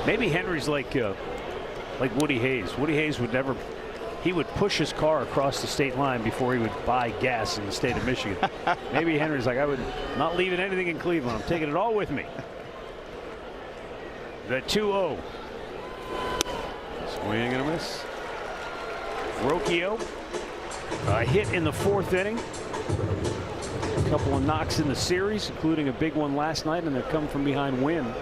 Maybe Henry's like Woody Hayes. Woody Hayes would never. He would push his car across the state line before he would buy gas in the state of Michigan. Maybe Henry's like, I would not leaving anything in Cleveland. I'm taking it all with me. The 2-0. Swing and a miss. Rocchio, a hit in the 4th inning. A couple of knocks in the series, including a big one last night, and a come from behind win.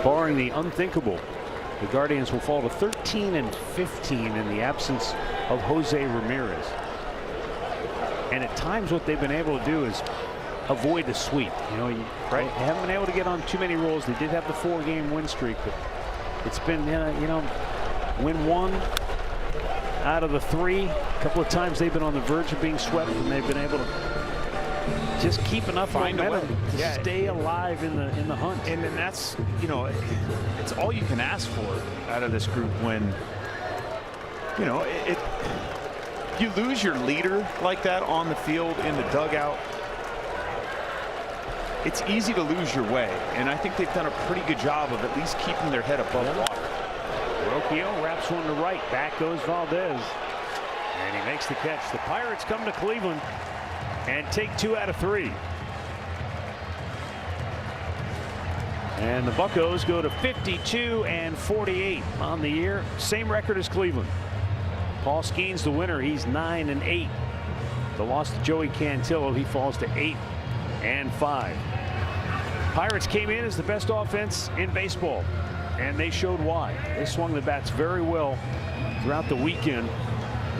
Barring the unthinkable, the Guardians will fall to 13-15 in the absence of Jose Ramirez. And at times what they've been able to do is avoid the sweep. You know, they haven't been able to get on too many rolls. They did have the 4-game win streak, but it's been, win 1 out of the 3. A couple of times they've been on the verge of being swept, and they've been able to just keep enough momentum to stay alive in the hunt.
And then that's, it's all you can ask for out of this group when, you lose your leader like that on the field in the dugout. It's easy to lose your way, and I think they've done a pretty good job of at least keeping their head above water.
Rocchio wraps one to right. Back goes Valdez, and he makes the catch. The Pirates come to Cleveland and take 2 out of 3. And the Buccos go to 52-48 on the year. Same record as Cleveland. Paul Skeens the winner. He's 9-8. The loss to Joey Cantillo, he falls to 8-5. Pirates came in as the best offense in baseball, and they showed why. They swung the bats very well throughout the weekend,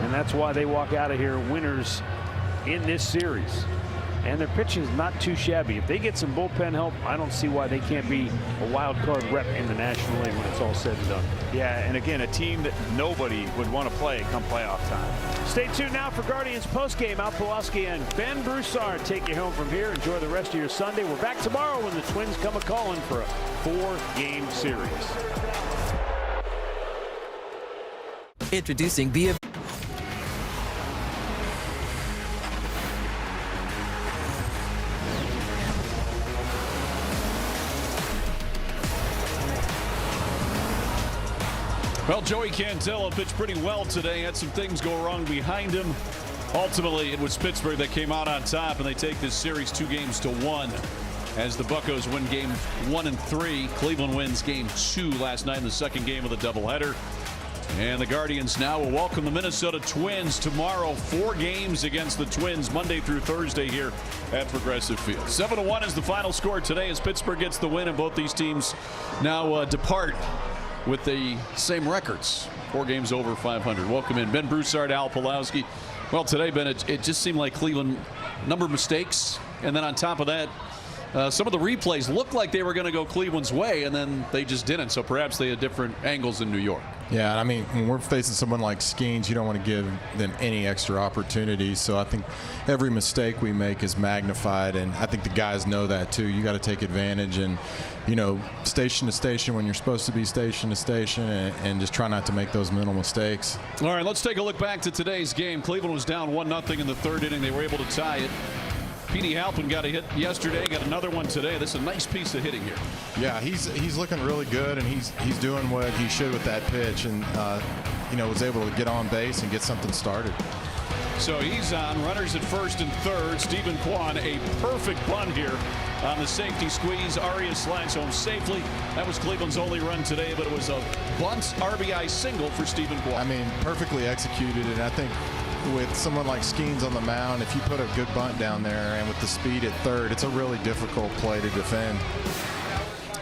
and that's why they walk out of here winners in this series. And their pitching is not too shabby. If they get some bullpen help, I don't see why they can't be a wild card rep in the National League when it's all said and done.
Yeah, and again, a team that nobody would want to play come playoff time.
Stay tuned now for Guardians postgame. Al Pulaski and Ben Broussard take you home from here. Enjoy the rest of your Sunday. We're back tomorrow when the Twins come a-calling for a 4-game series.
Introducing the
Well, Joey Cantillo pitched pretty well today. Had some things go wrong behind him. Ultimately, it was Pittsburgh that came out on top, and they take this series 2-1 as the Buccos win game 1 and 3. Cleveland wins game 2 last night in the second game of the doubleheader. And the Guardians now will welcome the Minnesota Twins tomorrow. 4 games against the Twins Monday through Thursday here at Progressive Field. 7-1 is the final score today as Pittsburgh gets the win, and both these teams now depart with the same records. 4 games over 500. Welcome in Ben Broussard, Al Pulaski. Well, today, Ben, it just seemed like Cleveland number of mistakes, and then on top of that, some of the replays looked like they were going to go Cleveland's way, and then they just didn't. So perhaps they had different angles in New York.
Yeah, I mean, when we're facing someone like Skeens, you don't want to give them any extra opportunities. So I think every mistake we make is magnified, and I think the guys know that too. You got to take advantage and, you know, station to station when you're supposed to be station to station, and just try not to make those mental mistakes.
All right, let's take a look back to today's game. Cleveland was down 1-0 in the third inning. They were able to tie it. P.D. Halpin got a hit yesterday, got another one today. This is a nice piece of hitting here.
Yeah, he's looking really good, and he's doing what he should with that pitch, and you know, was able to get on base and get something started.
So he's on runners at first and third. Stephen Kwan, a perfect bunt here on the safety squeeze. Arias slides home safely. That was Cleveland's only run today, but it was a bunt RBI single for Stephen Kwan.
I mean, perfectly executed, and I think with someone like Skeens on the mound, if you put a good bunt down there and with the speed at third, it's a really difficult play to defend.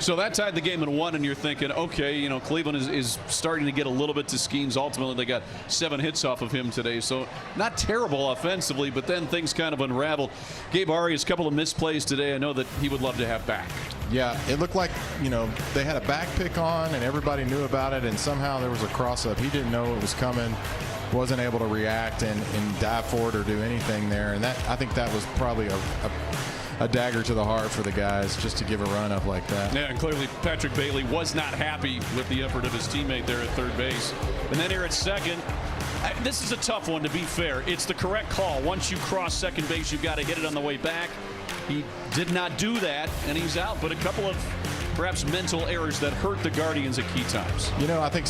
So that tied the game in 1, and you're thinking, okay, you know, Cleveland is starting to get a little bit to Skeens. Ultimately, they got 7 hits off of him today, so not terrible offensively, but then things kind of unraveled. Gabe Arias, a couple of misplays today. I know that he would love to have back.
Yeah, it looked like, you know, they had a back pick on, and everybody knew about it, and somehow there was a cross-up. He didn't know it was coming, wasn't able to react and dive forward or do anything there, and that, I think that was probably a dagger to the heart for the guys, just to give a run up like that.
Yeah, and clearly Patrick Bailey was not happy with the effort of his teammate there at third base. And then here at second, this is a tough one, to be fair. It's the correct call. Once you cross second base, you've got to hit it on the way back. He did not do that, and he's out. But a couple of perhaps mental errors that hurt the Guardians at key times.
You know, I think